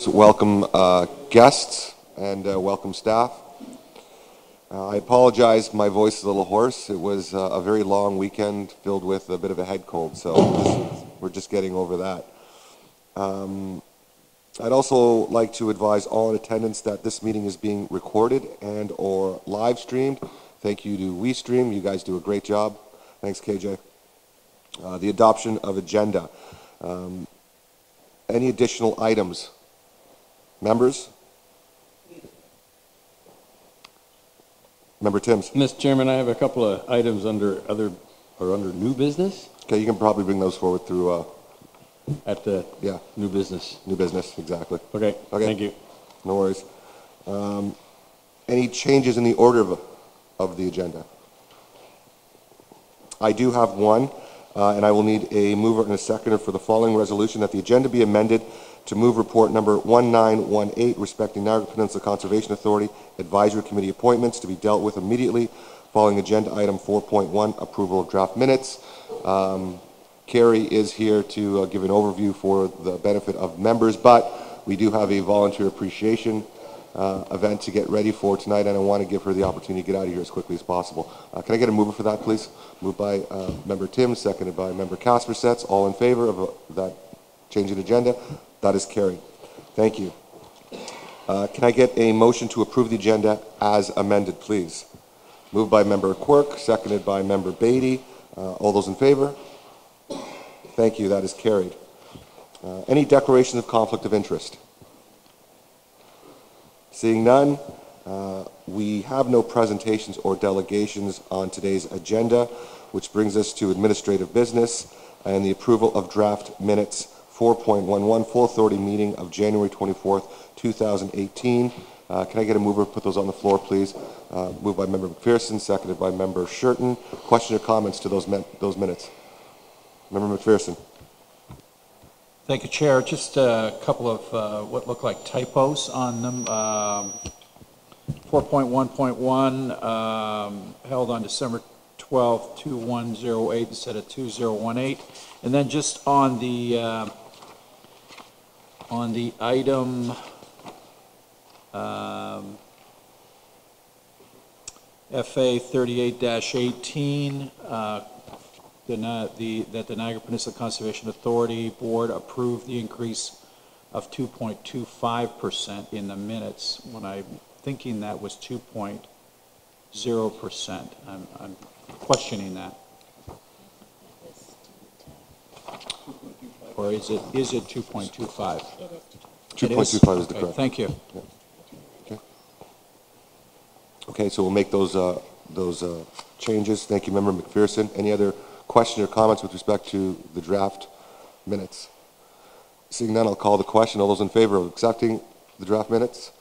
Welcome guests and welcome staff. I apologize, my voice is a little hoarse. It was a very long weekend filled with a bit of a head cold, so we're just getting over that. I'd also like to advise all in attendance that this meeting is being recorded and or live streamed. Thank you to WeStream. You guys do a great job. Thanks, KJ. The adoption of agenda. Any additional items? Members? Member Timms. Mr. Chairman, I have a couple of items under new business. Okay, you can probably bring those forward through At the new business. New business, exactly. Okay, thank you. No worries. Any changes in the order of the agenda? I do have one, and I will need a mover and a seconder for the following resolution, that the agenda be amended to move report number 1918 respecting Niagara Peninsula Conservation Authority Advisory Committee appointments to be dealt with immediately following agenda item 4.1, approval of draft minutes. Carrie is here to give an overview for the benefit of members, but we do have a volunteer appreciation event to get ready for tonight, and I want to give her the opportunity to get out of here as quickly as possible. Can I get a mover for that, please? Moved by Member Timms, seconded by Member Kaspersets. All in favor of that change in agenda? That is carried. Thank you. Can I get a motion to approve the agenda as amended, please? Moved by Member Quirk, seconded by Member Beatty. All those in favor? Thank you. That is carried. Any declarations of conflict of interest? Seeing none, we have no presentations or delegations on today's agenda, which brings us to administrative business and the approval of draft minutes 4.11, full authority meeting of January 24th, 2018. Can I get a mover? Put those on the floor, please. Moved by Member McPherson, seconded by Member Shurton. Question or comments to those minutes? Member McPherson. Thank you, Chair. Just a couple of what look like typos on them. 4.1.1 held on December 12th, 2108 instead of 2018. And then just on the item FA 38-18, that the Niagara Peninsula Conservation Authority Board approved the increase of 2.25% in the minutes, when I'm thinking that was 2.0%. I'm questioning that. Or is it 2.25? 2.25 is the correct. Thank you. Yeah. Okay, so we'll make those changes. Thank you, Member McPherson. Any other questions or comments with respect to the draft minutes? Seeing none, I'll call the question. All those in favor of accepting the draft minutes?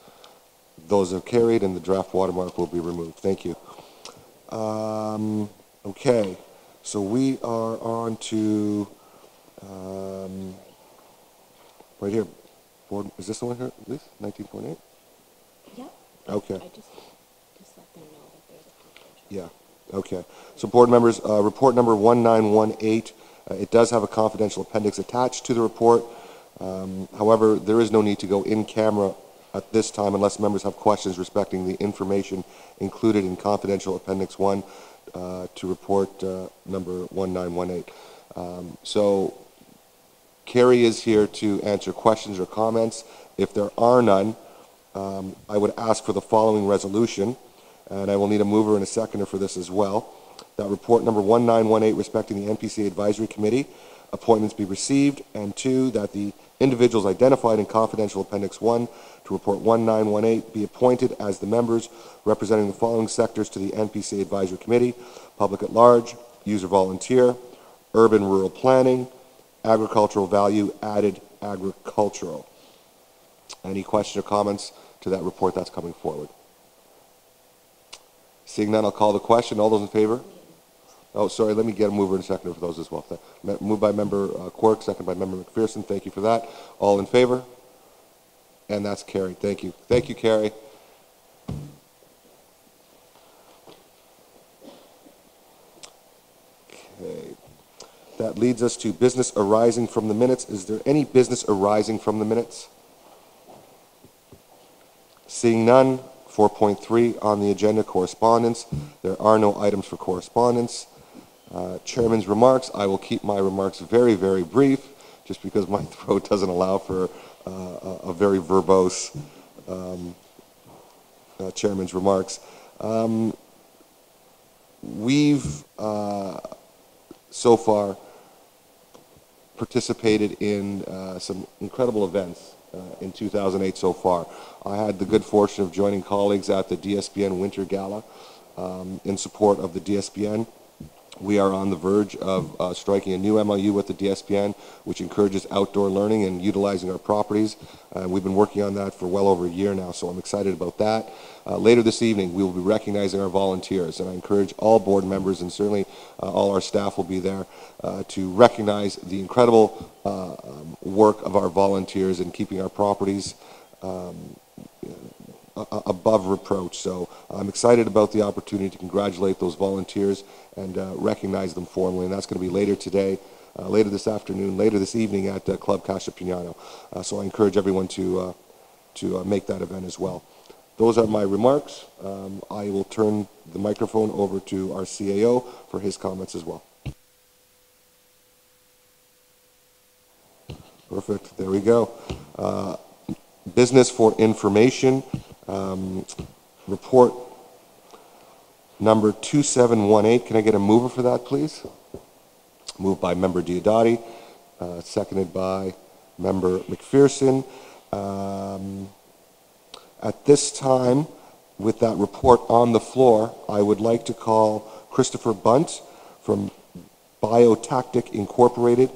Those are carried, and the draft watermark will be removed. Thank you. Okay, so we are on to right here. Board, is this the one here? This 19.8? Yeah. Okay. I just let them know that they're the confidential. Yeah. Okay. So, board members, report number 1918. It does have a confidential appendix attached to the report. However, there is no need to go in camera at this time unless members have questions respecting the information included in confidential appendix 1 to report number 1918. So, Carrie is here to answer questions or comments. If there are none, I would ask for the following resolution, and I will need a mover and a seconder for this as well. That report number 1918 respecting the NPCA Advisory Committee appointments be received, and 2, that the individuals identified in confidential appendix 1 to report 1918 be appointed as the members representing the following sectors to the NPCA Advisory Committee: public at large, user volunteer, urban rural planning, agricultural value added agricultural. Any question or comments to that report that's coming forward? Seeing none, I'll call the question. All those in favor? Oh, sorry, let me get a mover and a seconder for those as well. Moved by Member Quirk, second by Member McPherson. Thank you for that. All in favor? And that's carried. Thank you. Thank you, Carrie. Okay. That leads us to business arising from the minutes. Is there any business arising from the minutes? Seeing none, 4.3 on the agenda, correspondence. There are no items for correspondence. Chairman's remarks. I will keep my remarks very, very brief, just because my throat doesn't allow for a very verbose chairman's remarks. We've so far participated in some incredible events in 2008 so far. I had the good fortune of joining colleagues at the DSBN Winter Gala in support of the DSBN. We are on the verge of striking a new MOU with the DSBN, which encourages outdoor learning and utilizing our properties. We've been working on that for well over a year now, so I'm excited about that. Later this evening, we will be recognizing our volunteers, and I encourage all board members, and certainly all our staff will be there, to recognize the incredible work of our volunteers in keeping our properties above reproach. So I'm excited about the opportunity to congratulate those volunteers and recognize them formally, and that's going to be later today, later this afternoon, later this evening at Club Casapignano. So I encourage everyone to make that event as well. Those are my remarks. I will turn the microphone over to our CAO for his comments as well. Perfect. There we go. Business for information. Report number 2718. Can I get a mover for that, please? Moved by Member Diodati, seconded by Member McPherson. At this time, with that report on the floor, I would like to call Christopher Bunt from Biotactic Incorporated.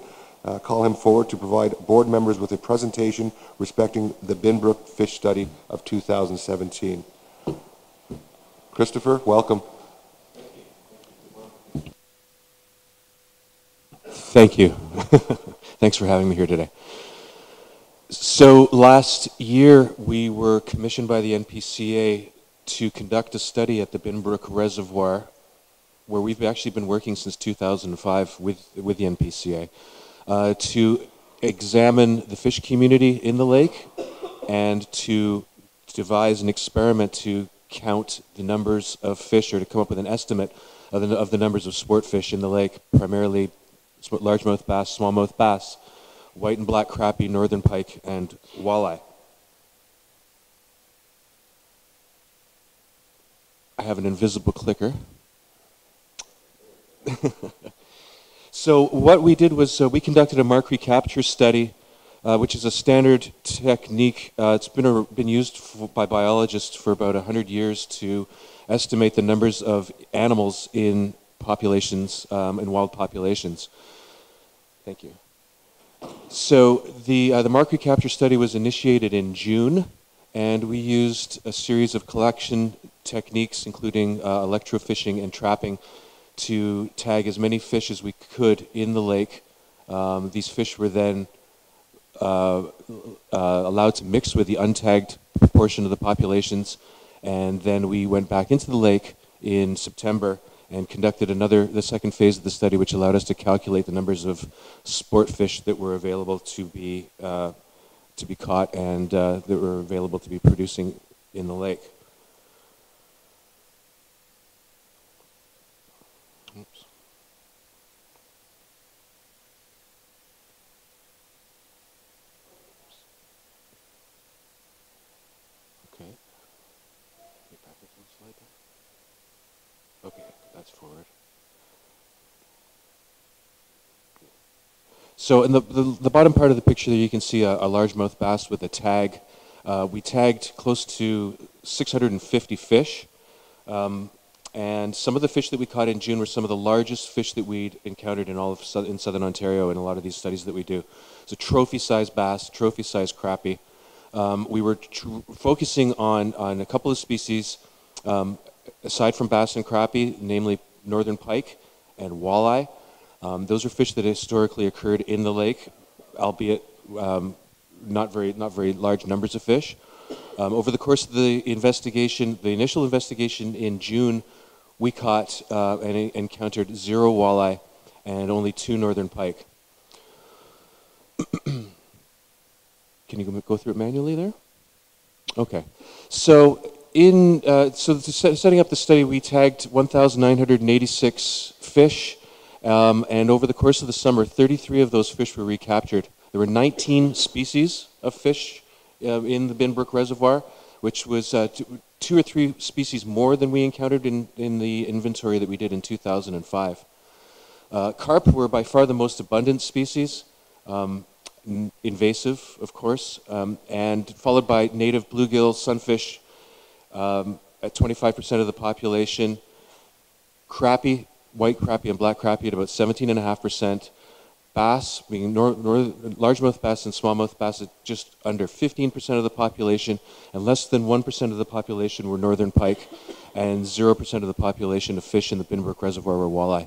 Call him forward to provide board members with a presentation respecting the Binbrook Fish Study of 2017. Christopher, welcome. Thank you. Thanks for having me here today. So last year, we were commissioned by the NPCA to conduct a study at the Binbrook Reservoir, where we've actually been working since 2005 with the NPCA, to examine the fish community in the lake and to devise an experiment to count the numbers of fish, or to come up with an estimate of the numbers of sport fish in the lake, primarily largemouth bass, smallmouth bass, white and black crappie, northern pike, and walleye. I have an invisible clicker. So what we did was we conducted a mark recapture study, which is a standard technique. It's been used by biologists for about 100 years to estimate the numbers of animals in populations, in wild populations. Thank you. So the mark recapture study was initiated in June, and we used a series of collection techniques, including electrofishing and trapping, to tag as many fish as we could in the lake. These fish were then allowed to mix with the untagged portion of the populations, and then we went back into the lake in September and conducted the second phase of the study, which allowed us to calculate the numbers of sport fish that were available to be caught and that were available to be producing in the lake. Oops. Okay. Get back to the slide there. Okay, that's forward. So in the bottom part of the picture there, you can see a largemouth bass with a tag. We tagged close to 650 fish. And some of the fish that we caught in June were some of the largest fish that we'd encountered in all of in southern Ontario in a lot of these studies that we do. So trophy-sized bass, trophy-sized crappie. We were focusing on a couple of species, aside from bass and crappie, namely northern pike and walleye. Those are fish that historically occurred in the lake, albeit not very large numbers of fish. Over the course of the investigation, the initial investigation in June, we caught and encountered 0 walleye and only 2 northern pike. Can you go through it manually there? Okay. So setting up the study, we tagged 1,986 fish, and over the course of the summer, 33 of those fish were recaptured. There were 19 species of fish in the Binbrook Reservoir, which was two or three species more than we encountered in the inventory that we did in 2005. Carp were by far the most abundant species, invasive, of course, and followed by native bluegill, sunfish at 25% of the population, crappie, white crappie and black crappie at about 17.5%, bass, being largemouth bass and smallmouth bass at just under 15% of the population, and less than 1% of the population were northern pike, and 0% of the population of fish in the Binbrook Reservoir were walleye.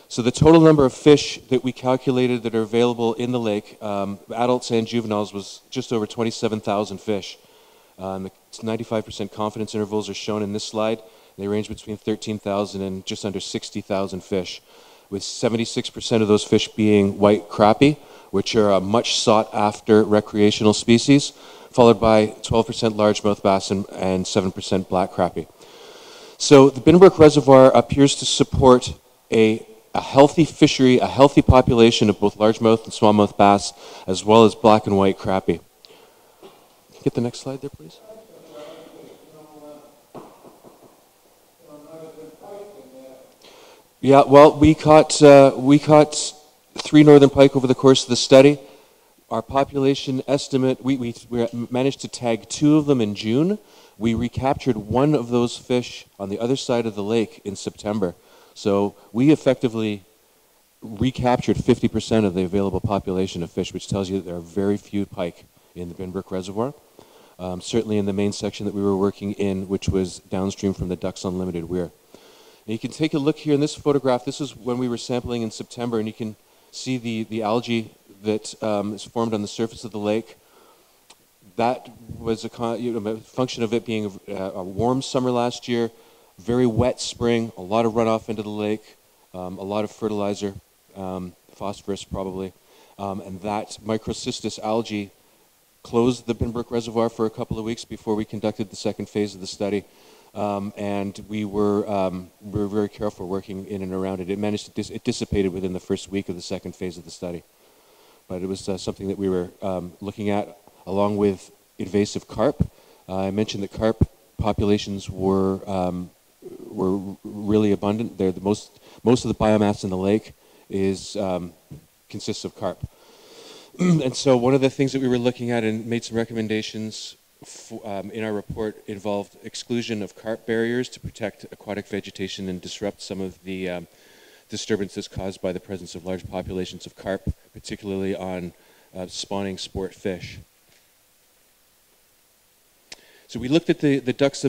So the total number of fish that we calculated that are available in the lake, adults and juveniles, was just over 27,000 fish. The 95% confidence intervals are shown in this slide. They range between 13,000 and just under 60,000 fish, with 76% of those fish being white crappie, which are a much sought after recreational species, followed by 12% largemouth bass and 7% black crappie. So the Binbrook Reservoir appears to support a healthy fishery, a healthy population of both largemouth and smallmouth bass, as well as black and white crappie. Get the next slide there, please. Yeah, well, we caught 3 northern pike over the course of the study. Our population estimate, we managed to tag 2 of them in June. We recaptured 1 of those fish on the other side of the lake in September. So we effectively recaptured 50% of the available population of fish, which tells you that there are very few pike in the Binbrook Reservoir. Certainly in the main section that we were working in, which was downstream from the Ducks Unlimited weir. And you can take a look here in this photograph. This is when we were sampling in September, and you can see the algae that is formed on the surface of the lake. That was a function of it being a warm summer last year, very wet spring, a lot of runoff into the lake, a lot of fertilizer, phosphorus probably, and that microcystis algae closed the Binbrook Reservoir for a couple of weeks before we conducted the second phase of the study, and we were very careful working in and around it. It managed to it dissipated within the first week of the second phase of the study, but it was something that we were looking at along with invasive carp. I mentioned that carp populations were really abundant. They're most of the biomass in the lake consists of carp. And so one of the things that we were looking at and made some recommendations in our report involved exclusion of carp barriers to protect aquatic vegetation and disrupt some of the disturbances caused by the presence of large populations of carp, particularly on spawning sport fish. So we looked at the Ducks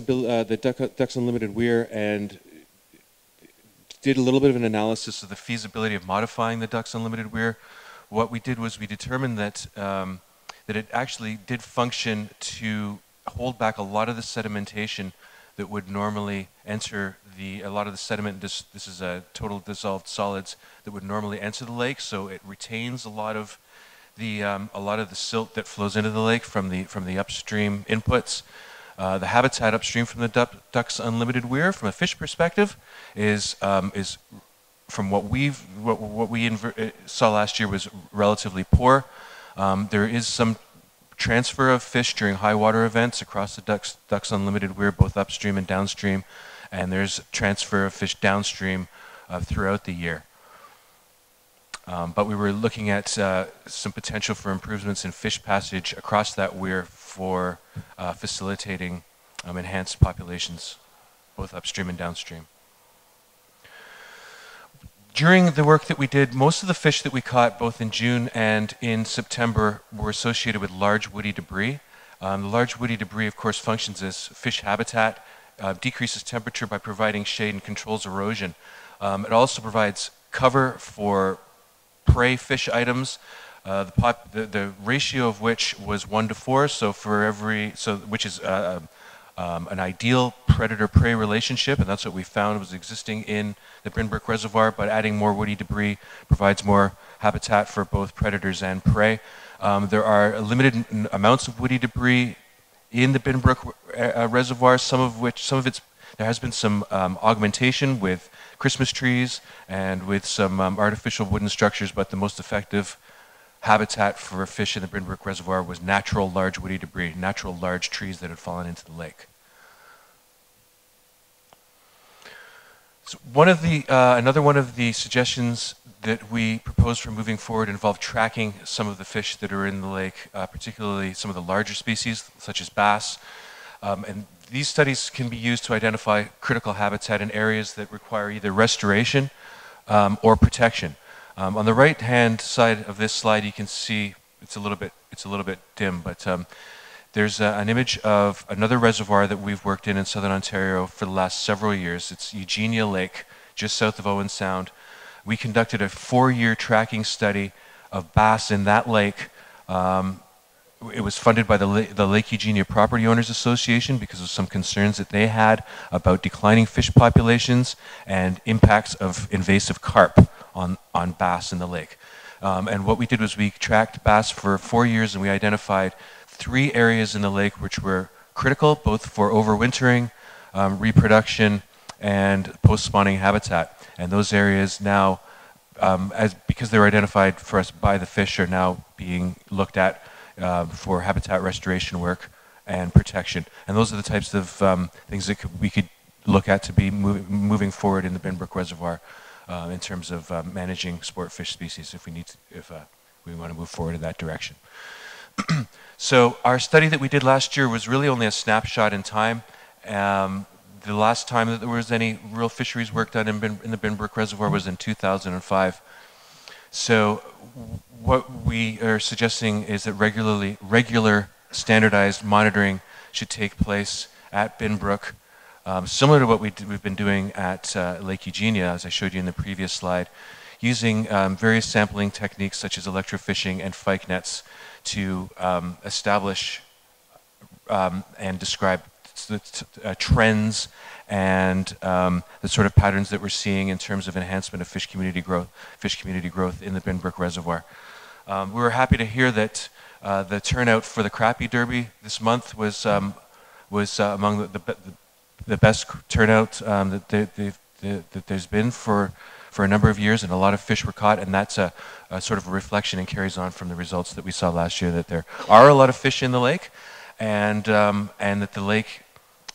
Unlimited weir and did a little bit of an analysis of the feasibility of modifying the Ducks Unlimited weir. What we did was we determined that that it actually did function to hold back a lot of the sedimentation that would normally enter a lot of the sediment. This is a total dissolved solids that would normally enter the lake, so it retains a lot of the silt that flows into the lake from the upstream inputs. The habitat upstream from the Ducks Unlimited weir, from a fish perspective, is from what we saw last year, was relatively poor. There is some transfer of fish during high water events across the Ducks Unlimited weir, both upstream and downstream, and there's transfer of fish downstream throughout the year. But we were looking at some potential for improvements in fish passage across that weir for facilitating enhanced populations, both upstream and downstream. During the work that we did, most of the fish that we caught both in June and in September were associated with large woody debris. The large woody debris, of course, functions as fish habitat, decreases temperature by providing shade and controls erosion. It also provides cover for prey fish items, the ratio of which was 1:4, which is an ideal predator-prey relationship, and that's what we found was existing in the Binbrook Reservoir, but adding more woody debris provides more habitat for both predators and prey. There are limited amounts of woody debris in the Binbrook Reservoir, there has been some augmentation with Christmas trees and with some artificial wooden structures, but the most effective habitat for fish in the Binbrook Reservoir was natural large woody debris, natural large trees that had fallen into the lake. So another one of the suggestions that we proposed for moving forward involved tracking some of the fish that are in the lake, particularly some of the larger species, such as bass. And these studies can be used to identify critical habitat in areas that require either restoration or protection. On the right-hand side of this slide, you can see it's a little bit dim, but there's an image of another reservoir that we've worked in Southern Ontario for the last several years. It's Eugenia Lake, just south of Owen Sound. We conducted a 4-year tracking study of bass in that lake. It was funded by the Lake Eugenia Property Owners Association because of some concerns that they had about declining fish populations and impacts of invasive carp on bass in the lake. And what we did was we tracked bass for 4 years, and we identified 3 areas in the lake which were critical, both for overwintering, reproduction, and post-spawning habitat. And those areas now, because they were identified for us by the fish, are now being looked at for habitat restoration work and protection. And those are the types of things that we could look at to be moving forward in the Binbrook Reservoir in terms of managing sport fish species if we want to move forward in that direction. So our study that we did last year was really only a snapshot in time. The last time that there was any real fisheries work done in the Binbrook Reservoir was in 2005. So what we are suggesting is that regular standardized monitoring should take place at Binbrook, similar to what we've been doing at Lake Eugenia, as I showed you in the previous slide, using various sampling techniques such as electrofishing and fyke nets to establish and describe trends and the sort of patterns that we're seeing in terms of enhancement of fish community growth in the Binbrook Reservoir. We were happy to hear that the turnout for the Crappie Derby this month was among the best turnout that there's been for a number of years, and a lot of fish were caught, and that's a sort of a reflection and carries on from the results that we saw last year, that there are a lot of fish in the lake, and that the lake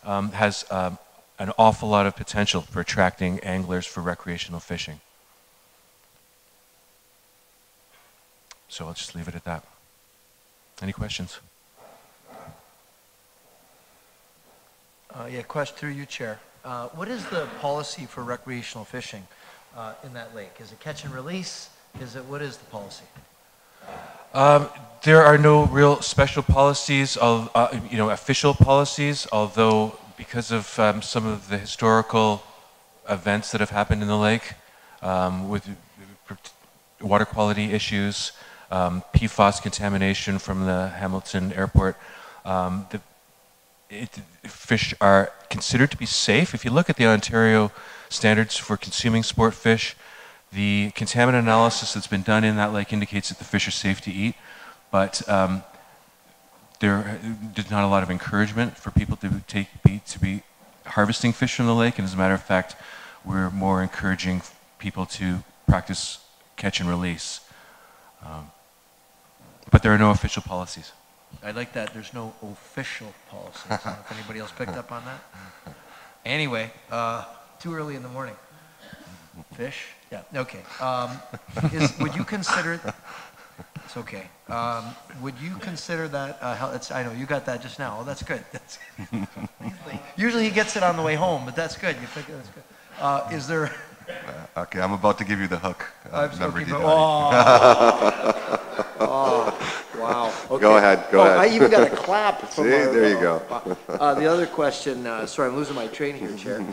has an awful lot of potential for attracting anglers for recreational fishing. So I'll just leave it at that. Any questions? Yeah, question through you, Chair. What is the policy for recreational fishing in that lake? Is it catch and release? What is the policy? There are no real special policies, official policies, although because of some of the historical events that have happened in the lake, with water quality issues, PFAS contamination from the Hamilton Airport, fish are considered to be safe. If you look at the Ontario standards for consuming sport fish, the contaminant analysis that's been done in that lake indicates that the fish are safe to eat, but there's not a lot of encouragement for people to be harvesting fish from the lake, and as a matter of fact, we're more encouraging people to practice catch and release. But there are no official policies. I like that. There's no official policy. I don't know if anybody else picked up on that. Anyway, too early in the morning. Fish? Yeah. Okay. Would you consider? It's okay. Would you consider that? I know you got that just now. Oh, that's good. Usually he gets it on the way home, but that's good. You think that's good. Is there? Okay, I'm about to give you the hook. Wow. Okay. Go ahead. I even got a clap. From See, there you go. The other question, sorry, I'm losing my train here, Chair.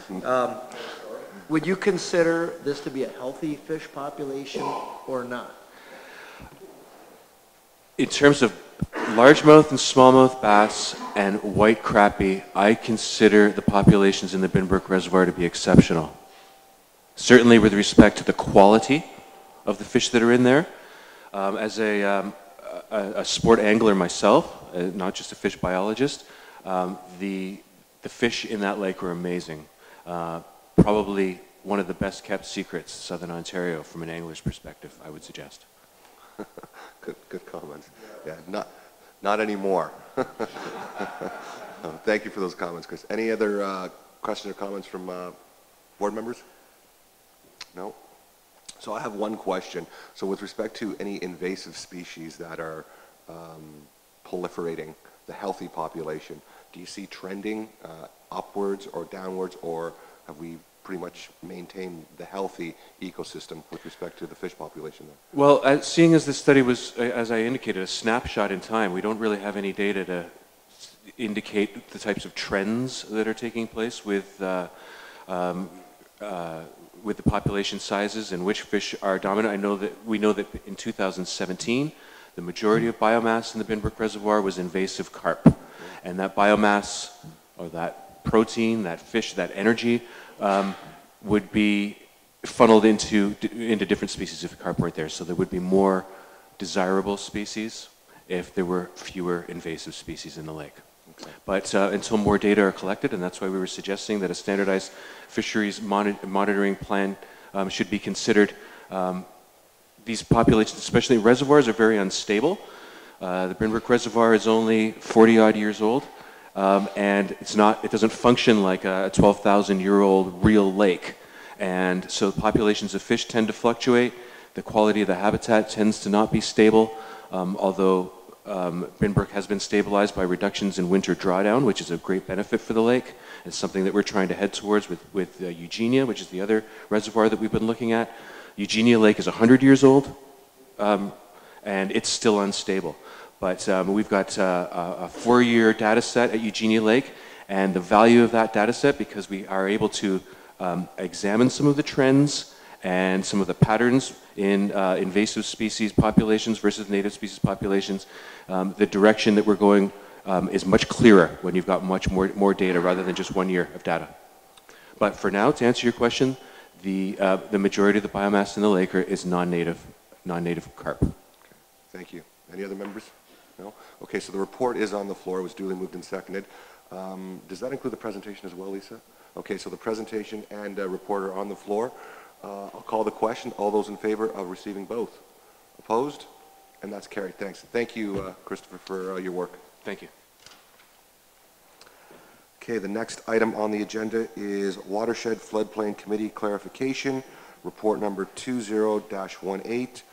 Would you consider this to be a healthy fish population or not? In terms of largemouth and smallmouth bass and white crappie, I consider the populations in the Binbrook Reservoir to be exceptional. Certainly with respect to the quality of the fish that are in there. As a sport angler myself, not just a fish biologist, The fish in that lake were amazing. Probably one of the best kept secrets in Southern Ontario from an angler's perspective, I would suggest. Good comments. Yeah, not anymore. Thank you for those comments, Chris. Any other questions or comments from board members? No? So I have one question. So with respect to any invasive species that are proliferating the healthy population, do you see trending upwards or downwards, or have we pretty much maintained the healthy ecosystem with respect to the fish population there? Well, seeing as this study was, as I indicated, a snapshot in time, we don't really have any data to indicate the types of trends that are taking place with the population sizes and which fish are dominant. We know that in 2017, the majority of biomass in the Binbrook Reservoir was invasive carp, and that biomass, or that protein, that fish, that energy, would be funneled into different species if carp weren't there. So there would be more desirable species if there were fewer invasive species in the lake. Okay. But until more data are collected, and that's why we were suggesting that a standardized fisheries monitoring plan should be considered. These populations, especially reservoirs, are very unstable. The Binbrook Reservoir is only 40-odd years old. And it doesn't function like a 12,000-year-old real lake. And so populations of fish tend to fluctuate. The quality of the habitat tends to not be stable, although Binbrook has been stabilized by reductions in winter drawdown, which is a great benefit for the lake. It's something that we're trying to head towards with Eugenia, which is the other reservoir that we've been looking at. Eugenia Lake is 100 years old, and it's still unstable. But we've got a 4-year data set at Eugenia Lake, and the value of that data set, because we are able to examine some of the trends and some of the patterns in invasive species populations versus native species populations, the direction that we're going is much clearer when you've got much more data rather than just 1 year of data. But for now, to answer your question, the majority of the biomass in the lake is non-native carp. Okay. Thank you. Any other members? No? Okay, so the report is on the floor. It was duly moved and seconded. Does that include the presentation as well, Lisa? Okay, so the presentation and report are on the floor. I'll call the question. All those in favor of receiving both? Opposed? And that's carried. Thanks. Thank you, Christopher, for your work. Thank you. Okay, the next item on the agenda is Watershed Floodplain Committee Clarification, report number 20-18.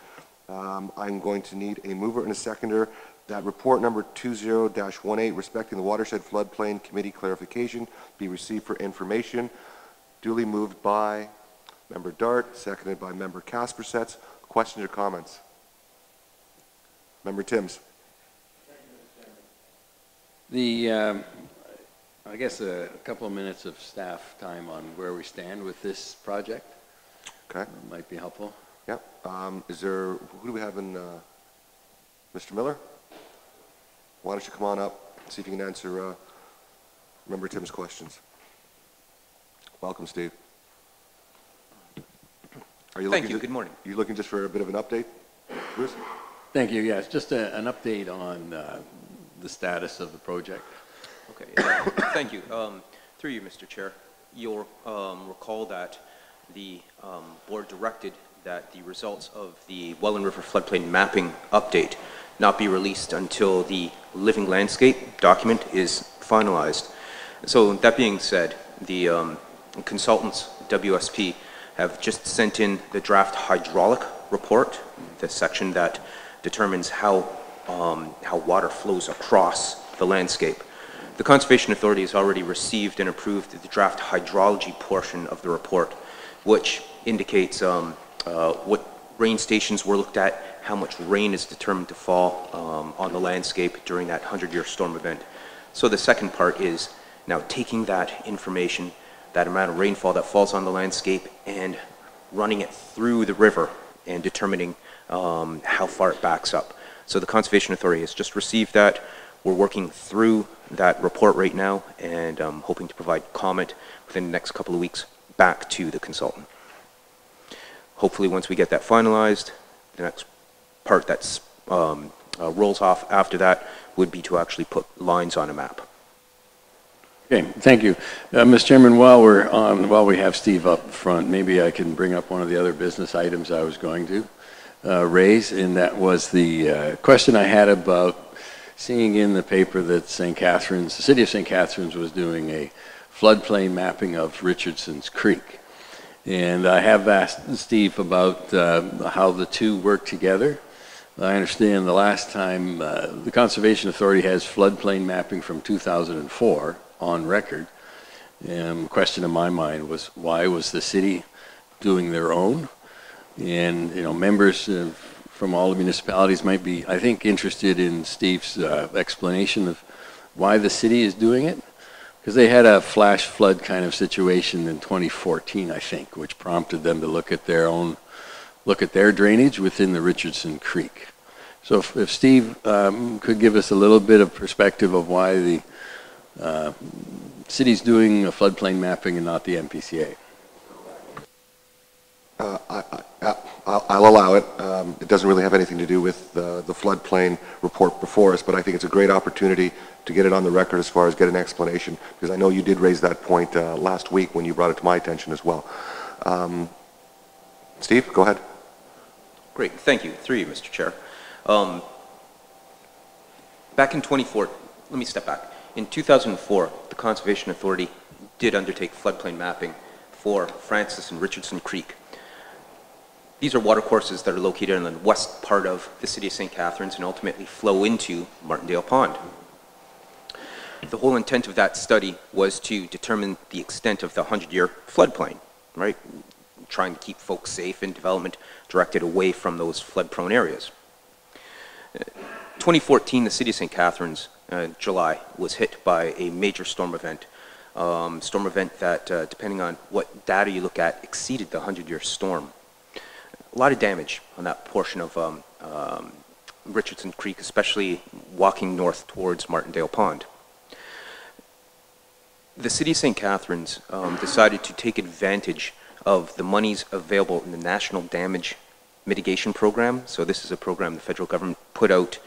I'm going to need a mover and a seconder that report number 20-18 respecting the Watershed Floodplain Committee Clarification be received for information. Duly moved by Member Dart, seconded by Member Kaspersets. Questions or comments? Member Timms. I guess a couple of minutes of staff time on where we stand with this project. Okay. Might be helpful. Yep. Who do we have in, Mr. Miller? Why don't you come on up, see if you can answer Member Tim's questions. Welcome, Steve. Thank you. Good morning. Are you looking just for a bit of an update, Bruce? Thank you. Yes, just an update on the status of the project. Okay. Thank you. Through you, Mr. Chair, you'll recall that the board directed that the results of the Welland River floodplain mapping update not be released until the living landscape document is finalized. So that being said, the consultants, WSP, have just sent in the draft hydraulic report, the section that determines how water flows across the landscape. The Conservation Authority has already received and approved the draft hydrology portion of the report, which indicates what rain stations were looked at, how much rain is determined to fall on the landscape during that 100-year storm event. So the second part is now taking that information, that amount of rainfall that falls on the landscape, and running it through the river and determining how far it backs up. So the Conservation Authority has just received that. We're working through that report right now and hoping to provide comment within the next couple of weeks back to the consultant. Hopefully once we get that finalized, the next part that rolls off after that would be to actually put lines on a map. Okay, thank you. Mr. Chairman, while we have Steve up front, maybe I can bring up one of the other business items I was going to raise, and that was the question I had about seeing in the paper that the city of St. Catharines was doing a floodplain mapping of Richardson's Creek. And I have asked Steve about how the two work together. I understand the last time the Conservation Authority has floodplain mapping from 2004 on record. And the question in my mind was, why was the city doing their own? And, members from all the municipalities might be, I think, interested in Steve's explanation of why the city is doing it. Because they had a flash flood kind of situation in 2014, I think, which prompted them to look at their drainage within the Richardson Creek. So if Steve could give us a little bit of perspective of why the city's doing a floodplain mapping and not the NPCA. I'll allow it. It doesn't really have anything to do with the floodplain report before us, but I think it's a great opportunity to get it on the record as far as get an explanation, because I know you did raise that point last week when you brought it to my attention as well. Steve, go ahead. Great, thank you. Through you, Mr. Chair. Back in 2004, let me step back. In 2004, the Conservation Authority did undertake floodplain mapping for Francis and Richardson Creek. These are watercourses that are located in the west part of the city of St. Catharines and ultimately flow into Martindale Pond. The whole intent of that study was to determine the extent of the 100-year floodplain, right? Trying to keep folks safe and development directed away from those flood-prone areas. 2014, the city of St. Catharines, July, was hit by a major storm event. Storm event that, depending on what data you look at, exceeded the 100-year storm. A lot of damage on that portion of Richardson Creek, especially walking north towards Martindale Pond. The city of St. Catharines decided to take advantage of the monies available in the National Damage Mitigation Program. So this is a program the federal government put out.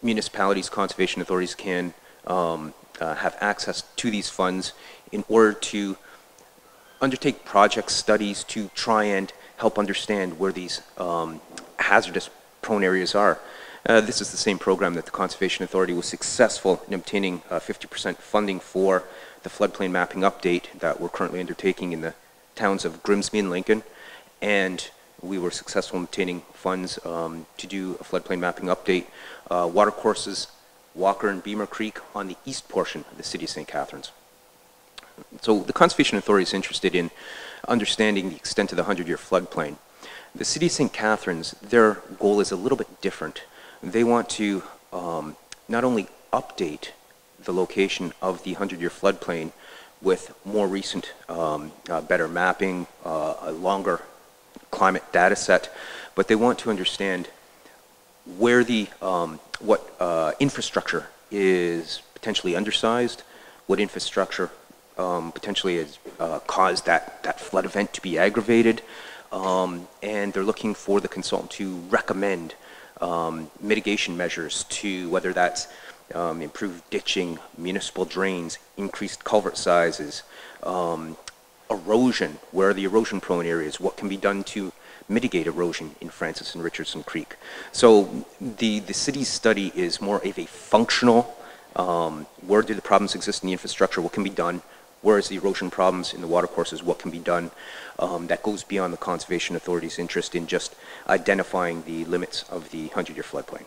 Municipalities, conservation authorities can have access to these funds in order to undertake project studies to try and help understand where these hazardous prone areas are. This is the same program that the Conservation Authority was successful in obtaining 50% funding for the floodplain mapping update that we're currently undertaking in the towns of Grimsby and Lincoln. And we were successful in obtaining funds to do a floodplain mapping update. Watercourses, Walker and Beamer Creek on the east portion of the city of St. Catharines. So the Conservation Authority is interested in understanding the extent of the 100-year floodplain. The city of St. Catharines, their goal is a little bit different. They want to not only update the location of the 100-year floodplain with more recent, better mapping, a longer climate data set, but they want to understand where the, what infrastructure is potentially undersized, what infrastructure potentially has caused that flood event to be aggravated, and they're looking for the consultant to recommend mitigation measures to whether that's improved ditching, municipal drains, increased culvert sizes, erosion, where are the erosion prone areas, what can be done to mitigate erosion in Francis and Richardson Creek. So the city's study is more of a functional, where do the problems exist in the infrastructure, what can be done, where is the erosion problems in the watercourses, what can be done, that goes beyond the Conservation Authority's interest in just identifying the limits of the 100-year floodplain.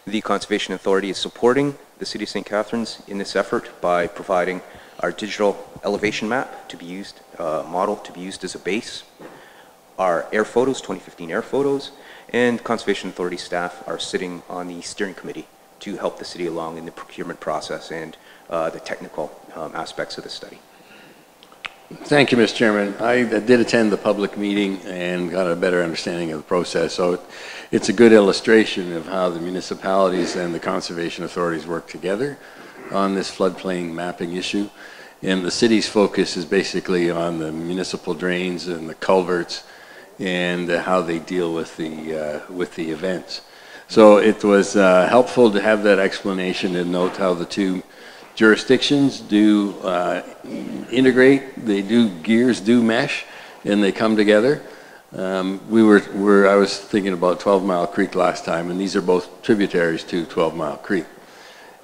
The Conservation Authority is supporting the City of St. Catharines in this effort by providing our digital elevation map to be used, model to be used as a base, our air photos, 2015 air photos, and Conservation Authority staff are sitting on the steering committee to help the city along in the procurement process and the technical aspects of the study. Thank you, Mr. Chairman. I did attend the public meeting and got a better understanding of the process. So it's a good illustration of how the municipalities and the conservation authorities work together on this floodplain mapping issue. And the city's focus is basically on the municipal drains and the culverts and how they deal with the events. So it was helpful to have that explanation and note how the two jurisdictions do integrate, gears do mesh, and they come together. I was thinking about 12 Mile Creek last time, and these are both tributaries to 12 Mile Creek.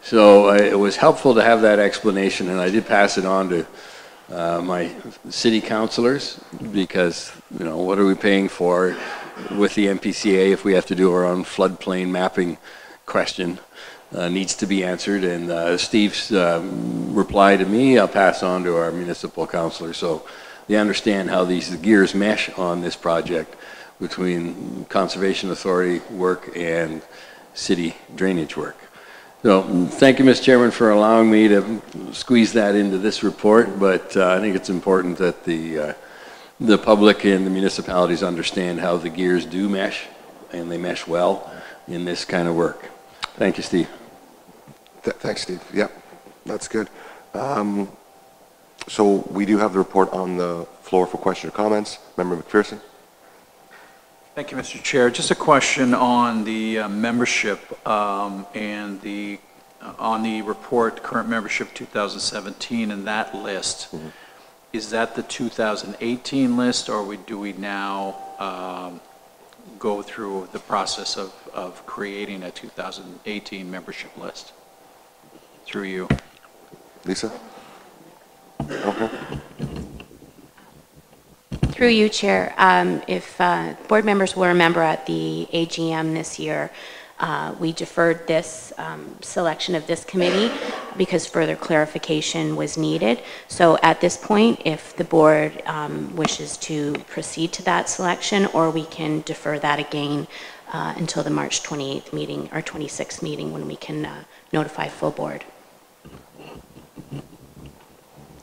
So it was helpful to have that explanation, and I did pass it on to my city councilors, because, you know, what are we paying for with the NPCA if we have to do our own floodplain mapping question? Needs to be answered, and Steve's reply to me, I'll pass on to our municipal councilor, so they understand how these gears mesh on this project between Conservation Authority work and city drainage work. So thank you, Mr. Chairman, for allowing me to squeeze that into this report, but I think it's important that the public and the municipalities understand how the gears do mesh, and they mesh well in this kind of work. Thank you, Steve. Thanks, Steve. Yep, that's good. So we do have the report on the floor for question or comments. Member McPherson? Thank you, Mr. Chair. Just a question on the membership and on the report, current membership 2017, and that list. Mm-hmm. Is that the 2018 list, or do we now go through the process of creating a 2018 membership list through you? Lisa? Okay. Through you, Chair, if board members were a member at the AGM this year, we deferred this selection of this committee because further clarification was needed. So at this point, if the board wishes to proceed to that selection, or we can defer that again until the March 28th meeting or 26th meeting when we can notify full board.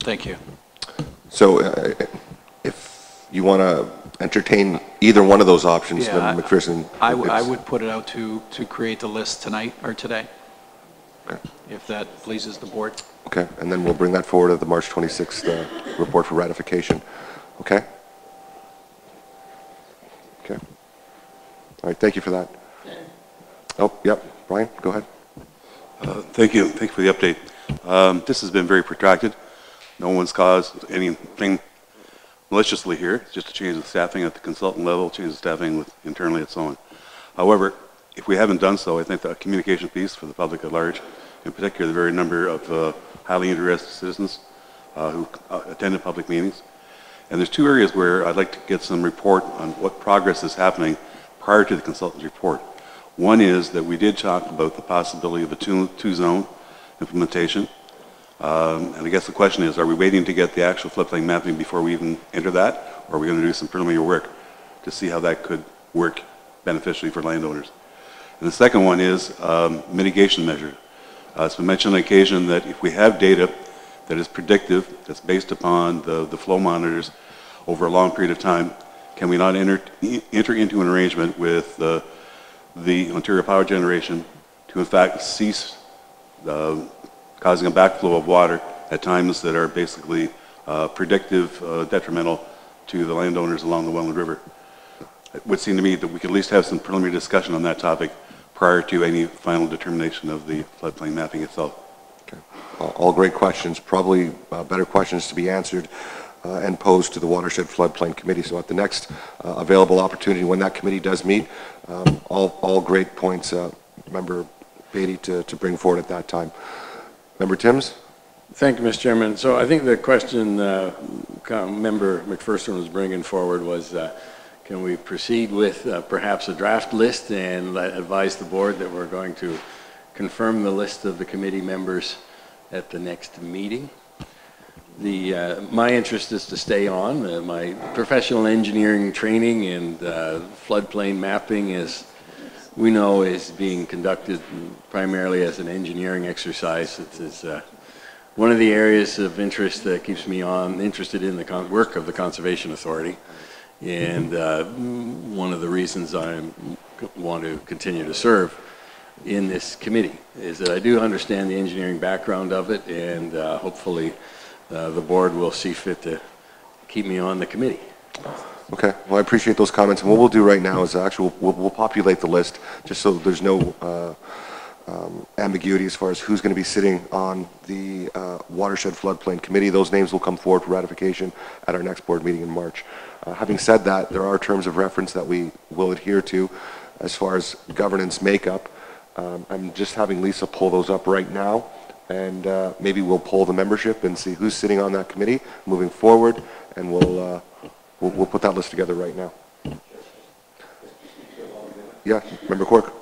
Thank you. So if you want to entertain either one of those options, Member McPherson. I would put it out to create the list tonight or today. Okay. If that pleases the board. Okay, and then we'll bring that forward at the March 26th report for ratification. Okay? Okay. All right, thank you for that. Oh, yep, Brian, go ahead. Thank you. Thank you for the update. This has been very protracted. No one's caused anything maliciously here. It's just a change of staffing at the consultant level, change of staffing internally and so on. However, if we haven't done so, I think the communication piece for the public at large, in particular the very number of highly interested citizens who attended public meetings. And there's two areas where I'd like to get some report on what progress is happening prior to the consultant's report. One is that we did talk about the possibility of a two-zone implementation. And I guess the question is, are we waiting to get the actual floodplain mapping before we even enter that? Or are we going to do some preliminary work to see how that could work beneficially for landowners? And the second one is mitigation measures. It's been mentioned on occasion that if we have data that is predictive, that's based upon the flow monitors over a long period of time, can we not enter into an arrangement with the Ontario Power Generation to in fact cease causing a backflow of water at times that are basically predictive, detrimental to the landowners along the Welland River? It would seem to me that we could at least have some preliminary discussion on that topic prior to any final determination of the floodplain mapping itself. Okay. All great questions, probably better questions to be answered and posed to the Watershed Floodplain Committee. So at the next available opportunity when that committee does meet, all great points, Member Beatty, to bring forward at that time. Member Timms? Thank you, Mr. Chairman. So I think the question Member McPherson was bringing forward was, can we proceed with perhaps a draft list and advise the board that we're going to confirm the list of the committee members at the next meeting? My interest is to stay on. My professional engineering training and floodplain mapping is being conducted primarily as an engineering exercise. It's one of the areas of interest that keeps me interested in the work of the Conservation Authority. And one of the reasons I want to continue to serve in this committee is that I do understand the engineering background of it, and hopefully the board will see fit to keep me on the committee. Okay, well, I appreciate those comments, and what we'll do right now is actually, we'll populate the list, just so there's no ambiguity as far as who's going to be sitting on the Watershed Floodplain Committee. Those names will come forward for ratification at our next board meeting in March. Having said that, there are terms of reference that we will adhere to as far as governance makeup. I'm just having Lisa pull those up right now, and maybe we'll poll the membership and see who's sitting on that committee moving forward, and we'll put that list together right now. Yeah, Member Quirk.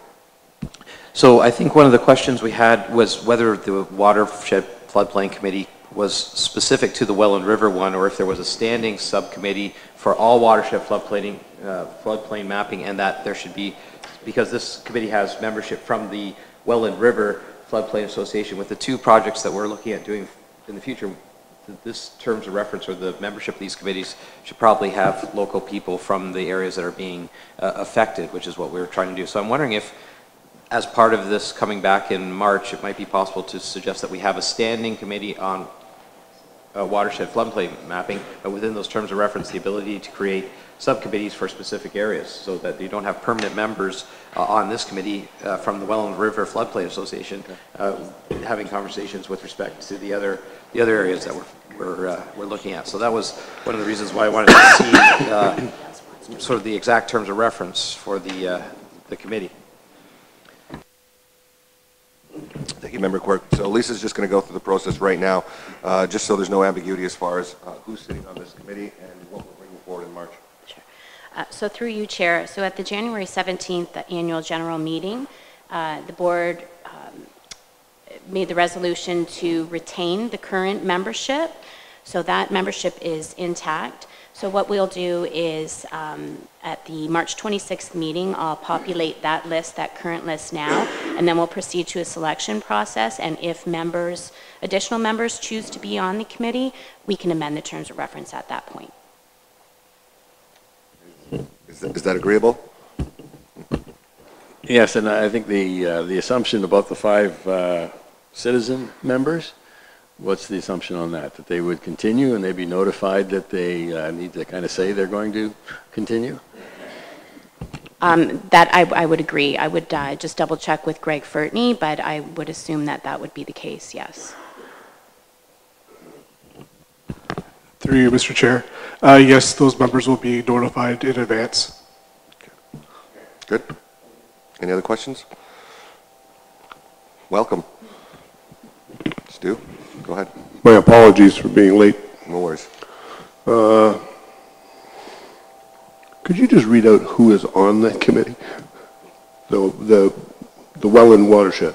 So I think one of the questions we had was whether the Watershed Floodplain Committee was specific to the Welland River one, or if there was a standing subcommittee for all watershed floodplain mapping, and that there should be, because this committee has membership from the Welland River Floodplain Association. With the two projects that we're looking at doing in the future, this terms of reference, or the membership of these committees, should probably have local people from the areas that are being affected, which is what we're trying to do. So I'm wondering if, as part of this coming back in March, it might be possible to suggest that we have a standing committee on watershed floodplain mapping, but within those terms of reference, the ability to create subcommittees for specific areas, so that you don't have permanent members on this committee from the Welland River Floodplain Association having conversations with respect to the other areas that we're looking at. So that was one of the reasons why I wanted to see sort of the exact terms of reference for the committee. Thank you, Member Quirk. So Lisa's just going to go through the process right now, just so there's no ambiguity as far as who's sitting on this committee and what we're bringing forward in March. Sure. So through you, Chair, so at the January 17th annual general meeting, the board made the resolution to retain the current membership. So that membership is intact. So what we'll do is at the March 26th meeting, I'll populate that list, that current list now, and then we'll proceed to a selection process. And if additional members choose to be on the committee, we can amend the terms of reference at that point. Is that agreeable? Yes, and I think the assumption about the 5 citizen members, what's the assumption on that? That they would continue and they'd be notified that they need to kind of say they're going to continue? That I would agree. I would just double check with Greg Fertney, but I would assume that that would be the case, yes. Through you, Mr. Chair. Yes, those members will be notified in advance. Okay. Good. Any other questions? Welcome. Stu, go ahead. My apologies for being late. No worries. Could you just read out who is on that committee? The Welland Watershed.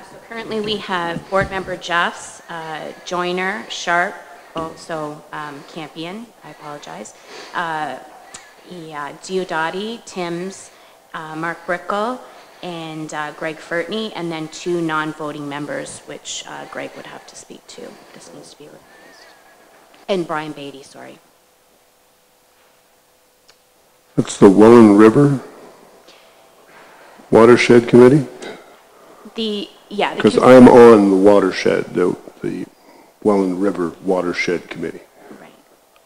So currently we have board member Jeffs, Joyner, Sharp, also Campion, I apologize, Diodati, Timms, Mark Brickle, and Greg Fertney, and then 2 non-voting members, which Greg would have to speak to. This needs to be replaced. And Brian Beatty, sorry. That's the Welland River Watershed Committee? Because I'm on the watershed, the Welland River Watershed Committee. Right.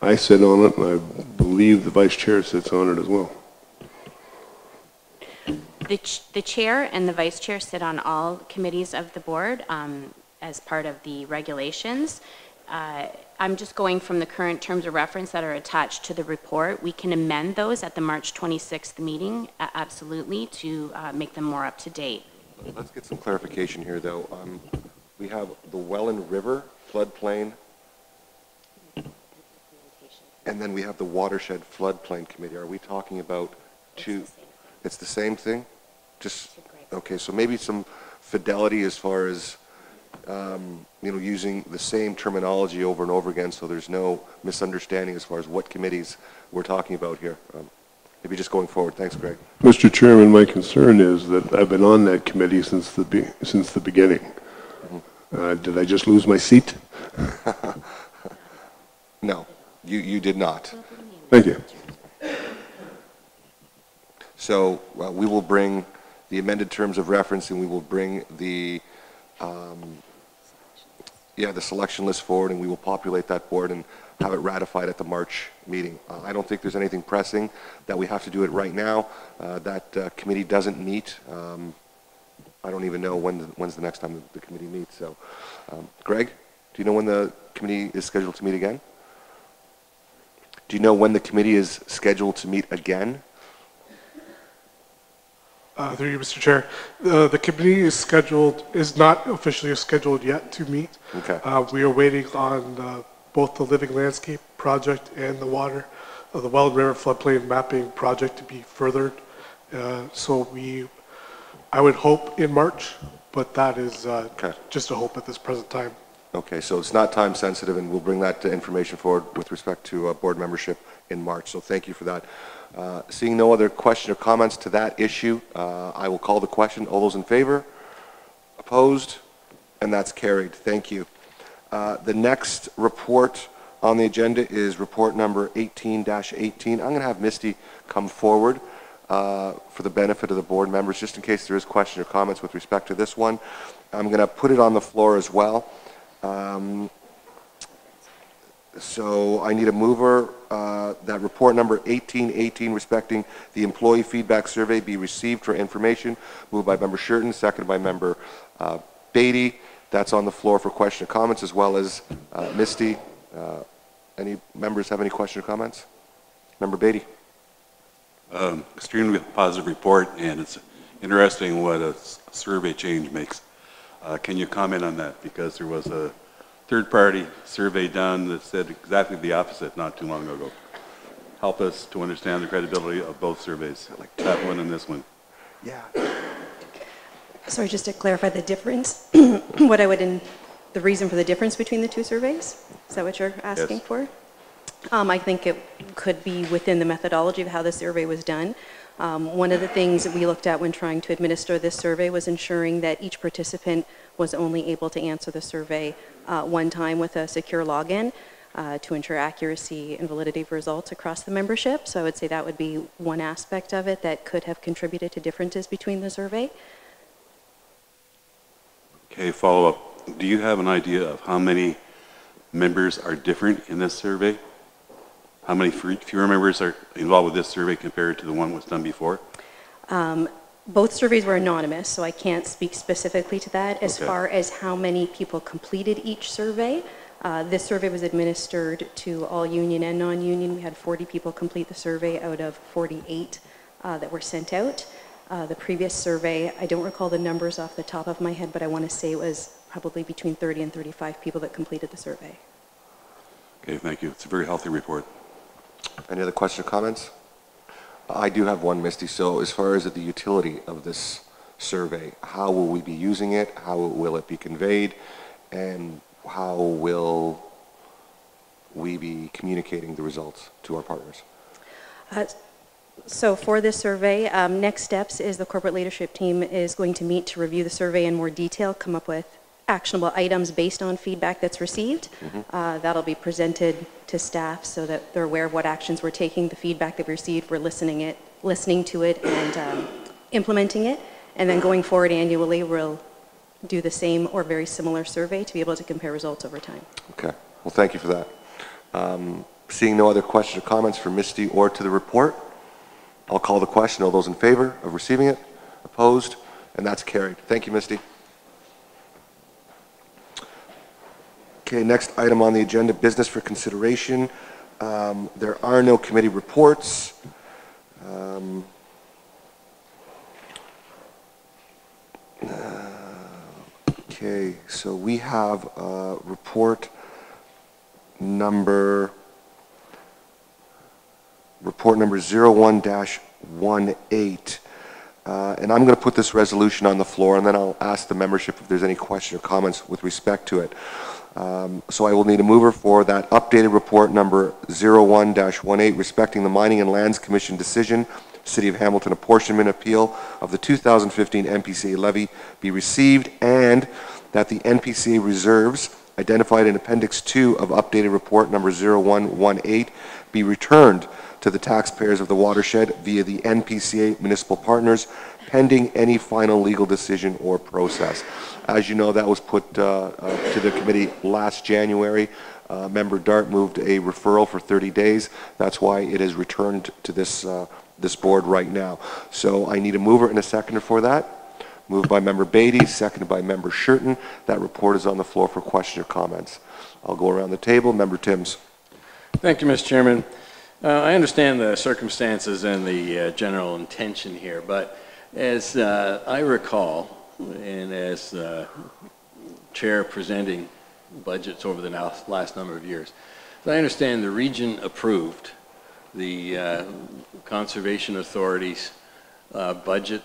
I sit on it, and I believe the vice chair sits on it as well. The chair and the vice chair sit on all committees of the board as part of the regulations. I'm just going from the current terms of reference that are attached to the report. We can amend those at the March 26th meeting, absolutely, to make them more up to date. Let's get some clarification here, though. We have the Welland River Floodplain, and then we have the Watershed Floodplain Committee. Are we talking about two? It's the same thing? Just, okay, so maybe some fidelity as far as, using the same terminology over and over again, so there's no misunderstanding as far as what committees we're talking about here. Maybe just going forward. Thanks, Greg. Mr. Chairman, my concern is that I've been on that committee since the beginning. Mm-hmm. Did I just lose my seat? No, you did not. Thank you. So we will bring the amended terms of reference, and we will bring the the selection list forward, and we will populate that board and have it ratified at the March meeting. I don't think there's anything pressing that we have to do it right now. That committee doesn't meet. I don't even know when's the next time the committee meets. So, Greg, do you know when the committee is scheduled to meet again? Do you know when the committee is scheduled to meet again? Through you, Mr. Chair. The committee is not officially scheduled yet to meet. Okay. We are waiting on both the Living Landscape project and the Well and River floodplain mapping project to be furthered. I would hope in March, but that is just a hope at this present time. Okay, so it's not time sensitive, and we'll bring that information forward with respect to board membership in March. So thank you for that. Seeing no other question or comments to that issue, I will call the question. All those in favor? Opposed? And that's carried. Thank you. The next report on the agenda is report number 18-18. I'm going to have Misty come forward for the benefit of the board members, just in case there is question or comments with respect to this one. I'm going to put it on the floor as well. So I need a mover that report number 1818 respecting the employee feedback survey be received for information. Moved by member Shurton, seconded by member Beatty. That's on the floor for question or comments, as well as Misty. Any members have any question or comments? Member Beatty. Extremely positive report, and it's interesting what a survey change makes. Can you comment on that? Because there was a third-party survey done that said exactly the opposite not too long ago. Help us to understand the credibility of both surveys, like that one and this one. Yeah. Sorry, just to clarify the difference, the reason for the difference between the two surveys? Is that what you're asking for? I think it could be within the methodology of how the survey was done. One of the things that we looked at when trying to administer this survey was ensuring that each participant was only able to answer the survey one time with a secure login to ensure accuracy and validity of results across the membership. So I would say that would be one aspect of it that could have contributed to differences between the survey. Okay, follow up. Do you have an idea of how many members are different in this survey? How many fewer members are involved with this survey compared to the one that was done before? Both surveys were anonymous, so I can't speak specifically to that. As far as how many people completed each survey, this survey was administered to all union and non-union. We had 40 people complete the survey out of 48 that were sent out. The previous survey, I don't recall the numbers off the top of my head, but I want to say it was probably between 30 and 35 people that completed the survey. Okay, thank you. It's a very healthy report. Any other questions or comments? I do have one, Misty. So as far as the utility of this survey, how will we be using it? How will it be conveyed? And how will we be communicating the results to our partners? So for this survey, next steps is the corporate leadership team is going to meet to review the survey in more detail, come up with actionable items based on feedback that's received. That'll be presented to staff so that they're aware of what actions we're taking, the feedback they've received, we're listening to it and implementing it. And then going forward annually, we'll do the same or very similar survey to be able to compare results over time. Okay. Well, thank you for that. Seeing no other questions or comments for Misty or to the report, I'll call the question. All those in favor of receiving it? Opposed? And that's carried. Thank you, Misty. Okay, next item on the agenda, business for consideration. There are no committee reports. Okay, so we have report number 01-18. And I'm going to put this resolution on the floor, and then I'll ask the membership if there's any question or comments with respect to it. So I will need a mover for that updated report number 01-18 respecting the Mining and Lands Commission decision, City of Hamilton apportionment appeal of the 2015 NPCA levy be received, and that the NPCA reserves identified in Appendix 2 of updated report number 0118 be returned to the taxpayers of the watershed via the NPCA municipal partners pending any final legal decision or process. As you know, that was put to the committee last January. Member Dart moved a referral for 30 days. That's why it is returned to this board right now. So I need a mover and a seconder for that. Moved by Member Beatty, seconded by Member Shurton. That report is on the floor for question or comments. I'll go around the table. Member Timms. Thank you, Mr. Chairman. I understand the circumstances and the general intention here, but as I recall, and as Chair presenting budgets over the last number of years, as I understand, the region approved the Conservation Authority's budget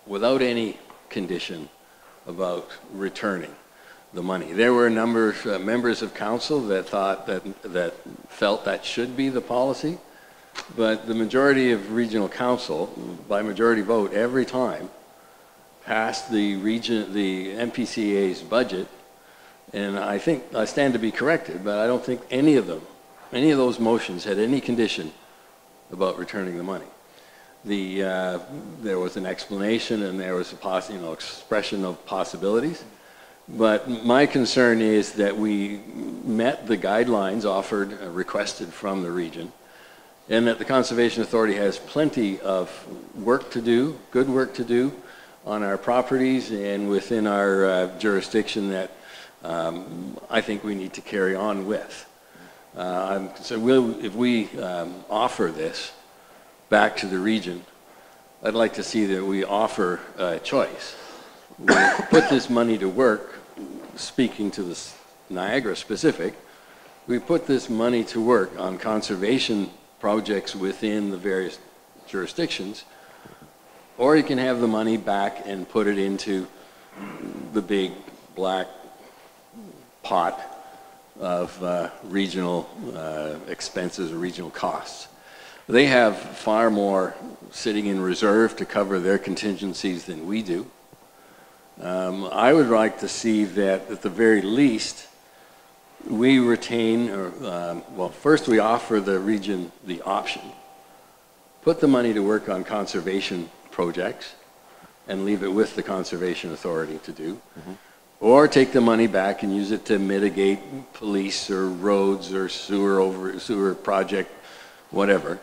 without any condition about returning the money. There were a number of members of council that thought that felt that should be the policy, but the majority of regional council, by majority vote every time, passed the NPCA's budget, and I think I stand to be corrected, but I don't think any of those motions had any condition about returning the money. There was an explanation and there was a expression of possibilities. But my concern is that we met the guidelines offered, requested from the region, and that the Conservation Authority has plenty of work to do, good work to do, on our properties and within our jurisdiction that I think we need to carry on with. So if we offer this back to the region, I'd like to see that we offer a choice. We put this money to work, speaking to the Niagara specific, we put this money to work on conservation projects within the various jurisdictions, or you can have the money back and put it into the big black pot of regional expenses or regional costs. They have far more sitting in reserve to cover their contingencies than we do. I would like to see that at the very least we retain, well, first we offer the region the option. Put the money to work on conservation projects and leave it with the Conservation Authority to do. Mm-hmm. Or take the money back and use it to mitigate police or roads or sewer project, whatever.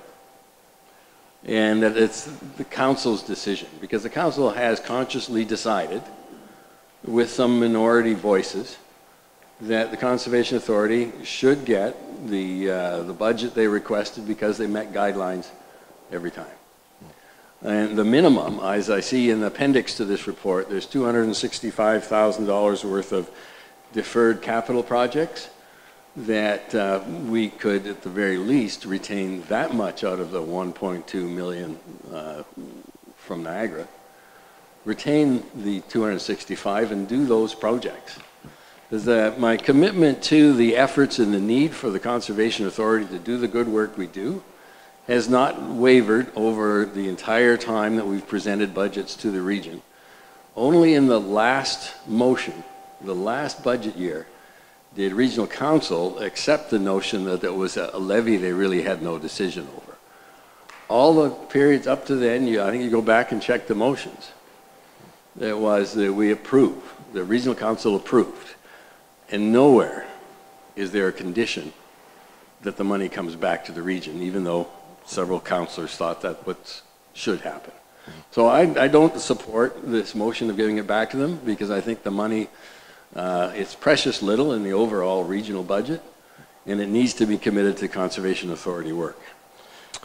And that it's the council's decision, because the council has consciously decided, with some minority voices, that the Conservation Authority should get the budget they requested because they met guidelines every time. And the minimum, as I see in the appendix to this report, there's $265,000 worth of deferred capital projects that we could, at the very least, retain that much out of the 1.2 million from Niagara, retain the 265 and do those projects. Because my commitment to the efforts and the need for the Conservation Authority to do the good work we do has not wavered over the entire time that we've presented budgets to the region. Only in the last motion, the last budget year, did regional council accept the notion that there was a levy they really had no decision over. All the periods up to then, I think you go back and check the motions. It was that we approve, the regional council approved, and nowhere is there a condition that the money comes back to the region, even though several councillors thought that what should happen. So I don't support this motion of giving it back to them, because I think the money, it's precious little in the overall regional budget, and it needs to be committed to Conservation Authority work.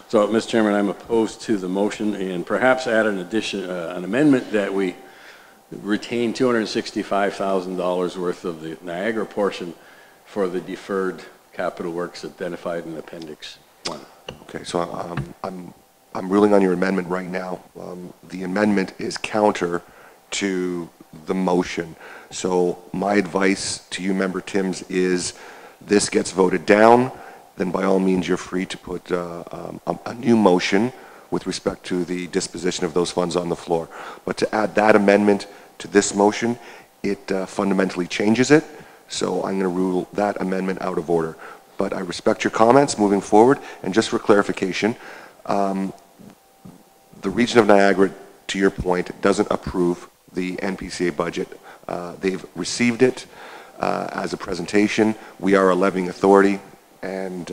So, Mr. Chairman, I'm opposed to the motion, and perhaps add an addition, an amendment that we retain $265,000 worth of the Niagara portion for the deferred capital works identified in Appendix 1. Okay, so I'm ruling on your amendment right now. The amendment is counter to the motion. So my advice to you, Member Timms, is this gets voted down, then by all means you're free to put a new motion with respect to the disposition of those funds on the floor. But to add that amendment to this motion, it fundamentally changes it. So I'm going to rule that amendment out of order. But I respect your comments moving forward. And just for clarification, the region of Niagara, to your point, doesn't approve the NPCA budget. They've received it as a presentation. We are a levying authority, and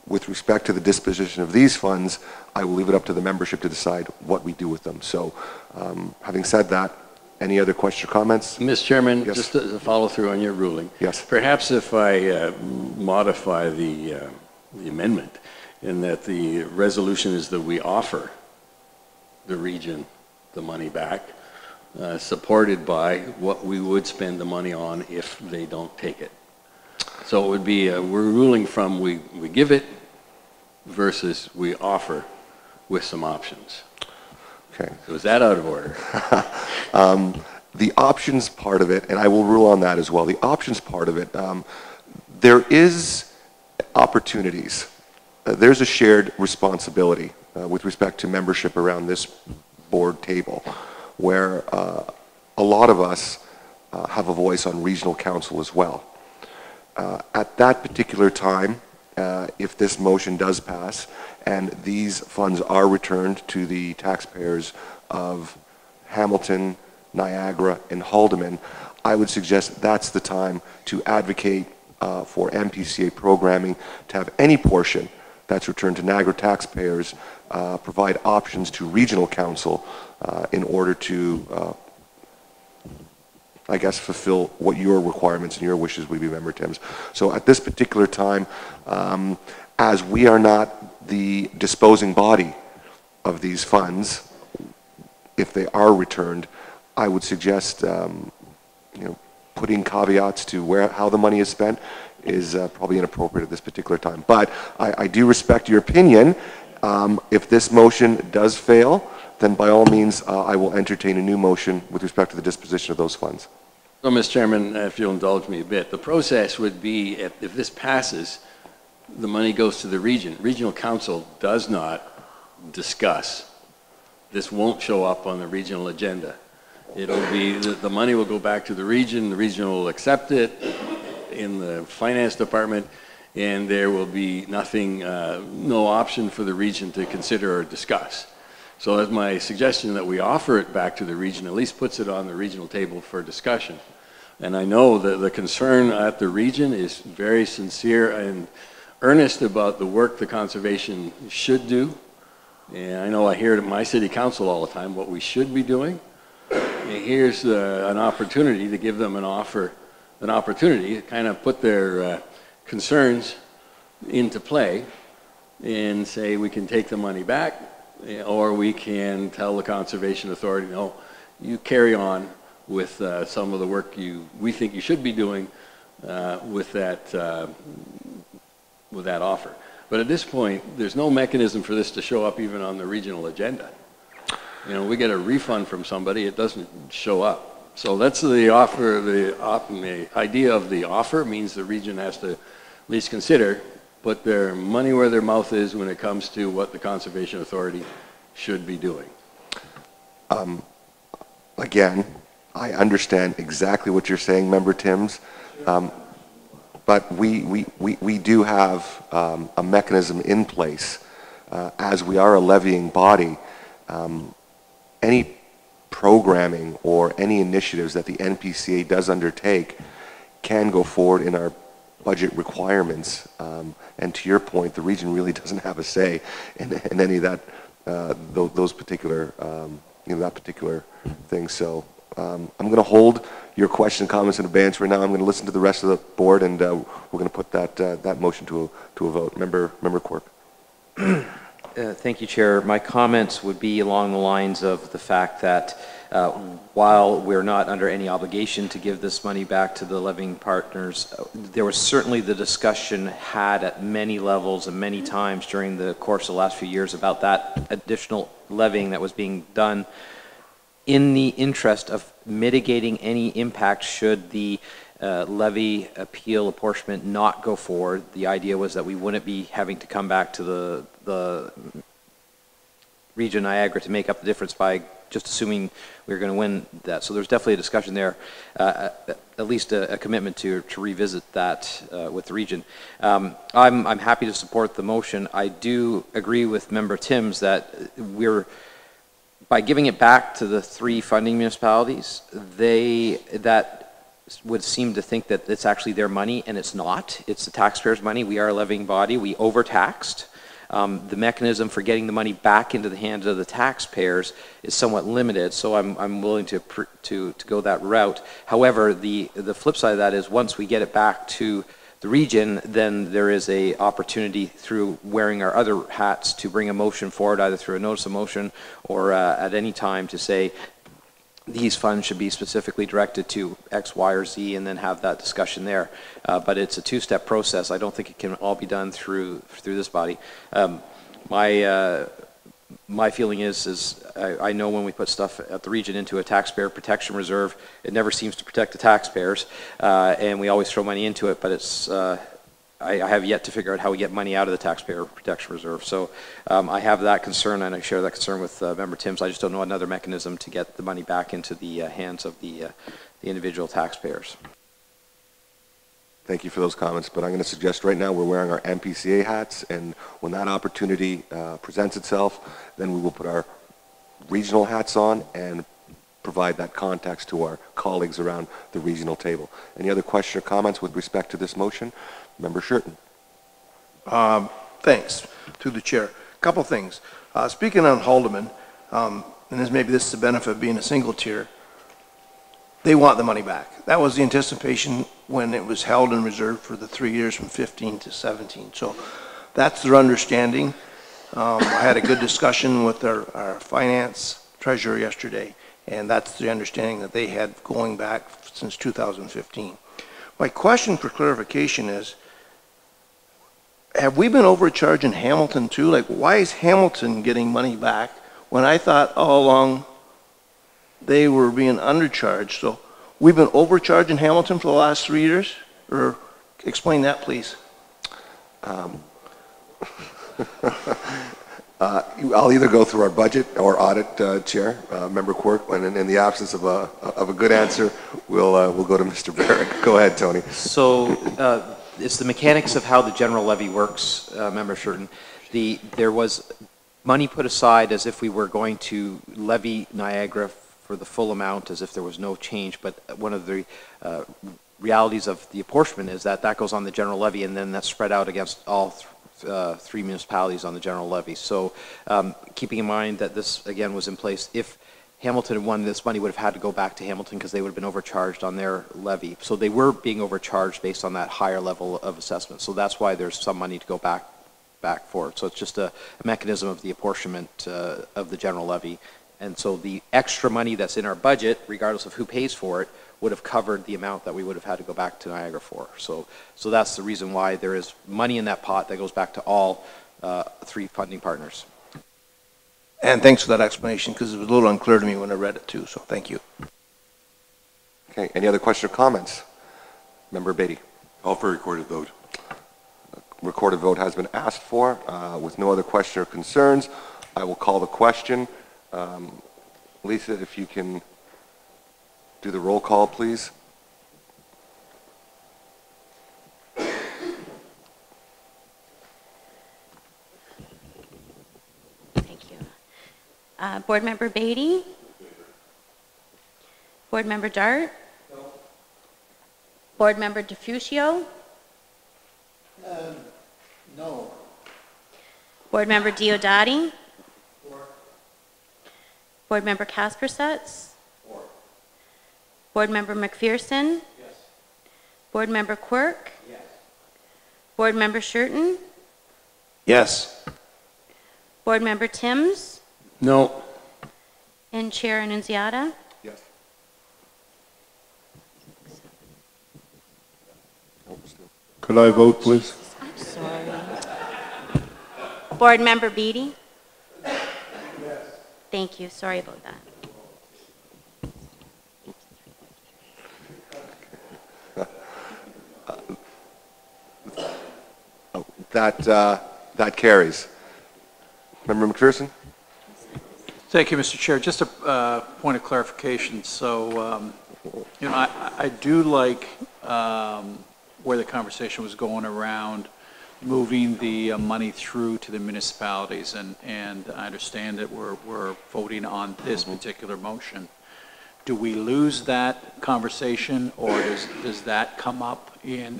with respect to the disposition of these funds, I will leave it up to the membership to decide what we do with them. So having said that, any other questions or comments? Mr. Chairman, Yes. just to follow through on your ruling. Yes. Perhaps if I modify the amendment in that the resolution is that we offer the region the money back, supported by what we would spend the money on if they don't take it. So it would be, we're ruling from we give it versus we offer with some options. Okay. So is that out of order? The options part of it, and I will rule on that as well, the options part of it, there is opportunities. There's a shared responsibility with respect to membership around this board table, where a lot of us have a voice on regional council as well. At that particular time, if this motion does pass and these funds are returned to the taxpayers of Hamilton, Niagara, and Haldimand, I would suggest that's the time to advocate for NPCA programming, to have any portion that's returned to Niagara taxpayers provide options to regional council in order to, I guess, fulfill what your requirements and your wishes would be, Member Timms. So at this particular time, as we are not the disposing body of these funds, if they are returned, I would suggest, putting caveats to how the money is spent is probably inappropriate at this particular time. But I do respect your opinion. If this motion does fail, then by all means, I will entertain a new motion with respect to the disposition of those funds. So, Mr. Chairman, if you'll indulge me a bit, the process would be, if this passes, the money goes to the region. Regional council does not discuss. This won't show up on the regional agenda. It'll be, the money will go back to the region will accept it in the finance department, and there will be nothing, no option for the region to consider or discuss. So that's my suggestion, that we offer it back to the region, at least puts it on the regional table for discussion. And I know that the concern at the region is very sincere and earnest about the work the conservation should do. And I know I hear it at my city council all the time, what we should be doing. And here's an opportunity to give them an opportunity to kind of put their concerns into play and say we can take the money back, or we can tell the Conservation Authority, no, you carry on with some of the work we think you should be doing with that offer. But at this point, there's no mechanism for this to show up even on the regional agenda. We get a refund from somebody, it doesn't show up. So that's the offer. The idea of the offer means the region has to at least consider, put their money where their mouth is when it comes to what the Conservation Authority should be doing. Again, I understand exactly what you're saying, Member Timms, but we do have a mechanism in place. As we are a levying body, any programming or any initiatives that the NPCA does undertake can go forward in our budget requirements. And to your point, the region really doesn't have a say in any of that, those particular, that particular thing. So I'm going to hold your question and comments in advance right now. I'm going to listen to the rest of the board, and we're going to put that motion to a vote. Member Quirk. Thank you, Chair. My comments would be along the lines of the fact that while we're not under any obligation to give this money back to the levying partners, there was certainly the discussion had at many levels and many times during the course of the last few years about that additional levying that was being done in the interest of mitigating any impact should the levy appeal apportionment not go forward. The idea was that we wouldn't be having to come back to the Region Niagara to make up the difference by just assuming we were going to win that. So there's definitely a discussion there, at least a commitment to revisit that with the region. I'm happy to support the motion. I do agree with Member Timms that by giving it back to the 3 funding municipalities, that would seem to think that it's actually their money, and it's not. It's the taxpayers' money. We are a levying body. We overtaxed. The mechanism for getting the money back into the hands of the taxpayers is somewhat limited, so I'm willing to go that route. However, the flip side of that is once we get it back to the region, then there is a opportunity through wearing our other hats to bring a motion forward, either through a notice of motion or at any time to say these funds should be specifically directed to X, Y, or Z, and then have that discussion there. But it's a 2-step process. I don't think it can all be done through this body. My feeling is I know when we put stuff at the region into a taxpayer protection reserve, it never seems to protect the taxpayers, and we always throw money into it, but it's I have yet to figure out how we get money out of the taxpayer protection reserve. So I have that concern, and I share that concern with Member Timms. I just don't know another mechanism to get the money back into the hands of the individual taxpayers. Thank you for those comments, but I'm going to suggest right now we're wearing our NPCA hats, and when that opportunity presents itself, then we will put our regional hats on and provide that context to our colleagues around the regional table. Any other question or comments with respect to this motion? Member Shurton. Thanks, through the chair. Couple things. Speaking on Haldeman, and maybe this is the benefit of being a single tier, they want the money back. That was the anticipation when it was held in reserve for the 3 years from 15 to 17. So that's their understanding. I had a good discussion with our finance treasurer yesterday, and that's the understanding that they had going back since 2015. My question for clarification is, have we been overcharging Hamilton too? Like, why is Hamilton getting money back when I thought all along they were being undercharged? So we've been overcharging Hamilton for the last 3 years? Or explain that, please. I'll either go through our budget or audit, Chair, Member Quirk, and in the absence of a good answer, we'll go to Mr. Barrett. Go ahead, Tony. So it's the mechanics of how the general levy works, Member Shurton. There was money put aside as if we were going to levy Niagara for the full amount, as if there was no change, but one of the realities of the apportionment is that goes on the general levy, and then that's spread out against all 3 municipalities on the general levy. So keeping in mind that this, again, was in place, if Hamilton had won, this money would have had to go back to Hamilton because they would have been overcharged on their levy. So they were being overcharged based on that higher level of assessment. So that's why there's some money to go back for it. So it's just a mechanism of the apportionment of the general levy. And so the extra money that's in our budget, regardless of who pays for it, would have covered the amount that we would have had to go back to Niagara for. So that's the reason why there is money in that pot that goes back to all 3 funding partners. And thanks for that explanation, because it was a little unclear to me when I read it too, so thank you. Okay, any other question or comments? Member Beatty. Call for a recorded vote. Recorded vote has been asked for. With no other question or concerns, I will call the question. Lisa, if you can do the roll call, please. Thank you. Board Member Beatty? Board Member Dart? No. Board Member DeFuscio? No. Board Member Diodati? Board Member Kaspersets? Board Member McPherson? Yes. Board Member Quirk? Yes. Board Member Shurton? Yes. Board Member Timms? No. And Chair Annunziata? Yes. Could I vote, please? I'm sorry. Board Member Beatty? Yes. Thank you. Sorry about that. That carries. Member McPherson? Thank you, Mr. Chair. Just a point of clarification. So, I do like where the conversation was going around moving the money through to the municipalities, and I understand that we're voting on this particular motion. Do we lose that conversation, or does that come up in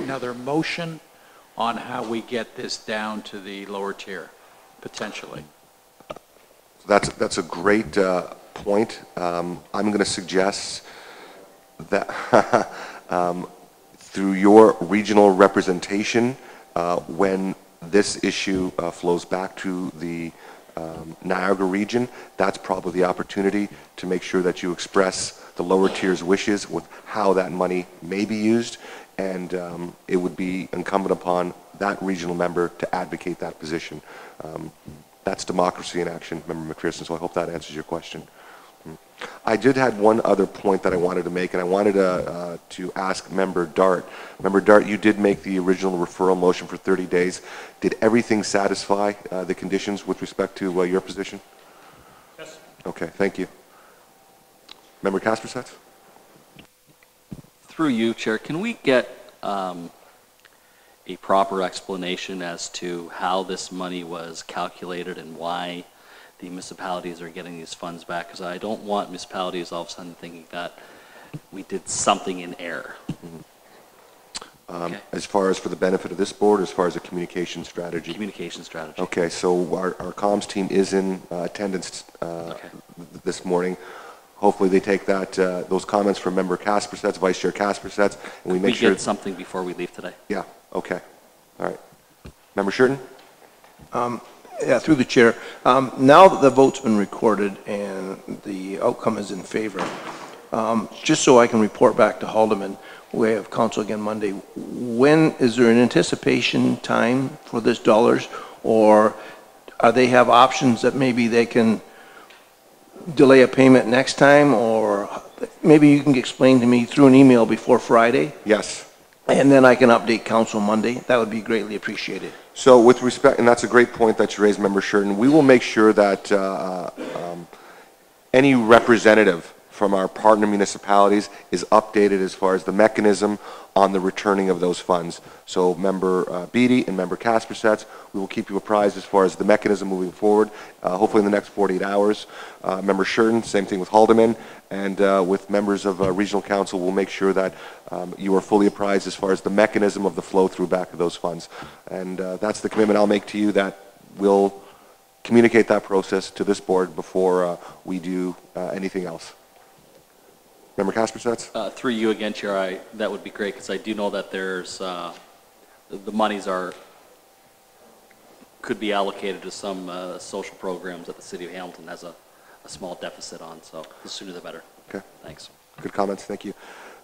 another motion on how we get this down to the lower tier, potentially? That's a great point. I'm going to suggest that through your regional representation, when this issue flows back to the Niagara region, that's probably the opportunity to make sure that you express the lower tier's wishes with how that money may be used, and it would be incumbent upon that regional member to advocate that position. That's democracy in action, Member McPherson, so I hope that answers your question. I did have one other point that I wanted to make, and I wanted to ask Member Dart. Member Dart, you did make the original referral motion for 30 days. Did everything satisfy the conditions with respect to your position? Yes. Okay, thank you. Member Kasperseth? Through you, Chair, can we get a proper explanation as to how this money was calculated and why the municipalities are getting these funds back? Because I don't want municipalities all of a sudden thinking that we did something in error. Okay. As far as for the benefit of this board, as far as a communication strategy? Communication strategy. Okay, so our comms team is in attendance this morning. Hopefully they take that those comments from Member Kasperseth, Vice Chair Kasperseth, and we make sure... We get something before we leave today. Yeah, okay. All right. Member Shurton? Yeah, through the chair. Now that the vote's been recorded and the outcome is in favor, just so I can report back to Haldeman, we have council again Monday, when is there an anticipation time for this dollars, or are they have options that maybe they can delay a payment next time, or maybe you can explain to me through an email before Friday? Yes. And then I can update council Monday. That would be greatly appreciated. So with respect, and that's a great point that you raised, Member Shurton, we will make sure that any representative from our partner municipalities is updated as far as the mechanism on the returning of those funds. So Member Beatty and Member Kasperseth, we will keep you apprised as far as the mechanism moving forward, hopefully in the next 48 hours. Member Shurton, same thing with Haldeman, and with members of Regional Council, we'll make sure that you are fully apprised as far as the mechanism of the flow through back of those funds. And that's the commitment I'll make to you, that we'll communicate that process to this board before we do anything else. Member Kasperseth? Through you again, Chair, that would be great, because I do know that there's, the monies could be allocated to some social programs that the City of Hamilton has a small deficit on, so the sooner the better. Okay. Thanks. Good comments, thank you.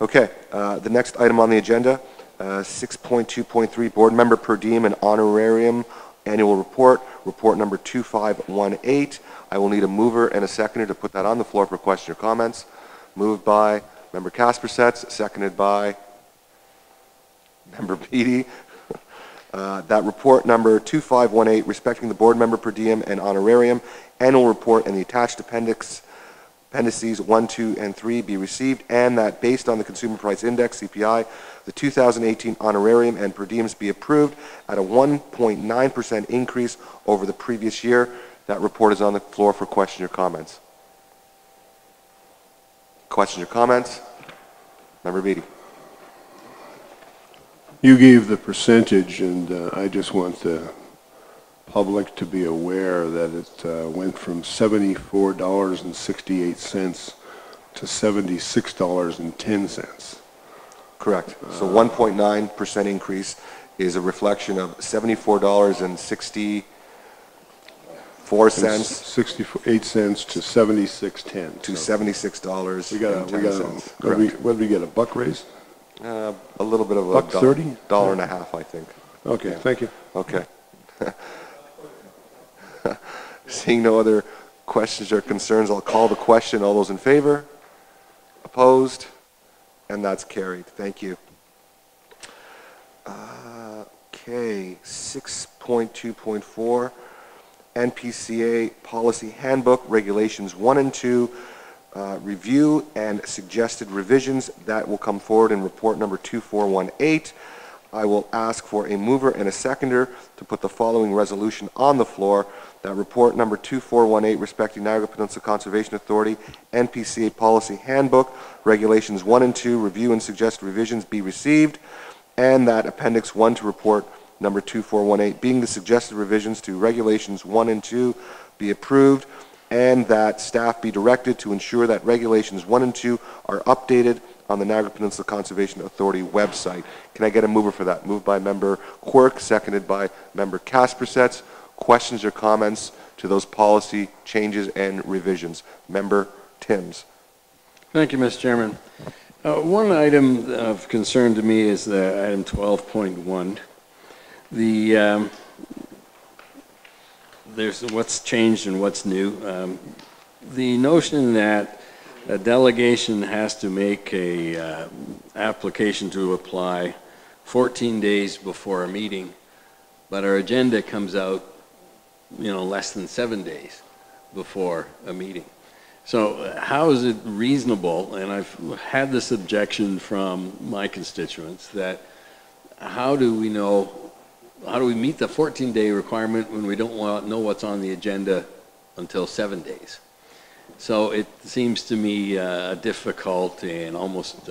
Okay, the next item on the agenda, 6.2.3, Board Member Per Diem and Honorarium Annual Report, Report number 2518. I will need a mover and a seconder to put that on the floor for question or comments. Moved by Member Kasperseth, seconded by Member Beatty. That report number 2518, respecting the board member per diem and honorarium annual report and the attached appendices 1, 2, and 3 be received, and that based on the Consumer Price Index, CPI, the 2018 honorarium and per diems be approved at a 1.9% increase over the previous year. That report is on the floor for question or comments. Questions or comments? Member Beatty. You gave the percentage, and I just want the public to be aware that it went from $74.68 to $76.10. Correct. So 1.9% increase is a reflection of $74.64. 68 cents to $76.10. To $76. We got what did we get, a buck raise? A little bit of a $1.30? $1.50, I think. Okay, yeah. Thank you. Okay. Seeing no other questions or concerns, I'll call the question. All those in favor? Opposed? And that's carried. Thank you. Okay, 6.2.4. NPCA Policy Handbook, Regulations 1 and 2, review and suggested revisions. That will come forward in report number 2418. I will ask for a mover and a seconder to put the following resolution on the floor, that report number 2418 respecting Niagara Peninsula Conservation Authority NPCA Policy Handbook, Regulations 1 and 2, review and suggested revisions be received, and that Appendix 1 to report number 2418, being the suggested revisions to Regulations 1 and 2, be approved, and that staff be directed to ensure that Regulations 1 and 2 are updated on the Niagara Peninsula Conservation Authority website. Can I get a mover for that? Moved by Member Quirk, seconded by Member Kaspersets. Questions or comments to those policy changes and revisions? Member Timms. Thank you, Mr. Chairman. One item of concern to me is item 12.1. There's what's changed and what's new. The notion that a delegation has to make a application to apply 14 days before a meeting, but our agenda comes out, less than 7 days before a meeting. So how is it reasonable, and I've had this objection from my constituents, that how do we meet the 14-day requirement when we don't know what's on the agenda until 7 days? So it seems to me a difficult and almost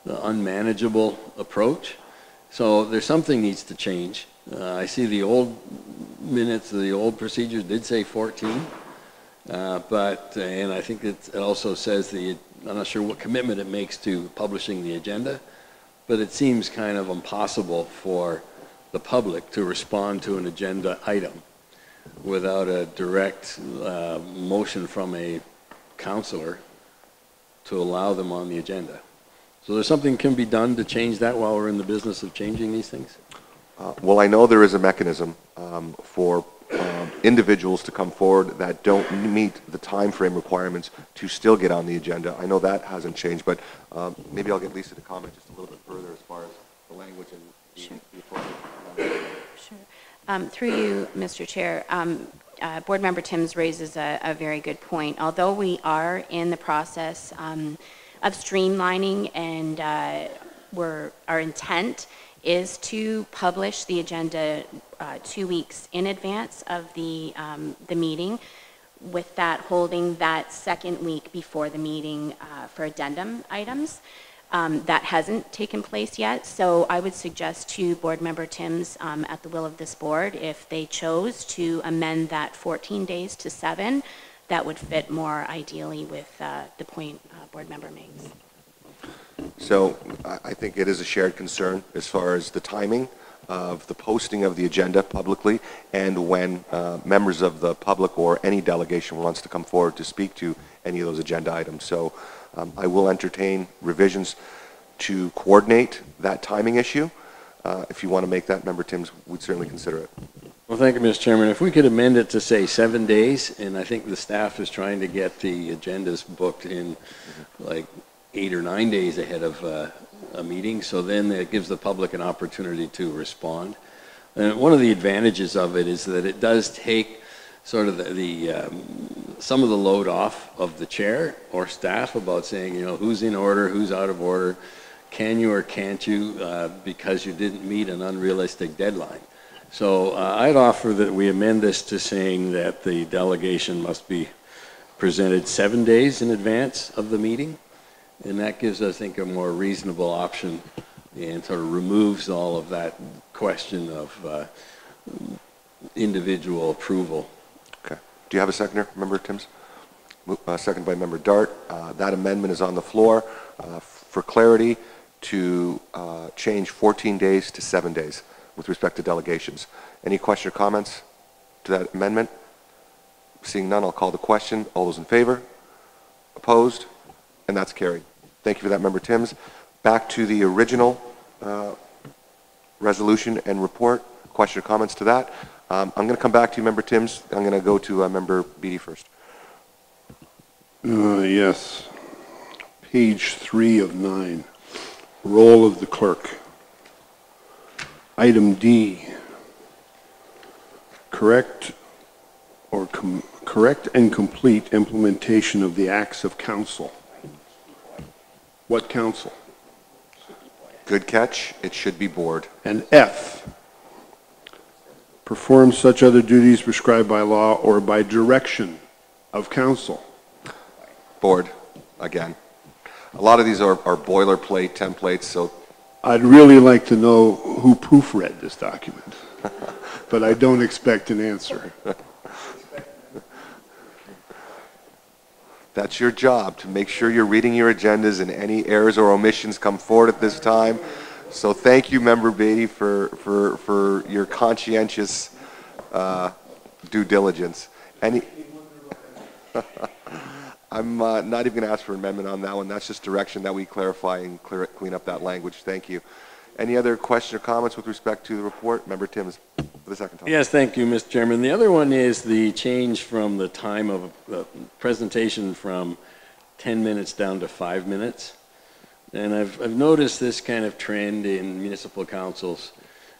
unmanageable approach. So there's something needs to change. I see the old minutes of the old procedures did say 14, and I think it also says I'm not sure what commitment it makes to publishing the agenda, but it seems kind of impossible for the public to respond to an agenda item without a direct motion from a counselor to allow them on the agenda. So there's something can be done to change that while we're in the business of changing these things? Well, I know there is a mechanism for individuals to come forward that don't meet the time frame requirements to still get on the agenda. I know that hasn't changed, but maybe I'll get Lisa to comment just a little bit further as far as the language and the appropriate. Sure. Through you, Mr. Chair, Board Member Timms raises a very good point. Although we are in the process of streamlining, and our intent is to publish the agenda 2 weeks in advance of the meeting, with that holding that second week before the meeting for addendum items. That hasn't taken place yet, so I would suggest to Board Member Timms, at the will of this board, if they chose to amend that 14 days to 7, that would fit more ideally with the point Board Member makes. So I think it is a shared concern as far as the timing of the posting of the agenda publicly, and when members of the public or any delegation wants to come forward to speak to any of those agenda items. So I will entertain revisions to coordinate that timing issue. If you want to make that, Member Timms, we'd certainly consider it. Well, thank you, Mr. Chairman. If we could amend it to say 7 days, and I think the staff is trying to get the agendas booked in like 8 or 9 days ahead of a meeting, so then it gives the public an opportunity to respond. And one of the advantages of it is that it does take sort of some of the load off of the chair or staff about saying, who's in order, who's out of order, can you or can't you, because you didn't meet an unrealistic deadline. So I'd offer that we amend this to saying that the delegation must be presented 7 days in advance of the meeting, and that gives, I think, a more reasonable option and sort of removes all of that question of individual approval. Okay. Do you have a seconder, Member Timms? Second by Member Dart. That amendment is on the floor for clarity to change 14 days to 7 days with respect to delegations. Any question or comments to that amendment? Seeing none, I'll call the question. All those in favor? Opposed? And that's carried. Thank you for that, Member Timms. Back to the original resolution and report. Question or comments to that? I'm going to come back to you, Member Timms. I'm going to go to Member Beattie first. Yes. Page 3 of 9. Role of the clerk. Item D. Correct correct and complete implementation of the acts of council. What council? Good catch. It should be board. And F, perform such other duties prescribed by law or by direction of council. Board, again. A lot of these are boilerplate templates, so I'd really like to know who proofread this document, but I don't expect an answer. that's your job, to make sure you're reading your agendas and any errors or omissions come forward at this time. So thank you, Member Beatty, for your conscientious due diligence. Any? I'm not even going to ask for an amendment on that one. That's just direction that we clarify and clean up that language. Thank you. Any other questions or comments with respect to the report? Member Timms, for the second time. Yes, thank you, Mr. Chairman. The other one is the change from the time of presentation from 10 minutes down to 5 minutes. And I've noticed this kind of trend in municipal councils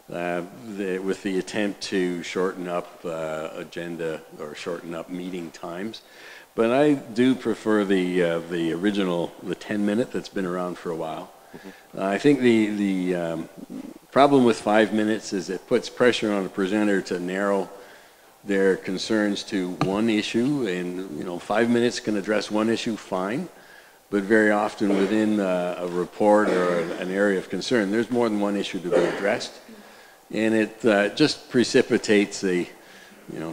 with the attempt to shorten up agenda or shorten up meeting times. But I do prefer the original, the 10-minute that's been around for a while. Mm-hmm. I think the problem with 5 minutes is it puts pressure on a presenter to narrow their concerns to one issue, and 5 minutes can address one issue fine, but very often within a report or an area of concern, there's more than one issue to be addressed, and it just precipitates a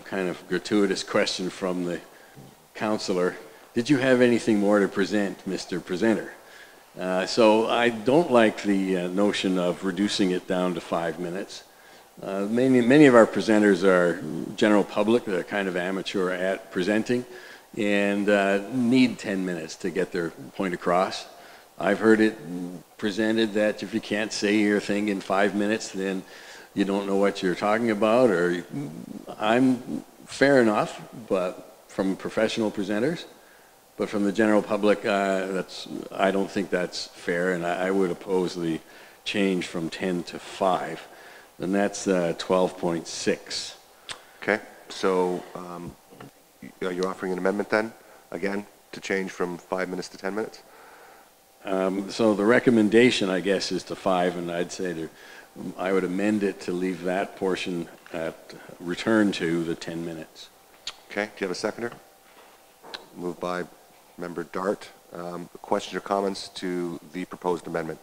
kind of gratuitous question from the councillor, did you have anything more to present, Mr. Presenter? So I don't like the notion of reducing it down to 5 minutes. Many of our presenters are general public, they're kind of amateur at presenting, and need 10 minutes to get their point across. I've heard it presented that if you can't say your thing in 5 minutes, then you don't know what you're talking about, or I'm fair enough, but from professional presenters, but from the general public, I don't think that's fair, and I would oppose the change from 10 to 5, and that's 12.6. Okay, so are you offering an amendment then, again, to change from 5 minutes to 10 minutes? So the recommendation, I guess, is to 5, and I'd say I would amend it to leave that portion return to the 10 minutes. Okay, do you have a seconder? Moved by Member Dart. Questions or comments to the proposed amendment?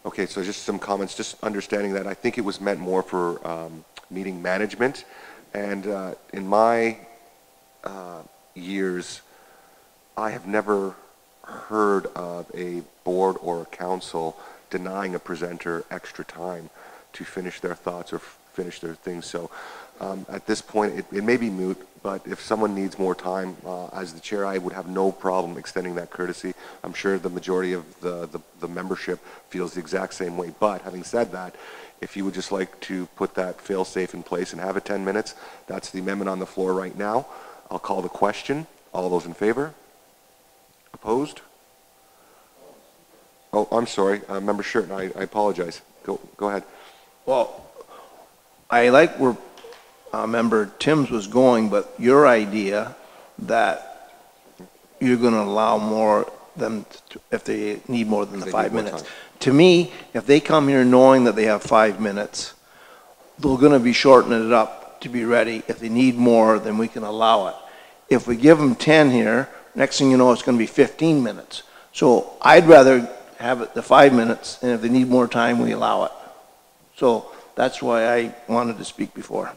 Okay, so just some comments, just understanding that I think it was meant more for meeting management, and in my years, I have never heard of a board or a council denying a presenter extra time to finish their thoughts or finish their things. So at this point, it may be moot, but if someone needs more time, as the chair, I would have no problem extending that courtesy. I'm sure the majority of the membership feels the exact same way. But having said that, if you would just like to put that fail-safe in place and have it 10 minutes, that's the amendment on the floor right now. I'll call the question. All those in favor? Opposed? Oh, I'm sorry, Member Shirton, I apologize. Go ahead. Well, I like where Member Timms was going, but your idea that you're going to allow more them if they need more than the 5 minutes. To me, if they come here knowing that they have 5 minutes, they're going to be shortening it up to be ready. If they need more, then we can allow it. If we give them 10 here, next thing you know, it's going to be 15 minutes. So I'd rather have it the 5 minutes, and if they need more time, we allow it. So that's why I wanted to speak before.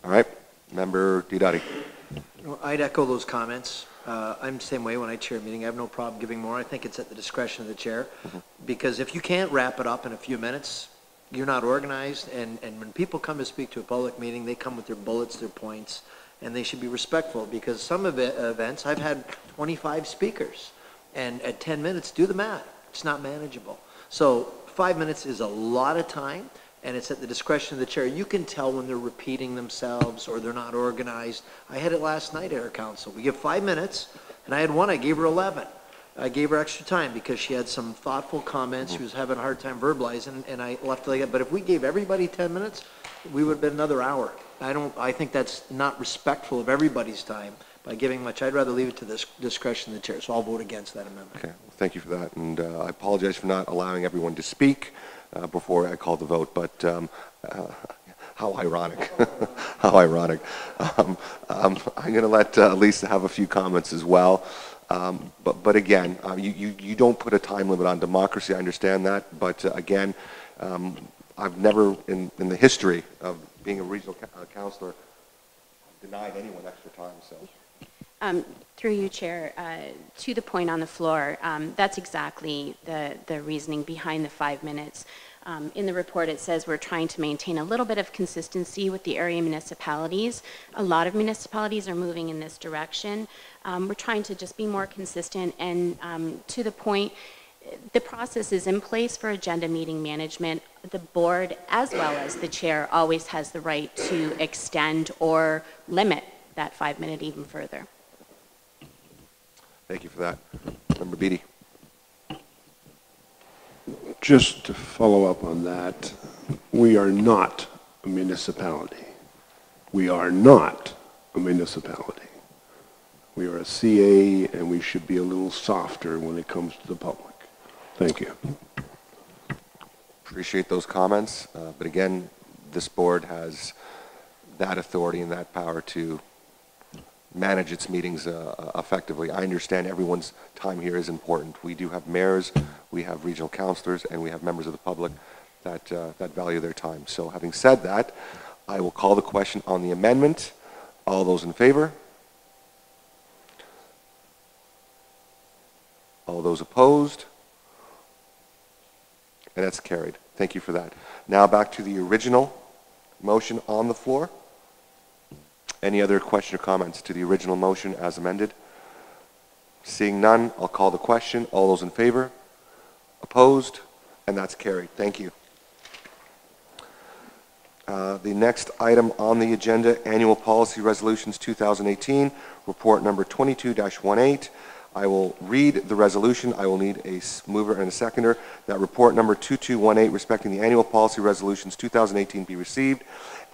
All right, Member Diodati. I'd echo those comments. I'm the same way when I chair a meeting. I have no problem giving more. I think it's at the discretion of the chair, because if you can't wrap it up in a few minutes, you're not organized, and when people come to speak to a public meeting, they come with their bullets, their points, and they should be respectful, because some events, I've had 25 speakers, and at 10 minutes, do the math. It's not manageable. So 5 minutes is a lot of time, and it's at the discretion of the chair. You can tell when they're repeating themselves or they're not organized. I had it last night at our council. We give 5 minutes, and I had one, I gave her 11. I gave her extra time because she had some thoughtful comments. She was having a hard time verbalizing, and I left it like that. But if we gave everybody 10 minutes, we would have been another hour. I think that's not respectful of everybody's time by giving much. I'd rather leave it to the discretion of the chair, so I'll vote against that amendment. Okay, well, thank you for that, and I apologize for not allowing everyone to speak before I called the vote, but how ironic. How ironic. I'm going to let Lisa have a few comments as well. But again, you don't put a time limit on democracy. I understand that. But again, I've never, in the history of being a regional councillor, denied anyone extra time. So. Through you, Chair, to the point on the floor, that's exactly the reasoning behind the 5 minutes. In the report, it says we're trying to maintain a little bit of consistency with the area municipalities. A lot of municipalities are moving in this direction. We're trying to just be more consistent, and to the point, the process is in place for agenda meeting management. The board, as well as the chair, always has the right to extend or limit that 5 minute even further. Thank you for that. Member Beatty. Just to follow up on that, we are not a municipality. We are not a municipality. We are a CA, and we should be a little softer when it comes to the public. Thank you. Appreciate those comments, but again, this board has that authority and that power to manage its meetings effectively. I understand everyone's time here is important. We do have mayors, we have regional councillors, and we have members of the public that value their time. So having said that, I will call the question on the amendment. All those in favor? All those opposed? And that's carried. Thank you for that. Now back to the original motion on the floor. Any other question or comments to the original motion as amended? Seeing none, I'll call the question. All those in favor? Opposed? And that's carried. Thank you. The next item on the agenda, Annual Policy Resolutions 2018, Report number 22-18. I will read the resolution. I will need a mover and a seconder. That report number 2218 respecting the annual policy resolutions 2018 be received,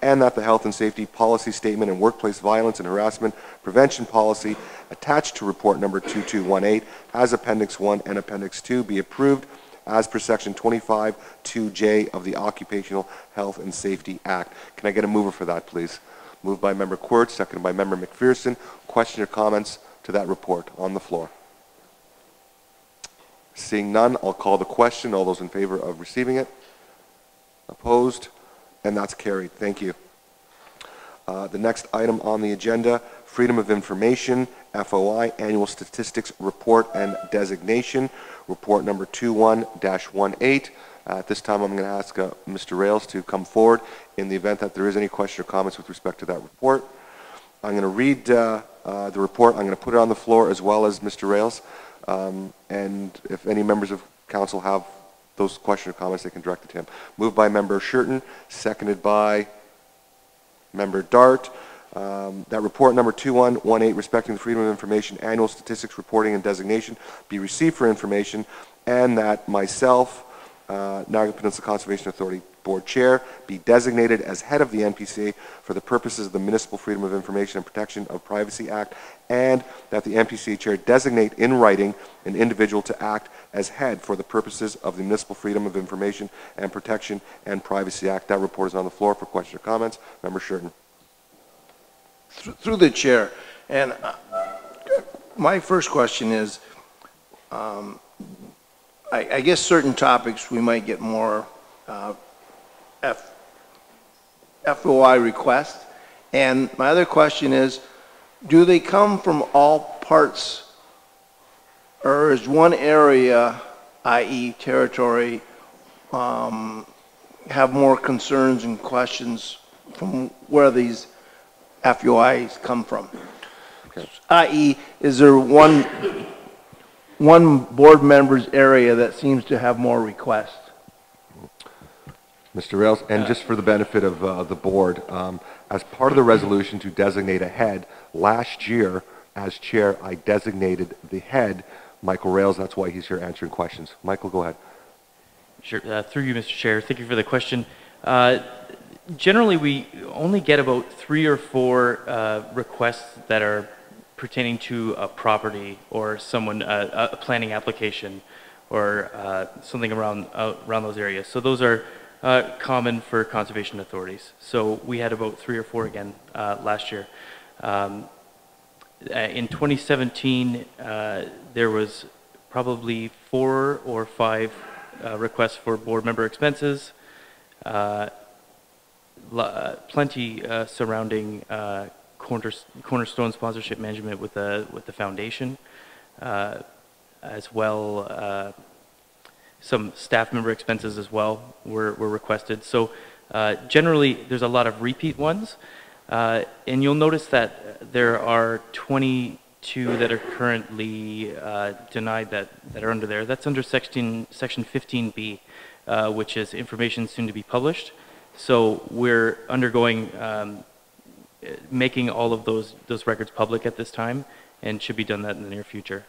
and that the health and safety policy statement and workplace violence and harassment prevention policy attached to report number 2218 as Appendix 1 and Appendix 2 be approved as per Section 25(2)J of the Occupational Health and Safety Act. Can I get a mover for that, please? Moved by Member Quirk, seconded by Member McPherson. Question or comments to that report on the floor? Seeing none, I'll call the question. All those in favor of receiving it? Opposed? And that's carried. Thank you. The next item on the agenda, Freedom of Information, FOI, Annual Statistics Report and Designation, Report number 21-18. At this time, I'm going to ask Mr. Rales to come forward in the event that there is any question or comments with respect to that report. I'm going to read the report. I'm going to put it on the floor as well as Mr. Rales. And if any members of council have those questions or comments, they can direct it to him. Moved by Member Shurton, seconded by Member Dart. That report number 2118 respecting the Freedom of Information Annual Statistics Reporting and Designation be received for information, and that myself, Niagara Peninsula Conservation Authority Board Chair, be designated as head of the NPCA for the purposes of the Municipal Freedom of Information and Protection of Privacy Act, and that the NPCA Chair designate in writing an individual to act as head for the purposes of the Municipal Freedom of Information and Protection and Privacy Act. That report is on the floor for questions or comments. Member Shurton. Through the chair, and my first question is, I guess certain topics we might get more FOI requests, and my other question is, do they come from all parts, or is one area, i.e. territory, have more concerns and questions from where these FOIs come from? Okay. I.e., is there one board member's area that seems to have more requests? Mr. Rales, and just for the benefit of the board, as part of the resolution to designate a head, last year, as chair, I designated the head Michael Rales. That's why he's here answering questions. Michael, go ahead. Sure. Through you, Mr. Chair. Thank you for the question. Generally, we only get about 3 or 4 requests that are pertaining to a property or someone, a planning application or something around those areas. So those are common for conservation authorities. So we had about 3 or 4 again last year. In 2017, there was probably 4 or 5 requests for board member expenses, plenty surrounding Cornerstone sponsorship management with the foundation, as well some staff member expenses as well were requested. So generally, there's a lot of repeat ones, and you'll notice that there are 22 that are currently denied that are under there. That's under section 15B, which is information soon to be published. So we're undergoing making all of those records public at this time, and should be done that in the near future.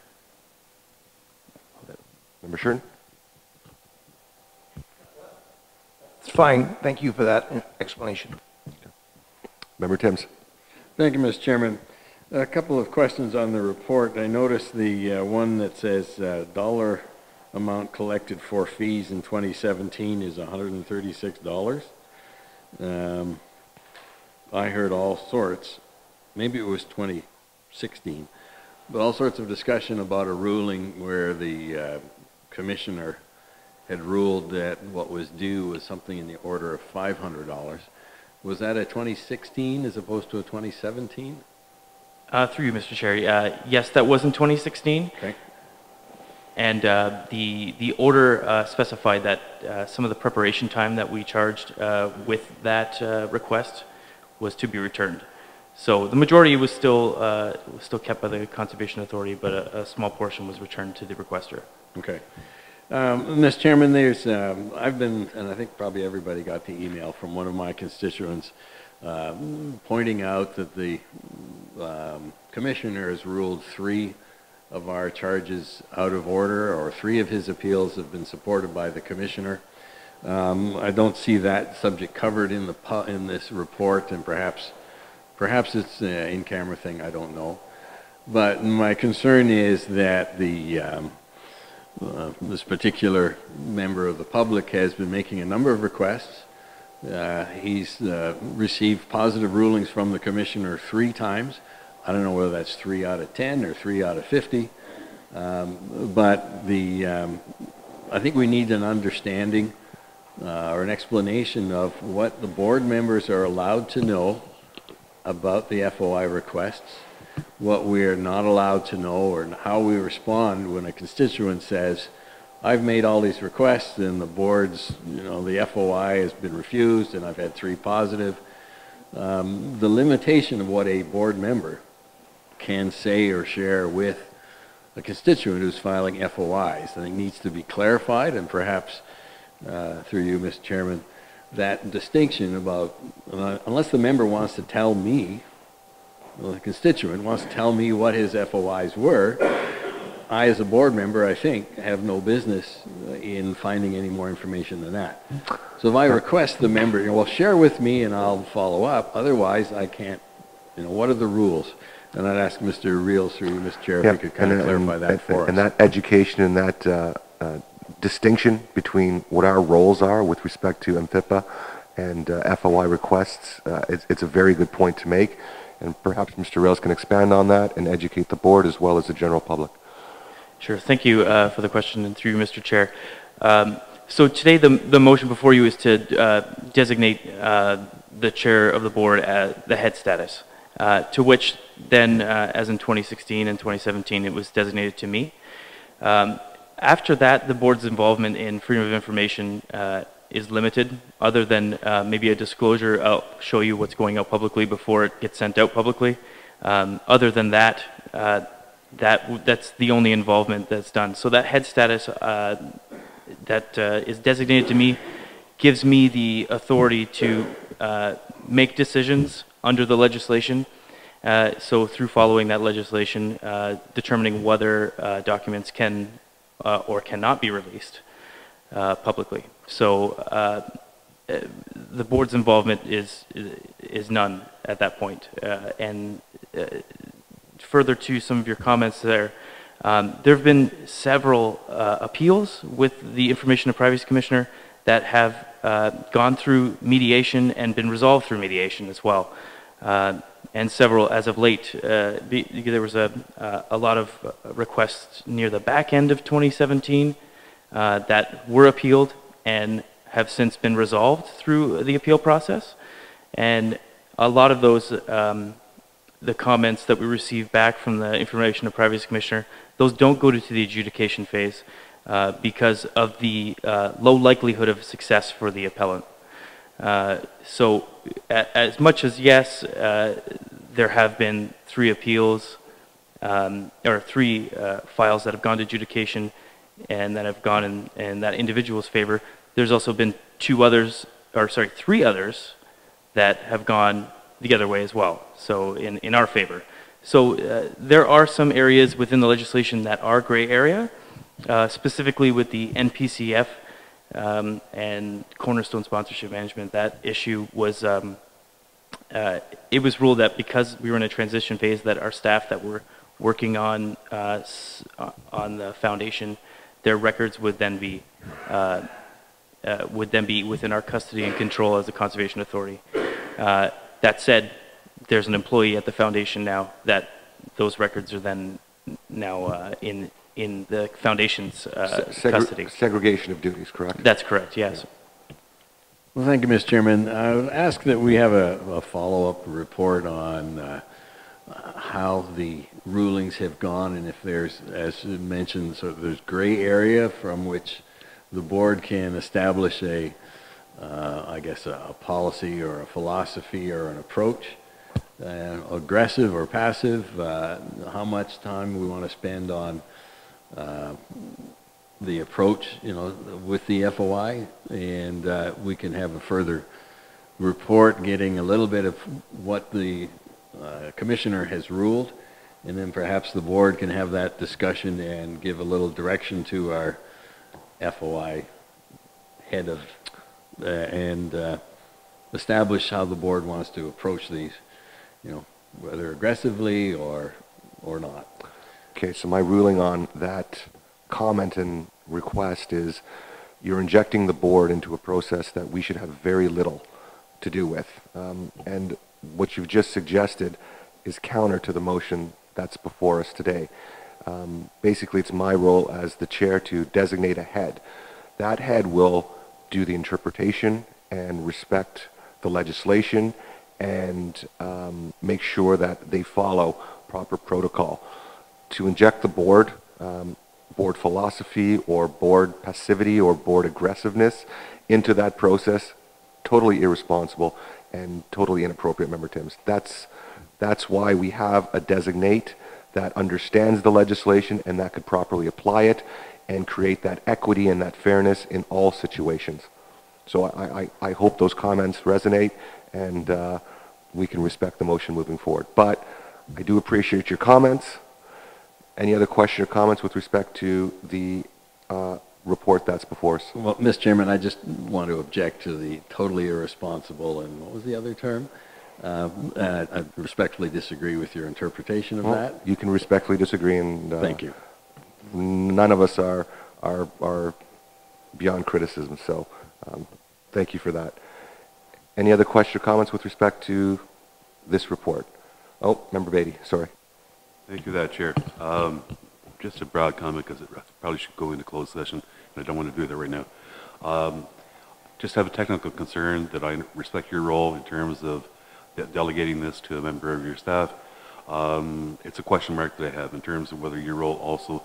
Member Shern? It's fine. Thank you for that explanation. Member Timms? Thank you, Mr. Chairman. A couple of questions on the report. I noticed the one that says dollar amount collected for fees in 2017 is $136. I heard all sorts, maybe it was 2016, but all sorts of discussion about a ruling where the commissioner had ruled that what was due was something in the order of $500. Was that a 2016 as opposed to a 2017? Through you, Mr. Chair. Yes, that was in 2016. Okay. And the order specified that some of the preparation time that we charged with that request was to be returned. So the majority was still kept by the Conservation Authority, but a small portion was returned to the requester. Okay. Mr. Chairman, there's I've been, and I think probably everybody got the email from one of my constituents pointing out that the commissioner has ruled 3 of our charges out of order, or 3 of his appeals have been supported by the commissioner. I don't see that subject covered in this report, and perhaps it's an in-camera thing. I don't know. But my concern is that this particular member of the public has been making a number of requests. He's received positive rulings from the commissioner 3 times. I don't know whether that's 3 out of 10 or 3 out of 50. But I think we need an understanding or an explanation of what the board members are allowed to know about the FOI requests, what we're not allowed to know, or how we respond when a constituent says, I've made all these requests and the board's, the FOI has been refused and I've had 3 positive. The limitation of what a board member can say or share with a constituent who's filing FOIs, I think needs to be clarified, and perhaps through you, Mr. Chairman, that distinction about, unless the member wants to tell me, the constituent wants to tell me what his FOIs were, I, as a board member, I think, have no business in finding any more information than that. So if I request the member, well, share with me and I'll follow up, otherwise I can't, what are the rules? And I'd ask Mr. Reels, through you, Mr. Chair, if he could kind of clarify that for us. And that education and that distinction between what our roles are with respect to MFIPA and FOI requests, it's a very good point to make. And perhaps Mr. Reels can expand on that and educate the board as well as the general public. Sure. Thank you for the question, and through you, Mr. Chair. So today the motion before you is to designate the chair of the board as the head status, to which then, as in 2016 and 2017, it was designated to me. After that, the board's involvement in freedom of information is limited, other than maybe a disclosure. I'll show you what's going out publicly before it gets sent out publicly. Other than that, that's the only involvement that's done. So that head status that is designated to me gives me the authority to make decisions under the legislation, So through following that legislation, determining whether documents can or cannot be released publicly. So the board's involvement is none at that point. And further to some of your comments there, there have been several appeals with the Information and Privacy Commissioner that have gone through mediation and been resolved through mediation as well. And several as of late. There was a lot of requests near the back end of 2017 that were appealed and have since been resolved through the appeal process. And a lot of those, the comments that we received back from the Information and Privacy Commissioner, those don't go to the adjudication phase because of the low likelihood of success for the appellant. So as much as yes, there have been 3 appeals or 3 files that have gone to adjudication and that have gone in that individual's favor, there's also been 3 others that have gone the other way as well, so in our favor. So there are some areas within the legislation that are gray area, specifically with the NPCF and Cornerstone Sponsorship Management. That issue was, it was ruled that because we were in a transition phase, that our staff that were working on the foundation, their records would then be within our custody and control as a conservation authority. That said, there's an employee at the foundation now that those records are then now in the foundation's custody. Segregation of duties, correct? That's correct, yes. Well, thank you, Mr. Chairman. I would ask that we have a follow-up report on how the rulings have gone, and if there's, as you mentioned, so there's gray area from which the board can establish I guess, a policy or a philosophy or an approach, aggressive or passive, how much time we want to spend on the approach, with the FOI, and we can have a further report getting a little bit of what the commissioner has ruled, and then perhaps the board can have that discussion and give a little direction to our FOI head of, and establish how the board wants to approach these, whether aggressively or not. Okay, so my ruling on that comment and request is you're injecting the board into a process that we should have very little to do with. And what you've just suggested is counter to the motion that's before us today. Basically, it's my role as the chair to designate a head. That head will do the interpretation and respect the legislation and make sure that they follow proper protocol. To inject the board, board philosophy or board passivity or board aggressiveness into that process, totally irresponsible and totally inappropriate, Member Timms. That's why we have a designate that understands the legislation and that could properly apply it and create that equity and that fairness in all situations. So I hope those comments resonate and we can respect the motion moving forward. But I do appreciate your comments. Any other question or comments with respect to the report that's before us? Well, Mr. Chairman, I just want to object to the totally irresponsible, and what was the other term? I respectfully disagree with your interpretation of that. You can respectfully disagree, and thank you. None of us are beyond criticism, so thank you for that. Any other question or comments with respect to this report? Oh, Member Beatty, sorry. Thank you for that, Chair. Just a broad comment, because it probably should go into closed session, and I don't want to do that right now. Just have a technical concern that I respect your role in terms of delegating this to a member of your staff. It's a question mark that I have in terms of whether your role also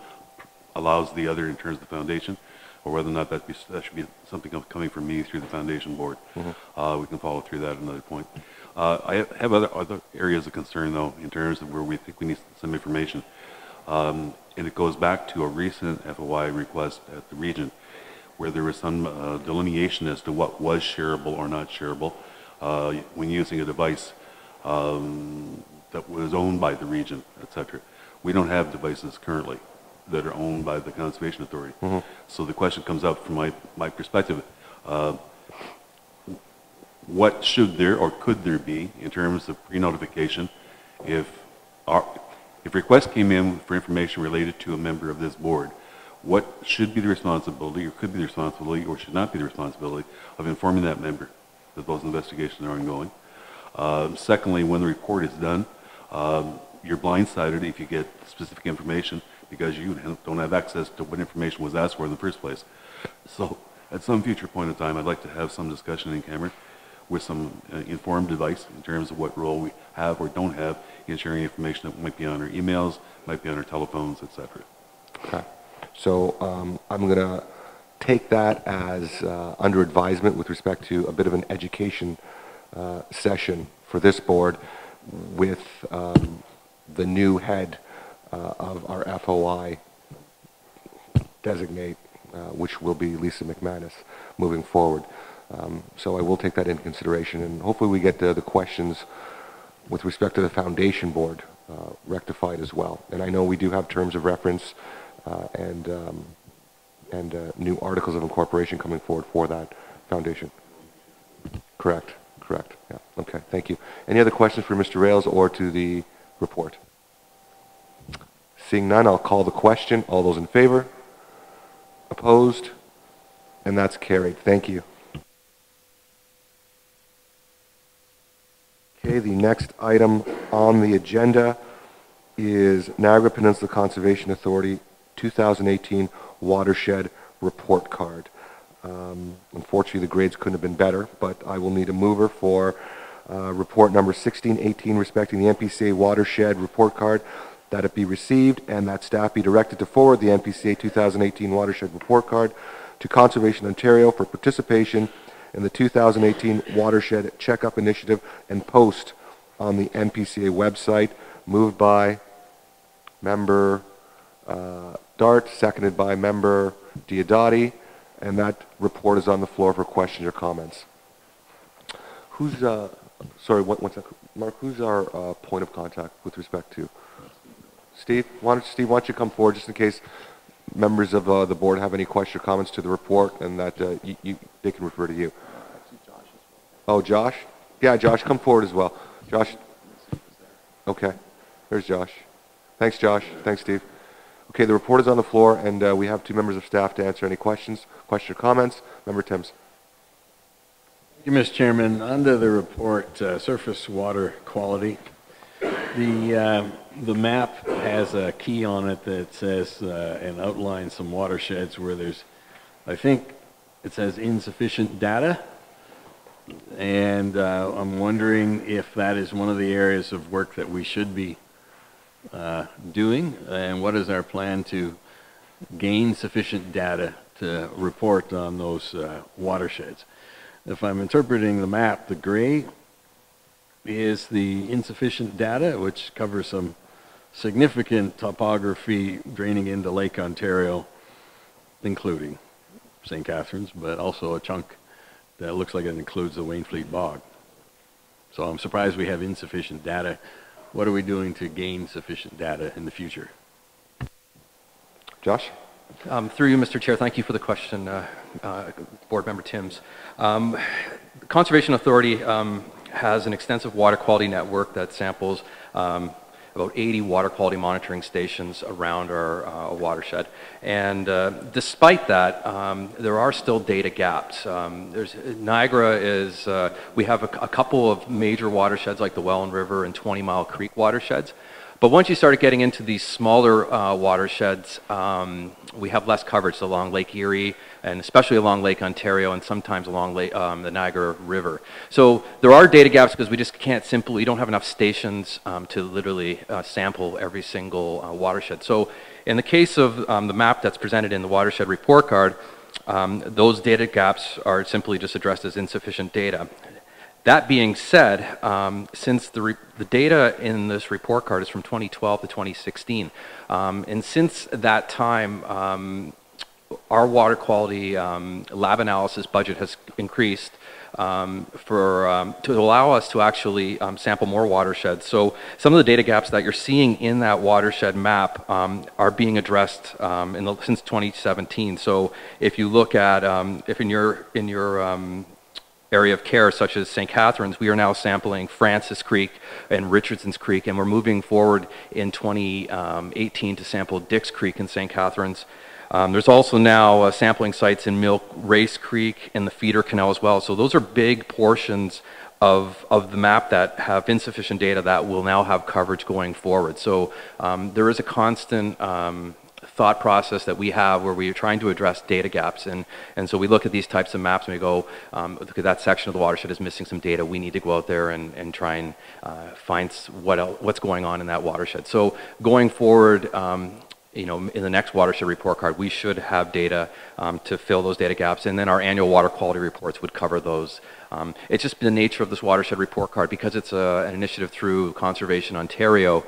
allows the other in terms of the foundation, or whether or not that should be something coming from me through the foundation board. Mm-hmm. We can follow through that at another point. I have other areas of concern, though, in terms of where we think we need some information. And it goes back to a recent FOI request at the region, where there was some delineation as to what was shareable or not shareable when using a device that was owned by the region, et cetera. We don't have devices currently that are owned by the Conservation Authority. So the question comes up from my perspective, what should there or could there be in terms of pre-notification if requests came in for information related to a member of this board? What should be the responsibility or could be the responsibility or should not be the responsibility of informing that member that those investigations are ongoing? Secondly, when the report is done, you're blindsided if you get specific information because you don't have access to what information was asked for in the first place. So at some future point in time, I'd like to have some discussion in camera with some informed advice in terms of what role we have or don't have in sharing information that might be on our emails, might be on our telephones, et cetera. Okay. So I'm going to take that as under advisement with respect to a bit of an education session for this board with the new head of our FOI designate, which will be Lisa McManus moving forward. So I will take that into consideration, and hopefully we get the questions with respect to the foundation board rectified as well. And I know we do have terms of reference and new articles of incorporation coming forward for that foundation. Correct. Yeah. Okay. Thank you. Any other questions for Mr. Rails or to the report? Seeing none, I'll call the question. All those in favor? Opposed? And that's carried. Thank you. Okay, the next item on the agenda is Niagara Peninsula Conservation Authority 2018 Watershed Report Card. Unfortunately, the grades couldn't have been better, but I will need a mover for report number 1618 respecting the NPCA Watershed Report Card, that it be received and that staff be directed to forward the NPCA 2018 Watershed Report Card to Conservation Ontario for participation in the 2018 Watershed Checkup Initiative and post on the NPCA website. Moved by member Dart, seconded by member Diodati, and that report is on the floor for questions or comments. Who's, sorry, one second. Mark, who's our point of contact with respect to? Steve, why don't you come forward just in case members of the board have any questions or comments to the report, and that they can refer to you. Oh, Josh? Yeah, Josh, come forward as well. Josh? Okay. There's Josh. Thanks, Josh. Thanks, Steve. Okay, the report is on the floor, and we have two members of staff to answer any questions or comments. Member Timms. Thank you, Mr. Chairman. Under the report, surface water quality, the map has a key on it that says and outlines some watersheds where there's, I think it says insufficient data, and I'm wondering if that is one of the areas of work that we should be doing, and what is our plan to gain sufficient data to report on those watersheds. If I'm interpreting the map, the gray is the insufficient data, which covers some significant topography draining into Lake Ontario, including St. Catharines, but also a chunk that looks like it includes the Wainfleet Bog. So I'm surprised we have insufficient data. What are we doing to gain sufficient data in the future? Josh? Through you, Mr. Chair, thank you for the question, Board Member Timms. The Conservation Authority has an extensive water quality network that samples about 80 water quality monitoring stations around our watershed. And despite that, there are still data gaps. Niagara is, we have a couple of major watersheds like the Welland River and 20 Mile Creek watersheds. But once you start getting into these smaller watersheds, we have less coverage along Lake Erie and especially along Lake Ontario and sometimes along the Niagara River. So there are data gaps because we just can't simply, don't have enough stations to literally sample every single watershed. So in the case of the map that's presented in the watershed report card, those data gaps are simply just addressed as insufficient data. That being said, since the data in this report card is from 2012 to 2016, and since that time, our water quality lab analysis budget has increased to allow us to actually sample more watersheds. So some of the data gaps that you're seeing in that watershed map are being addressed since 2017. So if you look at, if in your area of care, such as St. Catharines, we are now sampling Francis Creek and Richardson's Creek, and we're moving forward in 2018 to sample Dix Creek in St. Catharines. There's also now sampling sites in Milk Race Creek and the Feeder Canal as well. So those are big portions of the map that have insufficient data that will now have coverage going forward. So there is a constant thought process that we have where we are trying to address data gaps, and so we look at these types of maps and we go, look at that section of the watershed is missing some data. We need to go out there and try and find what's going on in that watershed. So going forward, you know, in the next watershed report card, we should have data to fill those data gaps, and then our annual water quality reports would cover those. It's just the nature of this watershed report card, because it's an initiative through Conservation Ontario.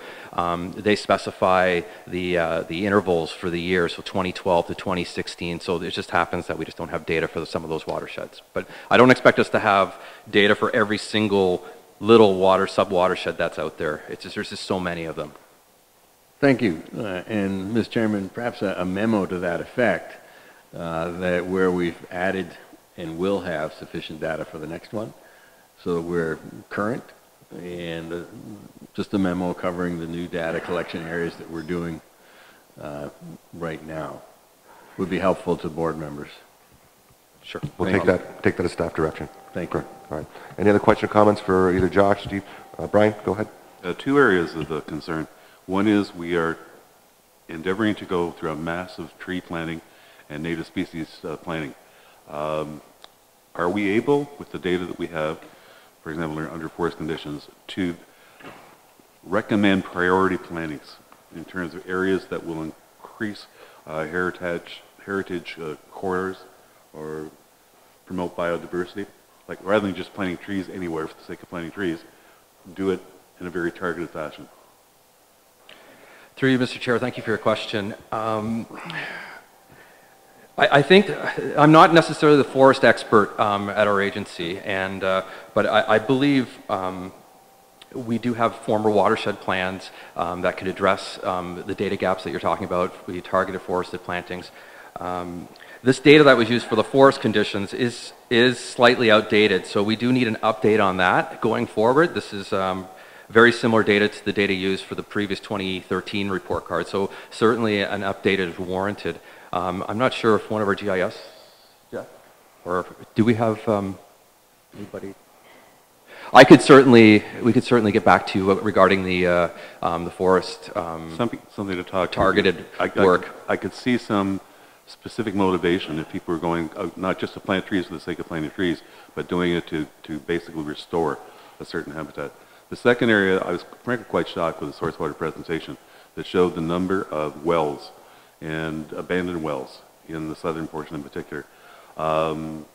They specify the intervals for the year, so 2012 to 2016. So it just happens that we just don't have data for some of those watersheds. But I don't expect us to have data for every single little sub-watershed that's out there. It's just, there's just so many of them. Thank you. And Mr. Chairman, perhaps a memo to that effect, that where we've added and will have sufficient data for the next one, so that we're current, and just a memo covering the new data collection areas that we're doing right now would be helpful to board members. Sure. We'll take that as staff direction. Thank you. All right. Any other questions or comments for either Josh, Steve? Brian, go ahead. Two areas of concern. One is we are endeavoring to go through a massive tree planting and native species planting. Are we able, with the data that we have, for example, under forest conditions, to recommend priority plantings in terms of areas that will increase heritage corridors or promote biodiversity? Like, rather than just planting trees anywhere for the sake of planting trees, do it in a very targeted fashion. Through you, Mr. Chair, thank you for your question. I think I'm not necessarily the forest expert at our agency, but I believe we do have former watershed plans that could address the data gaps that you're talking about, the targeted forested plantings. This data that was used for the forest conditions is slightly outdated, so we do need an update on that going forward. This is very similar data to the data used for the previous 2013 report card, so certainly an update is warranted. I'm not sure if one of our GIS, or do we have anybody? We could certainly get back to you regarding the forest something to talk targeted work. I could see some specific motivation if people were going not just to plant trees for the sake of planting trees, but doing it to basically restore a certain habitat. The second area, I was frankly quite shocked with the source water presentation that showed the number of wells and abandoned wells in the southern portion in particular, and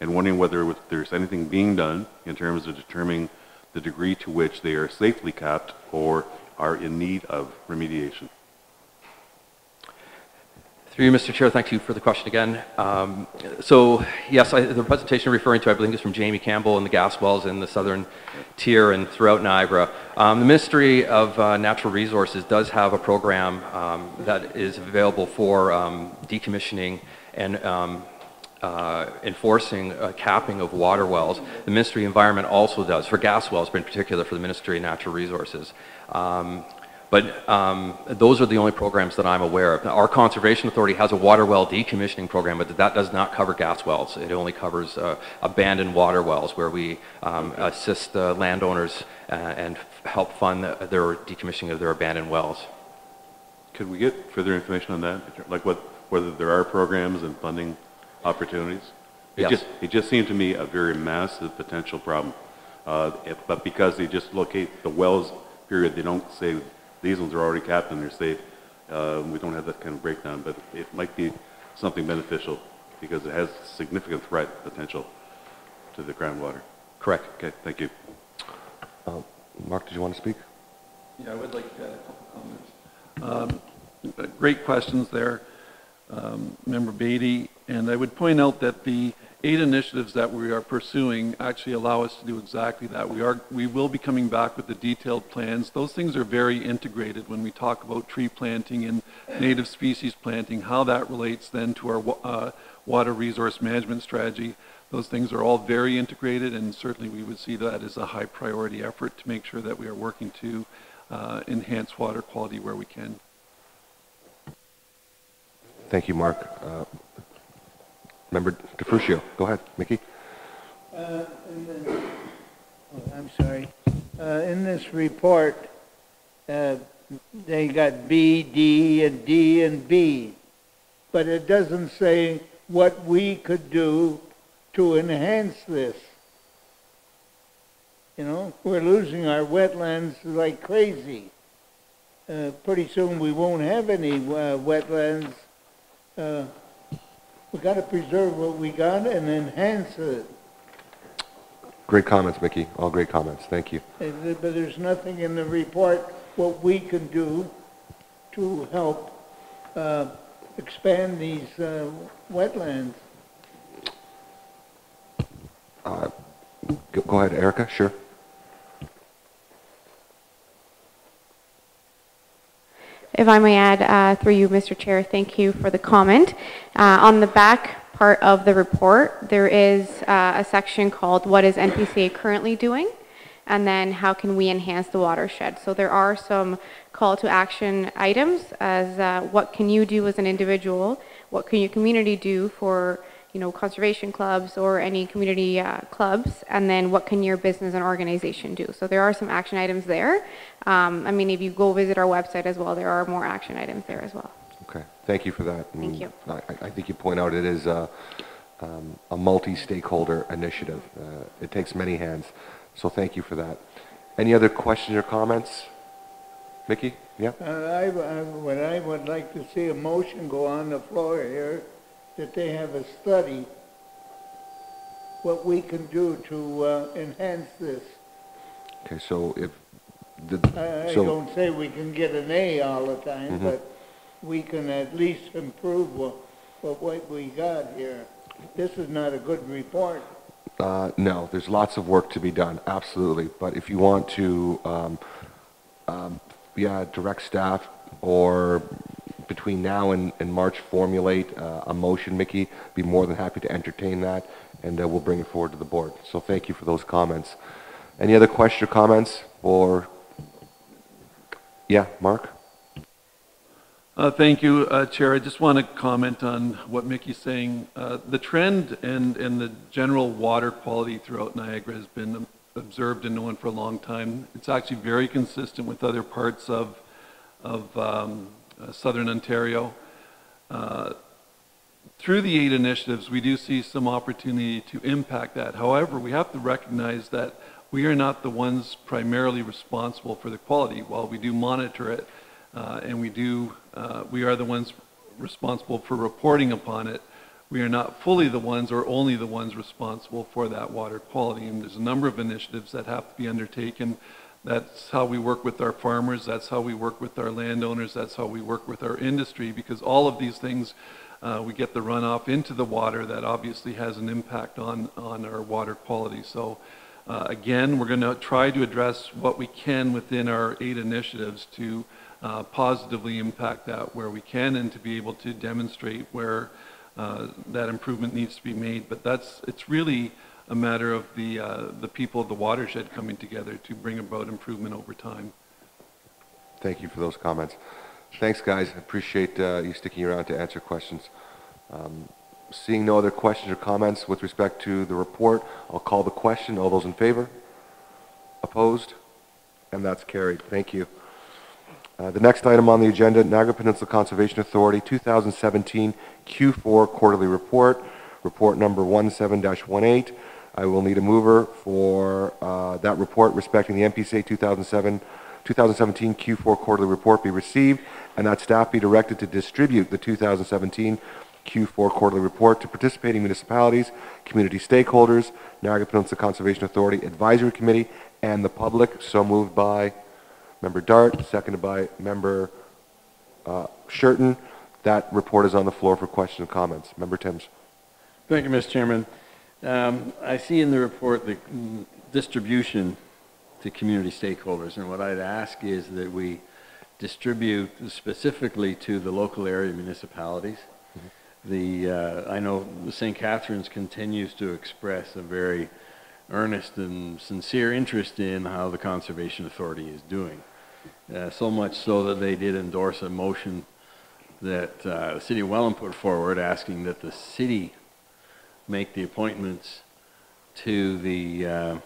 wondering whether there's anything being done in terms of determining the degree to which they are safely capped or are in need of remediation. Through you, Mr. Chair, thank you for the question again. So yes, the presentation you're referring to, I believe, is from Jamie Campbell and the gas wells in the southern tier and throughout Niagara. The Ministry of Natural Resources does have a program that is available for decommissioning and enforcing capping of water wells. The Ministry of Environment also does, for gas wells, but in particular for the Ministry of Natural Resources. But those are the only programs that I'm aware of. Now, our Conservation Authority has a water well decommissioning program, but that does not cover gas wells. It only covers abandoned water wells, where we assist landowners and help fund their decommissioning of their abandoned wells. Could we get further information on that? Like whether there are programs and funding opportunities? It just seemed to me a very massive potential problem. But because they just locate the wells, period, they don't say these ones are already capped and they're safe. We don't have that kind of breakdown, but it might be something beneficial because it has significant threat potential to the groundwater. Correct. Okay, thank you. Mark, did you want to speak? Yeah, I would like to add a couple comments. Great questions there. Member Beatty, and I would point out that the 8 initiatives that we are pursuing actually allow us to do exactly that. We will be coming back with the detailed plans. Those things are very integrated when we talk about tree planting and native species planting, how that relates then to our water resource management strategy. Those things are all very integrated, and certainly we would see that as a high priority effort to make sure that we are working to enhance water quality where we can. Thank you, Mark. Member DeFrucio, go ahead. Mickey? I'm sorry. In this report, they got B, D, and D, and B, but it doesn't say what we could do to enhance this. You know, we're losing our wetlands like crazy. Pretty soon we won't have any wetlands. We got to preserve what we got and enhance it. Great comments, Mickey. All great comments. Thank you. But there's nothing in the report what we can do to help expand these wetlands. Go ahead, Erica. Sure. If I may add, through you, Mr. Chair, thank you for the comment. On the back part of the report, there is a section called What is NPCA currently doing? And then how can we enhance the watershed? So there are some call to action items as what can you do as an individual? What can your community do for conservation clubs or any community clubs, and then what can your business and organization do? So there are some action items there. I mean, if you go visit our website as well, there are more action items there as well. Okay, thank you for that. Thank you. I think you point out it is a multi-stakeholder initiative. It takes many hands, so thank you for that. Any other questions or comments? Mickey? Yeah? What I would like to see a motion go on the floor here, that they have a study what we can do to enhance this. Okay, so if I don't say we can get an A all the time, but we can at least improve what we got here. This is not a good report. No, there's lots of work to be done, absolutely. But if you want to, direct staff or between now and March formulate a motion, Mickey, be more than happy to entertain that, and we'll bring it forward to the board. So thank you for those comments. Any other questions or comments? Or yeah, Mark? Thank you, Chair. I just want to comment on what Mickey's saying. The trend and the general water quality throughout Niagara has been observed and known for a long time. It's actually very consistent with other parts of Southern Ontario. Through the 8 initiatives, we do see some opportunity to impact that. However, we have to recognize that we are not the ones primarily responsible for the quality. While we do monitor it, and we are the ones responsible for reporting upon it, we are not fully the ones or only the ones responsible for that water quality. And there's a number of initiatives that have to be undertaken. That's how we work with our farmers, that's how we work with our landowners, that's how we work with our industry, because all of these things, we get the runoff into the water that obviously has an impact on our water quality. So again, we're going to try to address what we can within our 8 initiatives to positively impact that where we can, and to be able to demonstrate where that improvement needs to be made. But it's really a matter of the people of the watershed coming together to bring about improvement over time. Thank you for those comments. Thanks, guys. I appreciate you sticking around to answer questions. Seeing no other questions or comments with respect to the report, I'll call the question. All those in favor? Opposed? And that's carried. Thank you. The next item on the agenda, Niagara Peninsula Conservation Authority 2017 Q4 Quarterly Report, report number 17-18. I will need a mover for that report respecting the NPCA 2017 Q4 Quarterly Report be received, and that staff be directed to distribute the 2017 Q4 Quarterly Report to participating municipalities, community stakeholders, Niagara Peninsula Conservation Authority Advisory Committee, and the public. So moved by Member Dart, seconded by Member Shurton. That report is on the floor for question and comments. Member Timms. Thank you, Mr. Chairman. I see in the report the distribution to community stakeholders, and what I'd ask is that we distribute specifically to the local area municipalities. I know St. Catharines continues to express a very earnest and sincere interest in how the Conservation Authority is doing. So much so that they did endorse a motion that the City of Welland put forward asking that the city make the appointments to the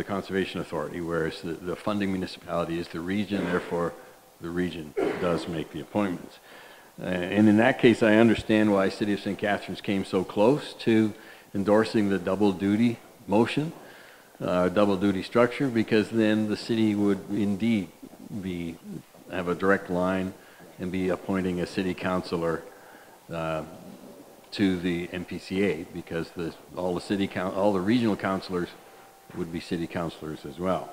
Conservation Authority, whereas the funding municipality is the region, therefore the region does make the appointments. And in that case, I understand why City of St. Catharines came so close to endorsing the double duty motion, double duty structure, because then the city would indeed have a direct line and be appointing a city councillor to the NPCA, because all the regional councillors would be city councillors as well.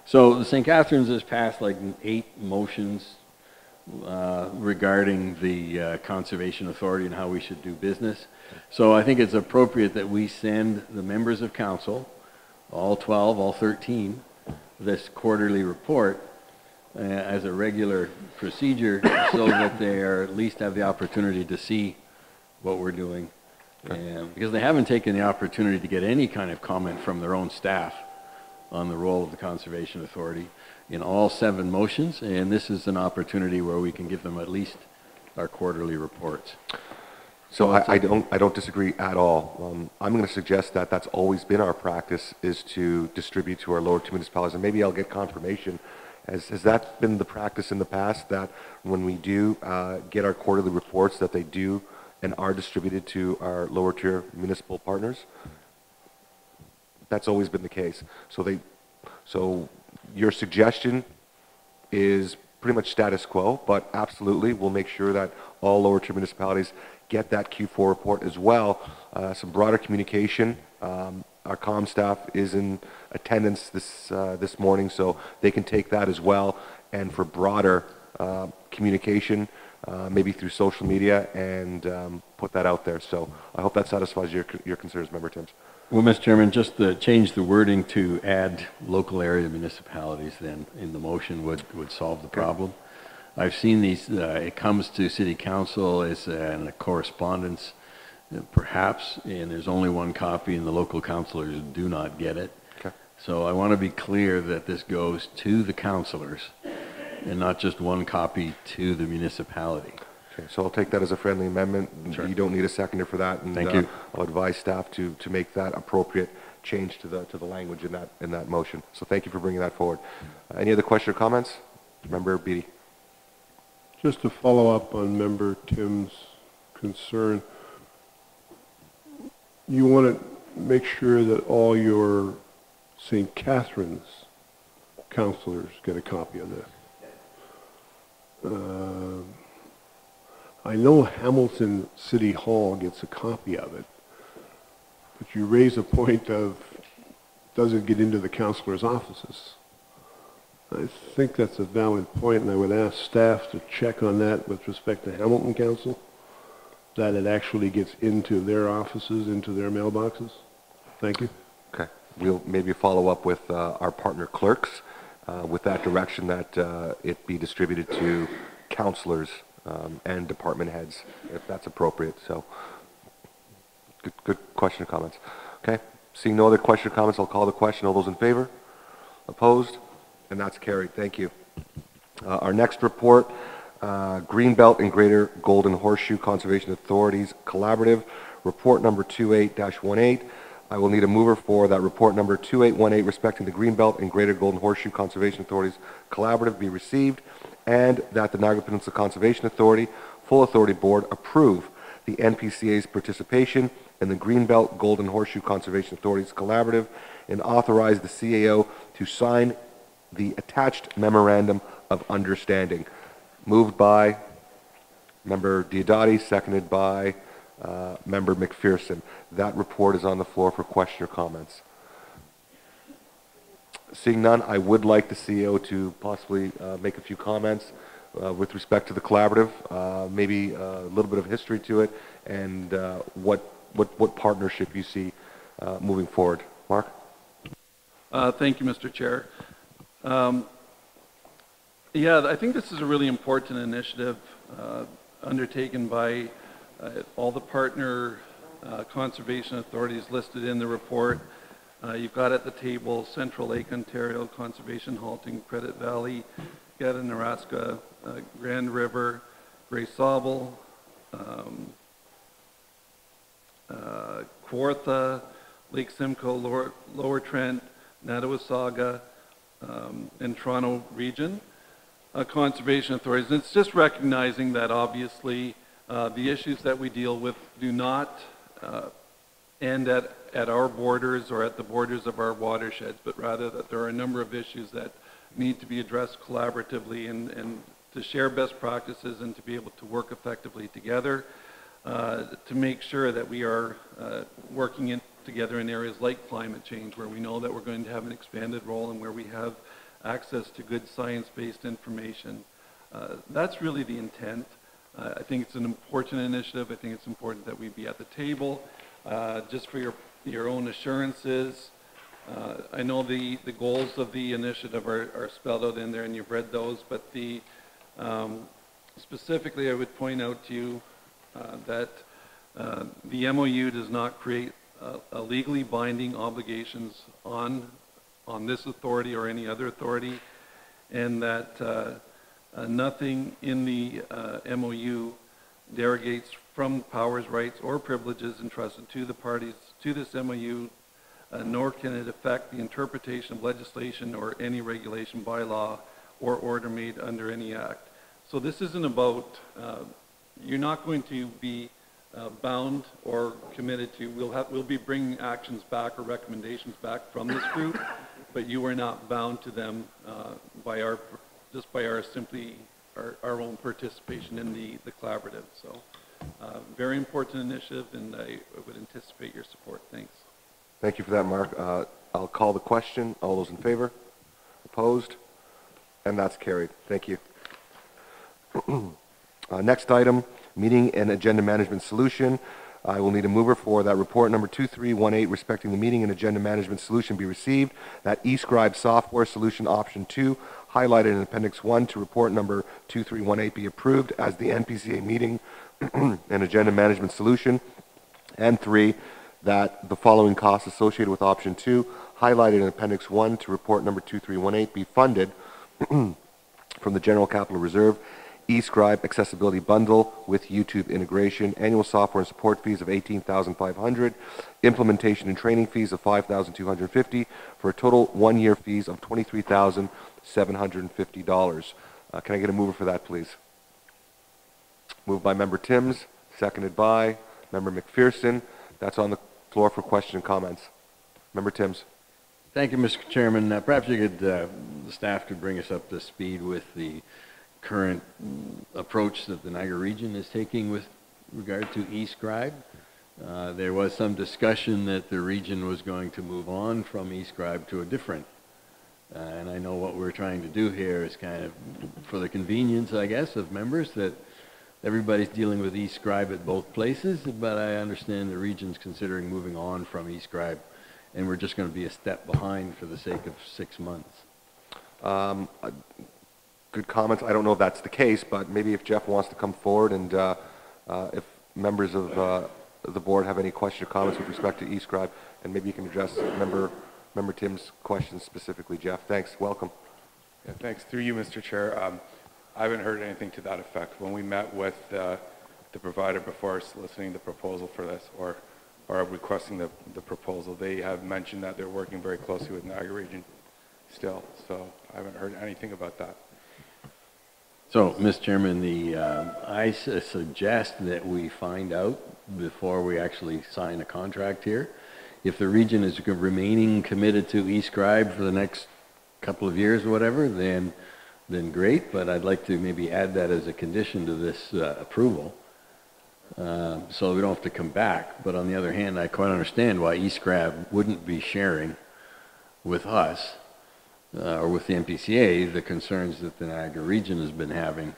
So the St. Catharines has passed like 8 motions regarding the Conservation Authority and how we should do business. So I think it's appropriate that we send the members of council, all 12, all 13, this quarterly report as a regular procedure so that they at least have the opportunity to see what we're doing. Because they haven't taken the opportunity to get any kind of comment from their own staff on the role of the Conservation Authority in all 7 motions, and this is an opportunity where we can give them at least our quarterly reports. So I don't disagree at all. I'm going to suggest that that's always been our practice, is to distribute to our lower 2 municipalities, and maybe I'll get confirmation. Has that been the practice in the past, that when we do get our quarterly reports that they do and are distributed to our lower tier municipal partners? That's always been the case. So your suggestion is pretty much status quo, but absolutely we'll make sure that all lower tier municipalities get that Q4 report as well. Some broader communication. Our comm staff is in attendance this morning, so they can take that as well, and for broader communication, maybe through social media, and put that out there. So I hope that satisfies your concerns, Member Timms. Well, Mr. Chairman, just to change the wording to add local area municipalities then in the motion would solve the problem. I've seen these, it comes to City Council as a correspondence, perhaps, and there's only 1 copy and the local councillors do not get it. Okay. So I want to be clear that this goes to the councillors and not just 1 copy to the municipality. Okay, so I'll take that as a friendly amendment. Sure. You don't need a seconder for that, and Thank you. I'll advise staff to make that appropriate change to the language in that motion. So thank you for bringing that forward. Any other question or comments? Member Beattie. Just to follow up on Member Tim's concern, you want to make sure that all your St. Catharines councillors get a copy of this. I know Hamilton City Hall gets a copy of it, but you raise a point of, does it get into the councillors' offices? I think that's a valid point, and I would ask staff to check on that with respect to Hamilton Council, that it actually gets into their offices, into their mailboxes. Thank you. Okay. We'll maybe follow up with our partner clerks with that direction, that it be distributed to councillors and department heads, if that's appropriate. So, good question or comments. Okay. Seeing no other question or comments, I'll call the question. All those in favor? Opposed? And that's carried. Thank you. Our next report, Greenbelt and Greater Golden Horseshoe Conservation Authorities Collaborative, report number 28-18. I will need a mover for that report number 2818 respecting the Greenbelt and Greater Golden Horseshoe Conservation Authorities Collaborative be received, and that the Niagara Peninsula Conservation Authority Full Authority Board approve the NPCA's participation in the Greenbelt Golden Horseshoe Conservation Authorities Collaborative, and authorize the CAO to sign the attached memorandum of understanding. Moved by Member Diodati, seconded by Member McPherson. That report is on the floor for question or comments. Seeing none, I would like the CEO to possibly make a few comments. with respect to the collaborative, maybe a little bit of history to it, and what partnership you see moving forward. Mark? Thank you, Mr. Chair. Yeah, I think this is a really important initiative undertaken by all the partner conservation authorities listed in the report. You've got at the table Central Lake Ontario Conservation Halting, Credit Valley, Geta, Nebraska, Grand River, Gray Sauble, Kawartha, Lake Simcoe, Lower Trent, Nottawasaga, and Toronto Region conservation authorities. And it's just recognizing that obviously the issues that we deal with do not end at our borders or at the borders of our watersheds, but rather that there are a number of issues that need to be addressed collaboratively and to share best practices and to be able to work effectively together to make sure that we are working together in areas like climate change, where we know that we're going to have an expanded role and where we have access to good science-based information. That's really the intent. I think it's an important initiative. I think it's important that we be at the table. Just for your own assurances, I know the goals of the initiative are spelled out in there and you've read those, but specifically I would point out to you that the MOU does not create a legally binding obligations on this authority or any other authority, and that nothing in the MOU derogates from powers, rights, or privileges entrusted to the parties to this MOU, nor can it affect the interpretation of legislation or any regulation, bylaw, or order made under any act. So this isn't about, you're not going to be bound or committed to, we'll be bringing actions back or recommendations back from this group, but you are not bound to them just by our own participation in the collaborative. So very important initiative, and I would anticipate your support. Thanks. Thank you for that, Mark. I'll call the question. All those in favor? Opposed? And that's carried. Thank you. Next item, meeting and agenda management solution. I will need a mover for that report number 2318 respecting the meeting and agenda management solution be received. That eScribe software solution option 2 highlighted in appendix 1 to report number 2318 be approved as the NPCA meeting and agenda management solution. And 3, that the following costs associated with option 2 highlighted in appendix 1 to report number 2318 be funded from the general capital reserve. eScribe accessibility bundle with YouTube integration, annual software and support fees of $18,500, implementation and training fees of $5,250 for a total one-year fees of $23,750. Can I get a mover for that, please? Moved by Member Timms, seconded by Member McPherson. That's on the floor for question and comments. Member Timms. Thank you, Mr. Chairman. Perhaps you could, the staff could bring us up to speed with the current approach that the Niagara region is taking with regard to eScribe. There was some discussion that the region was going to move on from eScribe to a different. And I know what we're trying to do here is kind of for the convenience, I guess, of members, that everybody's dealing with eScribe at both places, but I understand the region's considering moving on from eScribe, and we're just going to be a step behind for the sake of 6 months. Good comments. I don't know if that's the case, but maybe if Jeff wants to come forward and if members of the board have any questions or comments with respect to eScribe, and maybe you can address Member Tim's questions specifically, Jeff. Thanks. Welcome. Yeah, thanks. Through you, Mr. Chair. I haven't heard anything to that effect. When we met with the provider before soliciting the proposal for this or requesting the proposal, they have mentioned that they're working very closely with Niagara Region still. So I haven't heard anything about that. So, Mr. Chairman, I suggest that we find out before we actually sign a contract here. If the region is remaining committed to eScribe for the next couple of years or whatever, then great, but I'd like to maybe add that as a condition to this approval so we don't have to come back. But on the other hand, I quite understand why eScribe wouldn't be sharing with us or with the NPCA, the concerns that the Niagara region has been having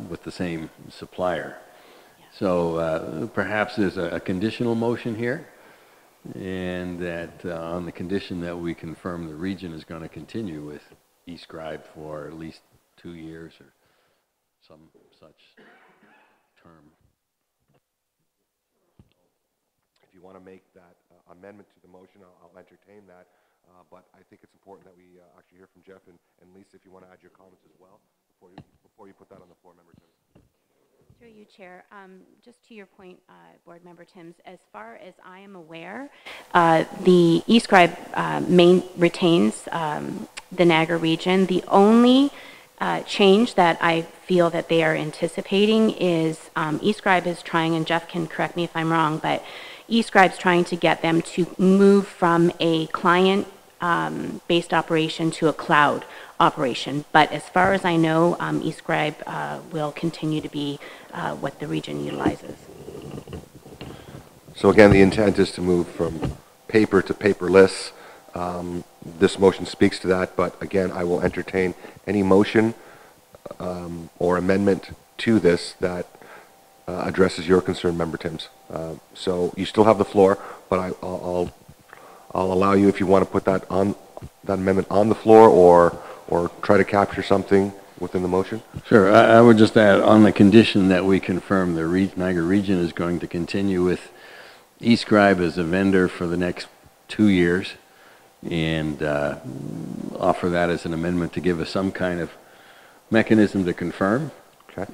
with the same supplier. So perhaps there's a conditional motion here, and that on the condition that we confirm the region is going to continue with eScribe for at least 2 years or some such term. If you want to make that amendment to the motion, I'll entertain that. But I think it's important that we actually hear from Jeff and Lisa, if you want to add your comments as well before you put that on the floor, Member Timms. Through you, Chair. Just to your point, Board Member Timms, as far as I am aware, the eScribe retains the Niagara region. The only change that I feel that they are anticipating is eScribe is trying, and Jeff can correct me if I'm wrong, but eScribe's trying to get them to move from a client-based operation to a cloud operation. But as far as I know, eScribe will continue to be what the region utilizes. So again, the intent is to move from paper to paperless. This motion speaks to that, but again, I will entertain any motion or amendment to this that addresses your concern, Member Timms. So you still have the floor, but I'll allow you, if you want to put that amendment on the floor or try to capture something within the motion. Sure. I would just add, on the condition that we confirm the Niagara region is going to continue with eScribe as a vendor for the next 2 years, and offer that as an amendment to give us some kind of mechanism to confirm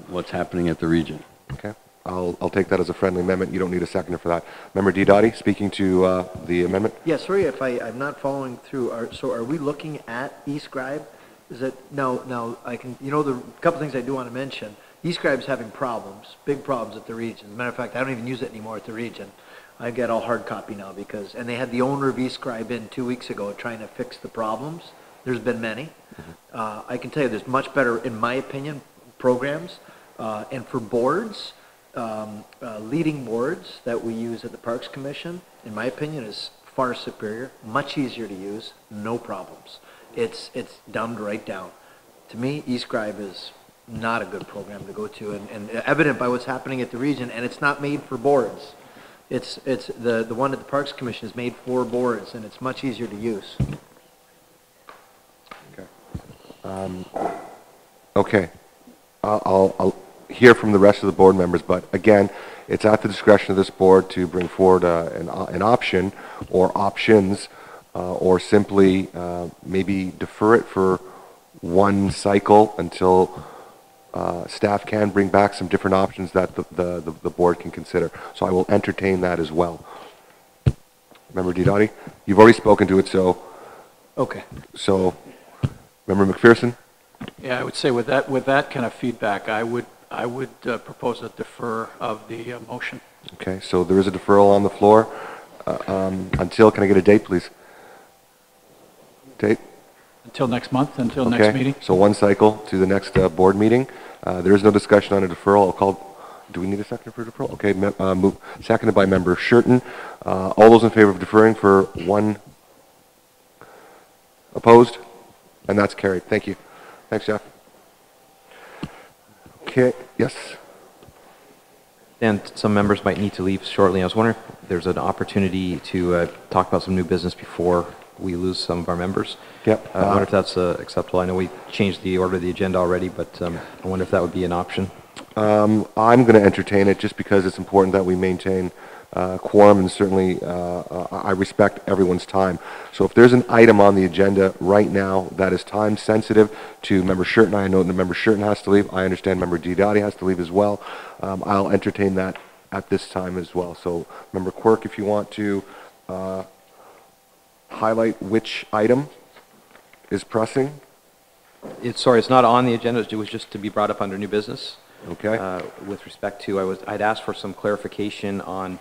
what's happening at the region. Okay. I'll take that as a friendly amendment. You don't need a seconder for that. Member Didati, speaking to the amendment. Yeah, sorry if I'm not following through. So are we looking at eScribe? Is it, now I can, the couple things I do want to mention. eScribe's having problems, big problems at the region. As a matter of fact, I don't even use it anymore at the region. I get all hard copy now and they had the owner of eScribe in 2 weeks ago trying to fix the problems. There's been many. I can tell you there's much better, in my opinion, programs. And for boards, leading boards that we use at the Parks Commission, in my opinion, is far superior, much easier to use, no problems. It's dumbed right down. To me, eScribe is not a good program to go to, and evident by what's happening at the region, and it's not made for boards. It's the one at the Parks Commission is made for boards, and it's much easier to use. Okay. I'll hear from the rest of the board members, but again, it's at the discretion of this board to bring forward an option or options, or simply maybe defer it for one cycle until staff can bring back some different options that the board can consider. So I will entertain that as well. Member Didati, you've already spoken to it, so. Okay. So, Member McPherson? Yeah, I would say with that kind of feedback, I would propose a defer of the motion. Okay, so there is a deferral on the floor. Until, can I get a date, please? Date? Until next month, until next meeting. So one cycle to the next board meeting. There is no discussion on a deferral. I'll call. Do we need a second for deferral? Okay, seconded by Member Shurton. All those in favor of deferring for one. Opposed? And that's carried. Thank you. Thanks, Jeff. Okay, yes. And some members might need to leave shortly. I was wondering if there's an opportunity to talk about some new business before we lose some of our members. Yep. I wonder if that's acceptable. I know we changed the order of the agenda already, but I wonder if that would be an option. I'm going to entertain it just because it's important that we maintain quorum, and certainly I respect everyone's time. So if there's an item on the agenda right now that is time sensitive to Member Shurton, I know that Member Shurton has to leave. I understand Member Didati has to leave as well. I'll entertain that at this time as well. So Member Quirk, if you want to highlight which item is pressing. Sorry, it's not on the agenda. It was just to be brought up under new business. Okay. With respect to, I'd asked for some clarification on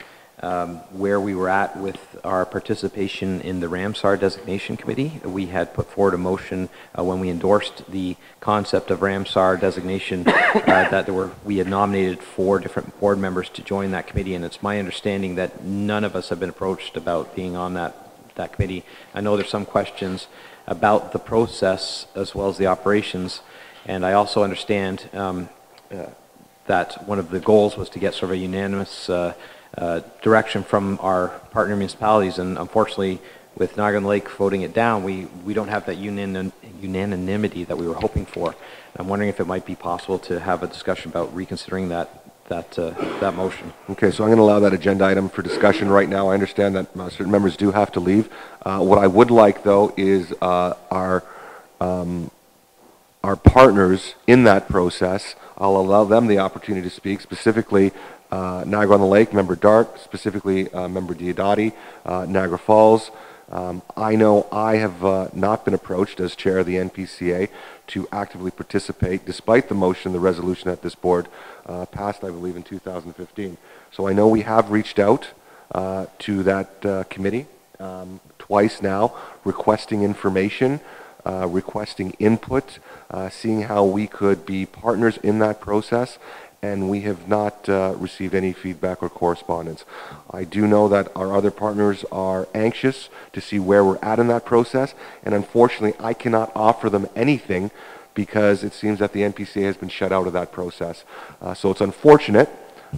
where we were at with our participation in the Ramsar designation committee. We had put forward a motion when we endorsed the concept of Ramsar designation that we had nominated 4 different board members to join that committee, and it's my understanding that none of us have been approached about being on that that committee. I know there's some questions about the process as well as the operations, and I also understand that one of the goals was to get sort of a unanimous direction from our partner municipalities, and unfortunately, with Niagara-on-the-Lake voting it down, we don't have that unanimity that we were hoping for. I'm wondering if it might be possible to have a discussion about reconsidering that motion. Okay, so I'm going to allow that agenda item for discussion right now. I understand that certain members do have to leave. What I would like, though, is our partners in that process. I'll allow them the opportunity to speak, specifically Niagara-on-the-Lake, Member Dart, specifically Member Diodati, Niagara Falls. I know I have not been approached as chair of the NPCA to actively participate, despite the motion, the resolution that this board passed, I believe, in 2015. So I know we have reached out to that committee twice now, requesting information, requesting input, seeing how we could be partners in that process, and we have not received any feedback or correspondence. I do know that our other partners are anxious to see where we're at in that process, and unfortunately I cannot offer them anything because it seems that the NPCA has been shut out of that process. So it's unfortunate,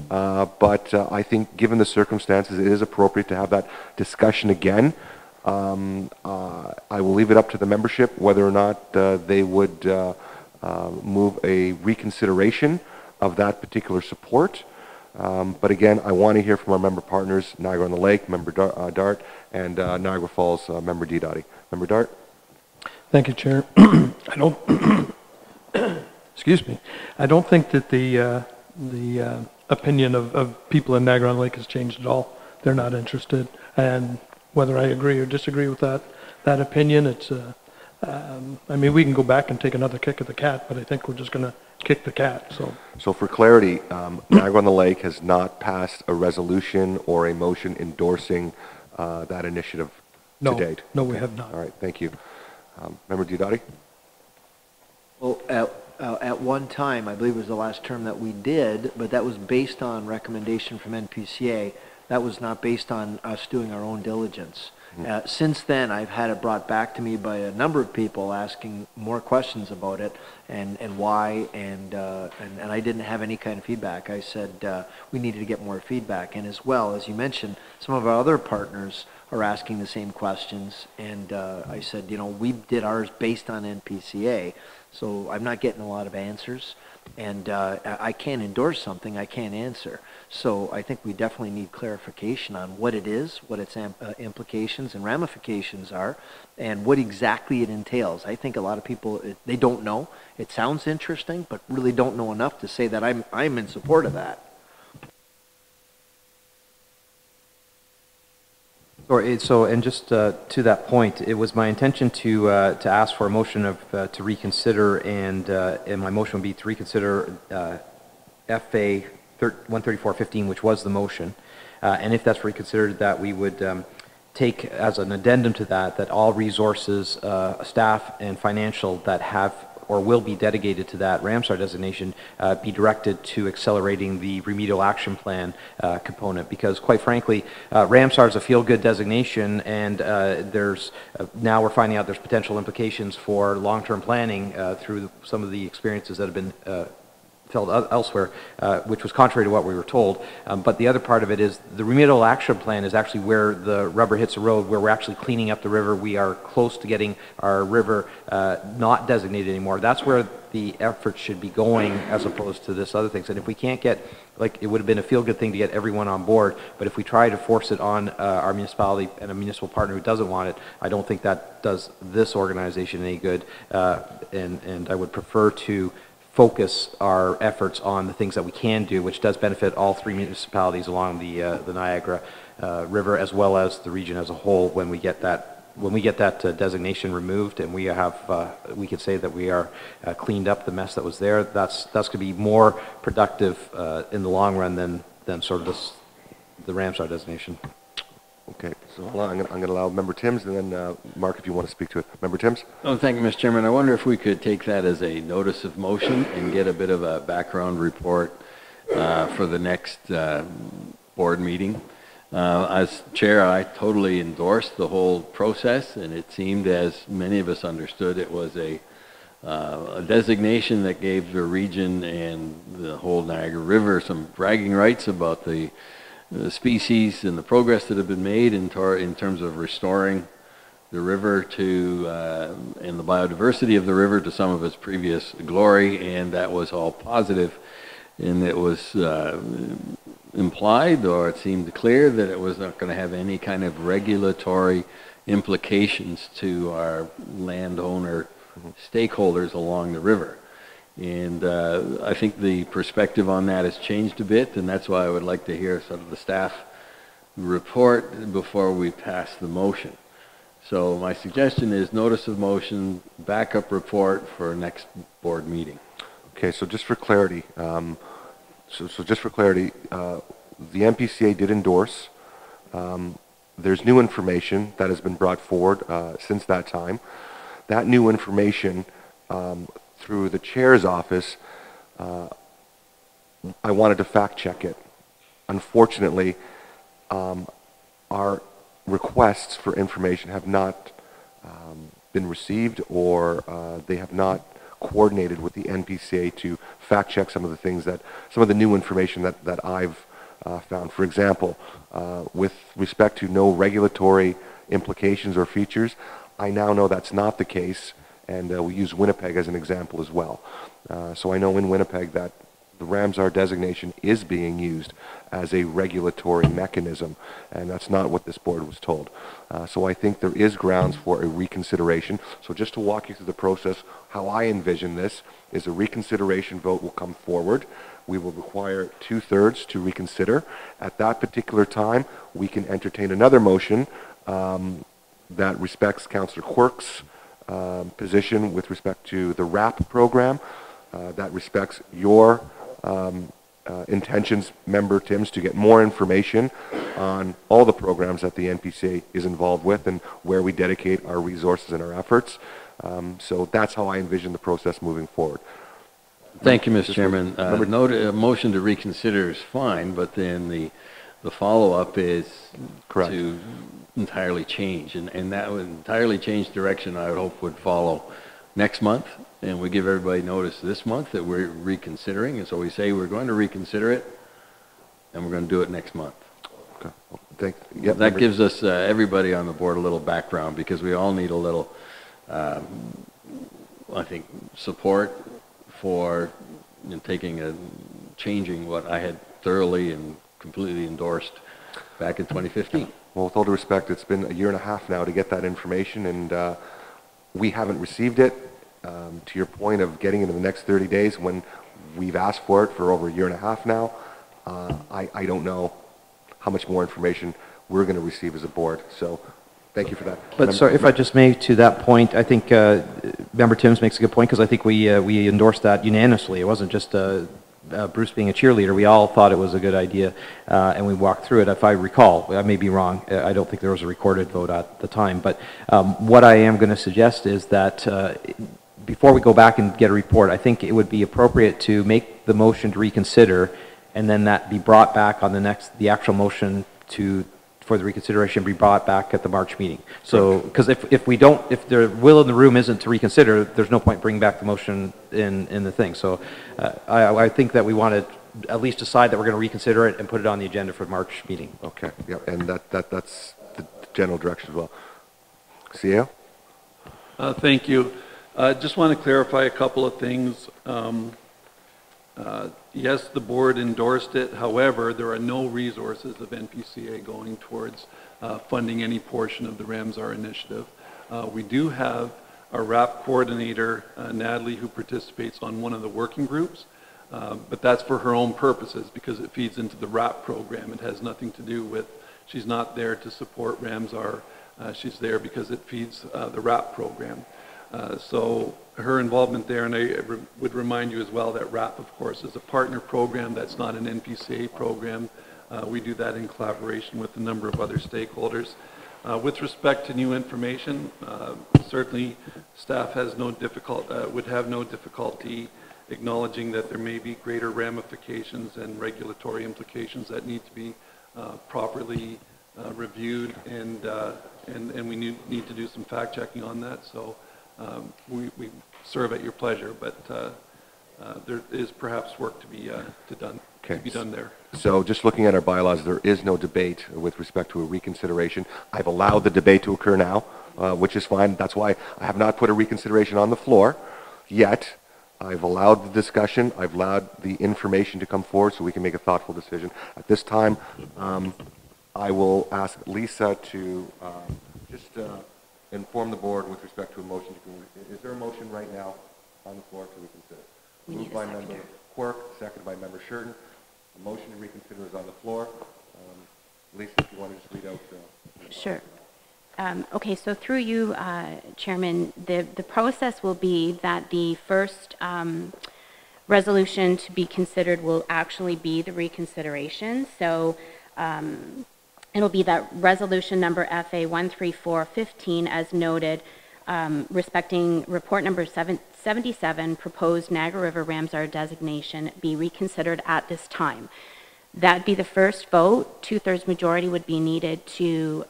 but I think given the circumstances it is appropriate to have that discussion again. I will leave it up to the membership whether or not they would move a reconsideration of that particular support. But again, I want to hear from our member partners, Niagara-on-the-Lake, Member Dart, and Niagara Falls, Member Diodati. Member Dart? Thank you, Chair. I don't, excuse me, I don't think that the opinion of people in Niagara-on-the-Lake has changed at all. They're not interested, and whether I agree or disagree with that opinion, it's, I mean, we can go back and take another kick at the cat, but I think we're just going to kick the cat. So for clarity, Niagara-on-the-Lake has not passed a resolution or a motion endorsing that initiative to date? No, we have not. All right, thank you. Member Diodati? Well, at one time, I believe it was the last term that we did, but that was based on recommendation from NPCA. That was not based on us doing our own diligence. Since then, I've had it brought back to me by a number of people asking more questions about it and why, and I didn't have any kind of feedback. I said we needed to get more feedback, and as well, as you mentioned, some of our other partners are asking the same questions, and I said, you know, we did ours based on NPCA, so I'm not getting a lot of answers, and I can't endorse something I can't answer. So I think we definitely need clarification on what it is, what its implications and ramifications are, and what exactly it entails. I think a lot of people, they don't know. It sounds interesting, but really don't know enough to say that I'm in support of that. So, and just to that point, it was my intention to ask for a motion of to reconsider, and my motion would be to reconsider FA 134.15, which was the motion, and if that's reconsidered, that we would take as an addendum to that all resources, staff and financial that have or will be dedicated to that Ramsar designation be directed to accelerating the remedial action plan component, because quite frankly, Ramsar is a feel-good designation, and there's now we're finding out there's potential implications for long-term planning through some of the experiences that have been felt elsewhere, which was contrary to what we were told. But the other part of it is the remedial action plan is actually where the rubber hits the road, where we're actually cleaning up the river. We are close to getting our river not designated anymore. That's where the effort should be going, as opposed to this other things. And if we can't get, like, it would have been a feel-good thing to get everyone on board, but if we try to force it on our municipality and a municipal partner who doesn't want it, I don't think that does this organization any good. And I would prefer to focus our efforts on the things that we can do, which does benefit all three municipalities along the Niagara River, as well as the region as a whole. When we get that designation removed, and we have we could say that we are cleaned up the mess that was there, that's going to be more productive in the long run than sort of the Ramsar designation. Okay, so hold on. I'm going to allow Member Timms, and then Mark, if you want to speak to it. Member Timms? Oh, thank you, Mr. Chairman. I wonder if we could take that as a notice of motion and get a bit of a background report for the next board meeting. As chair, I totally endorsed the whole process, and it seemed, as many of us understood, it was a designation that gave the region and the whole Niagara River some bragging rights about the species and the progress that had been made in terms of restoring the river to, and the biodiversity of the river to some of its previous glory, and that was all positive. And it was implied, or it seemed clear, that it was not going to have any kind of regulatory implications to our landowner stakeholders along the river. And I think the perspective on that has changed a bit, and that's why I would like to hear sort of the staff report before we pass the motion. So my suggestion is notice of motion, backup report for next board meeting. Okay, so just for clarity, the NPCA did endorse. There's new information that has been brought forward since that time. That new information, through the chair's office, I wanted to fact check it. Unfortunately, our requests for information have not been received, or they have not coordinated with the NPCA to fact check some of the new information that I've found. For example, with respect to no regulatory implications or features, I now know that's not the case, and we use Winnipeg as an example as well. So I know in Winnipeg that the Ramsar designation is being used as a regulatory mechanism, and that's not what this board was told. So I think there is grounds for a reconsideration. So just to walk you through the process, how I envision this is a reconsideration vote will come forward. We will require 2/3 to reconsider. At that particular time, we can entertain another motion that respects Councillor Quirk's position with respect to the RAP program, that respects your intentions, Member Timms, to get more information on all the programs that the NPCA is involved with and where we dedicate our resources and our efforts. So that's how I envision the process moving forward. Thank you, Mr. Chairman. A motion to reconsider is fine, but then the follow-up is to entirely change, and that would entirely change direction. I would hope would follow next month, and we give everybody notice this month that we're reconsidering, and so we say we're going to reconsider it, and we're going to do it next month. Okay. That gives us everybody on the board a little background, because we all need a little, I think, support for changing what I had thoroughly and completely endorsed back in 2015. Well, with all due respect, it's been a year and a half now to get that information, and we haven't received it. To your point of getting it in the next 30 days, when we've asked for it for over a year and a half now, I don't know how much more information we're going to receive as a board. So thank you for that. But sorry, if I just may, to that point, I think Member Timms makes a good point, because I think we endorsed that unanimously. It wasn't just Bruce being a cheerleader. We all thought it was a good idea, and we walked through it. If I recall, I may be wrong. I don't think there was a recorded vote at the time. But what I am going to suggest is that before we go back and get a report, I think it would be appropriate to make the motion to reconsider, and then that be brought back on the actual motion for the reconsideration be brought back at the March meeting. So, because if the will in the room isn't to reconsider, there's no point bringing back the motion in the thing. So, I think that we want to at least decide that we're going to reconsider it and put it on the agenda for the March meeting. Okay. Yeah, and that's the general direction as well. CEO? Thank you. Just want to clarify a couple of things. Yes, the board endorsed it. However, there are no resources of NPCA going towards funding any portion of the Ramsar initiative. We do have a RAP coordinator, Natalie, who participates on one of the working groups, but that's for her own purposes, because it feeds into the RAP program. It has nothing to do with, she's not there to support Ramsar. She's there because it feeds the RAP program. So her involvement there, and I would remind you as well that RAP, of course, is a partner program. That's not an NPCA program. We do that in collaboration with a number of other stakeholders. With respect to new information, certainly staff has would have no difficulty acknowledging that there may be greater ramifications and regulatory implications that need to be properly reviewed, and we need to do some fact checking on that. So we serve at your pleasure, but there is perhaps work to be done there. So just looking at our bylaws, there is no debate with respect to a reconsideration. I've allowed the debate to occur now, which is fine. That's why I have not put a reconsideration on the floor yet. I've allowed the discussion. I've allowed the information to come forward so we can make a thoughtful decision. At this time, I will ask Lisa to just inform the board with respect to a motion. Is there a motion right now on the floor to reconsider? Moved by member Quirk, seconded by member Shurton. A motion to reconsider is on the floor. Lisa, if you want to just read out. Sure. Okay, so through you, Chairman, the process will be that the first resolution to be considered will actually be the reconsideration. So it'll be that resolution number FA 13415 as noted, respecting report number 77, proposed Niagara River Ramsar designation be reconsidered at this time. That'd be the first vote. 2/3 majority would be needed to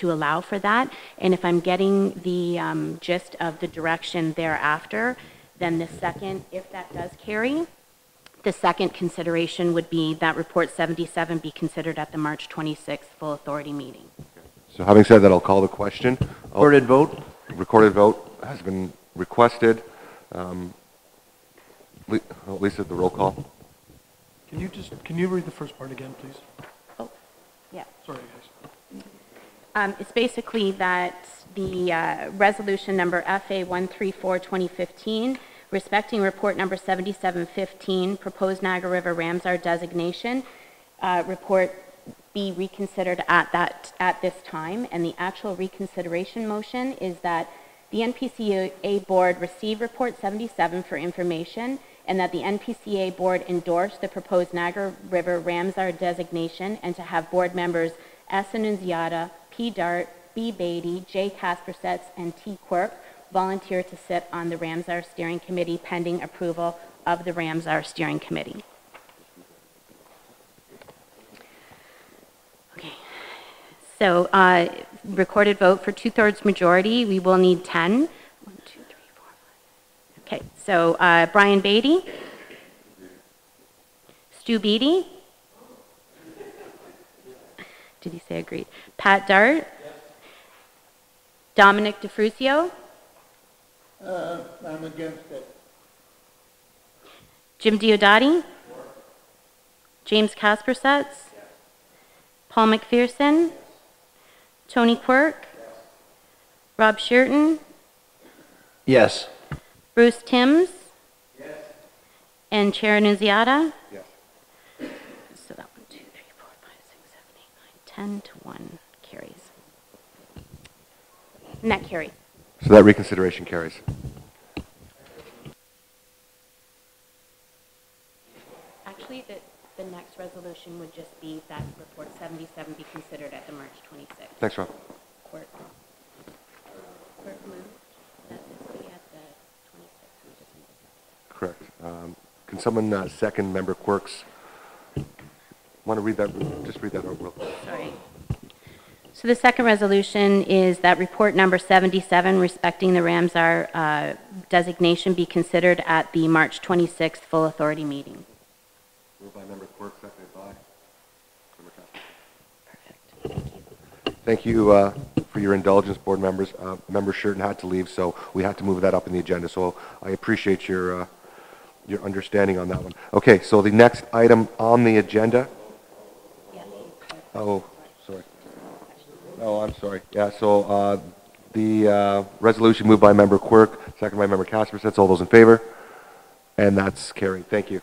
allow for that. And if I'm getting the gist of the direction thereafter, then the second, if that does carry, the second consideration would be that report 77 be considered at the March 26th full authority meeting. So having said that, I'll call the question. Recorded vote. Recorded vote has been requested. Lisa, the roll call. Can you read the first part again, please? Oh, yeah. Sorry, guys. It's basically that the resolution number FA 134-2015, respecting report number 7715, proposed Niagara River Ramsar designation, report be reconsidered at this time. And the actual reconsideration motion is that the NPCA board receive report 77 for information, and that the NPCA board endorse the proposed Niagara River Ramsar designation, and to have board members S. Annunziata, P. Dart, B. Beatty, J. Kaspersets, and T. Quirk volunteer to sit on the Ramsar Steering Committee pending approval of the Ramsar Steering Committee. Okay. So recorded vote for 2/3 majority, we will need 10. Okay, so Brian Beatty, Stu Beatty, did he say agreed? Pat Dart, Dominic DeFruscio, I'm against it. Jim Diodati, James Kaspersets, Paul McPherson, Tony Quirk, Rob Shurton, Yes. Bruce Timms, and Chair Annunziata. Yes. So that 1, 2, 3, 4, 5, 6, 7, 8, 9, 10 to 1 carries. And that carries. So that reconsideration carries. Actually, the next resolution would just be that report 77 be considered at the March 26th. Thanks, Rob. Court moved. That is be at the 26th. We just need to- Correct. Can someone second member Quirk's? Want to read that? Just read that out real quick. Sorry. So the second resolution is that report number 77 respecting the Ramsar designation be considered at the March 26th full authority meeting. Moved by member Quirk, seconded by member Kasper. Perfect. Thank you for your indulgence, board members. Member Shurton had to leave, so we had to move that up in the agenda. So I appreciate your understanding on that one. Okay, so the next item on the agenda. Oh, sorry. Oh, I'm sorry. Yeah, so the resolution moved by member Quirk, second by member Kaspersets. All those in favor? And that's carried. Thank you.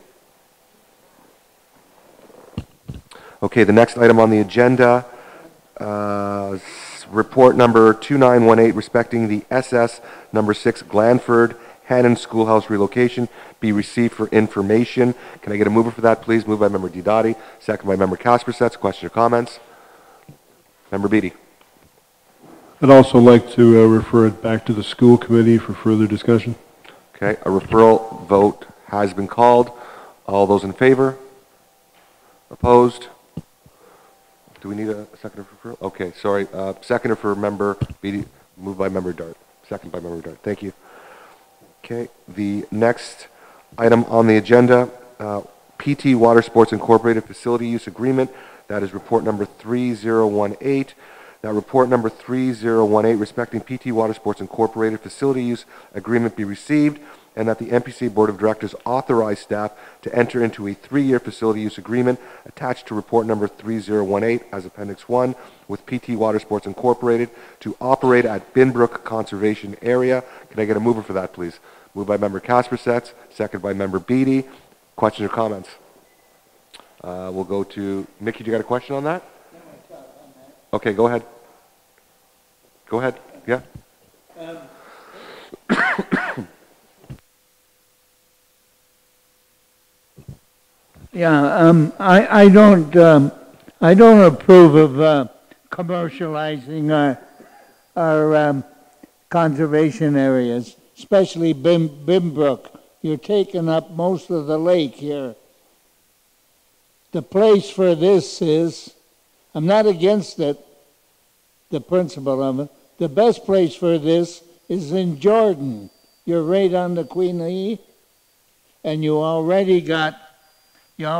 Okay, the next item on the agenda, report number 2918 respecting the SS number 6 Glanford Hannon Schoolhouse relocation be received for information. Can I get a mover for that, please? Moved by member Diodati, second by member Kaspersets. Question or comments? Member Beatty. I'd also like to refer it back to the school committee for further discussion. Okay, a referral vote has been called. All those in favor? Opposed? Do we need a seconder for referral? Okay, sorry. Seconder for member Beatty, moved by member Dart. Second by member Dart. Thank you. Okay, the next item on the agenda, PT Water Sports Incorporated Facility Use Agreement. That is report number 3018. Now, report number 3018 respecting PT Water Sports Incorporated Facility Use Agreement be received, and that the NPCA Board of Directors authorize staff to enter into a 3-year facility use agreement attached to report number 3018 as Appendix 1 with PT Water Sports Incorporated to operate at Binbrook Conservation Area. Can I get a mover for that, please? Moved by member Kaspersets, second by member Beatty. Questions or comments? We'll go to Mickey. Do you got a question on that? Okay, go ahead. Go ahead. Yeah. Yeah, I don't approve of commercializing our conservation areas, especially Bimbrook. You're taking up most of the lake here. The place for this is, I'm not against it, the principle of it. The best place for this is in Jordan. You're right on the Queen E, and you already got the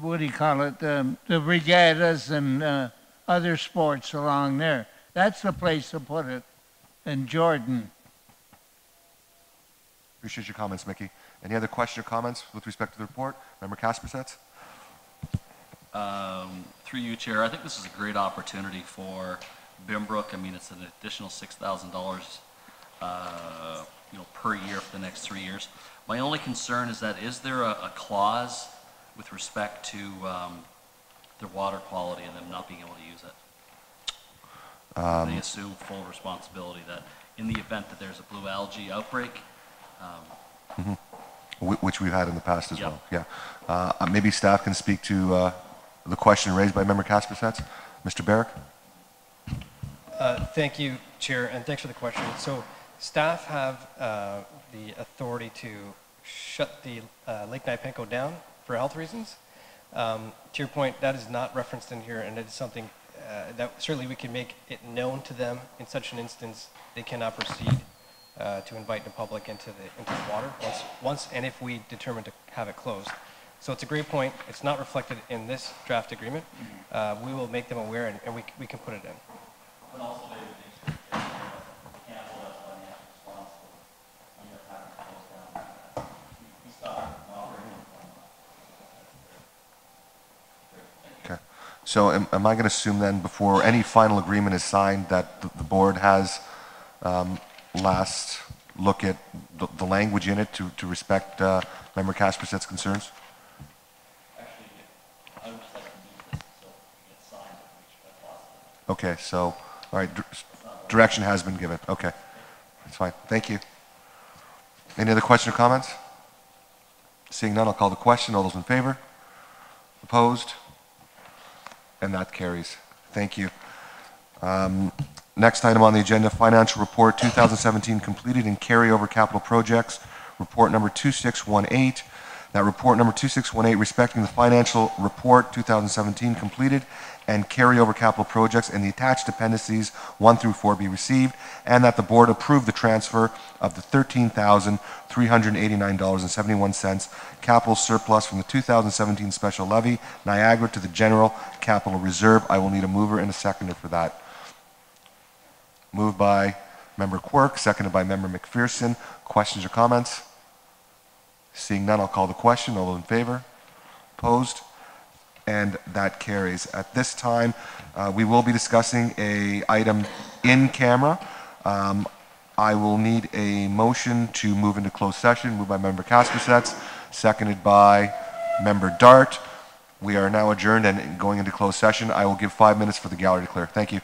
what do you call it, the regattas and other sports along there. That's the place to put it, in Jordan. Appreciate your comments, Mickey. Any other question or comments with respect to the report? Member Kaspersets? Through you, Chair, I think this is a great opportunity for Bimbrook. I mean, it's an additional $6,000 per year for the next 3 years. My only concern is that, is there a clause with respect to their water quality and them not being able to use it? They assume full responsibility that in the event that there's a blue algae outbreak. Which we've had in the past as well. Yeah. Maybe staff can speak to the question raised by member Kaspersets. Mr. Barrick? Thank you, Chair, and thanks for the question. So staff have the authority to shut the Lake Nipenko down for health reasons. To your point, that is not referenced in here, and it is something that certainly we can make it known to them. In such an instance, they cannot proceed to invite the public into the water once and if we determine to have it closed. So it's a great point. It's not reflected in this draft agreement. We will make them aware, and we can put it in. But also, they can't hold us financially responsible when you're having to close down. We stop operating. Okay. So am I going to assume then, before any final agreement is signed, that the board has last look at the language in it to respect member Kaspersets' concerns? Okay, so, all right, direction has been given. Okay, that's fine. Thank you. Any other question or comments? Seeing none, I'll call the question. All those in favor? Opposed? And that carries. Thank you. Next item on the agenda, Financial Report 2017 completed and carryover capital projects, report number 2618. That report number 2618 respecting the Financial Report 2017 completed and carryover capital projects and the attached appendices 1 through 4 be received, and that the board approve the transfer of the $13,389.71 capital surplus from the 2017 special levy, Niagara, to the general capital reserve. I will need a mover and a seconder for that. Moved by member Quirk, seconded by member McPherson. Questions or comments? Seeing none, I'll call the question. All those in favor? Opposed? And that carries. At this time, we will be discussing a item in camera. I will need a motion to move into closed session. Moved by member Kaspersets, seconded by member Dart. We are now adjourned and going into closed session. I will give 5 minutes for the gallery to clear. Thank you.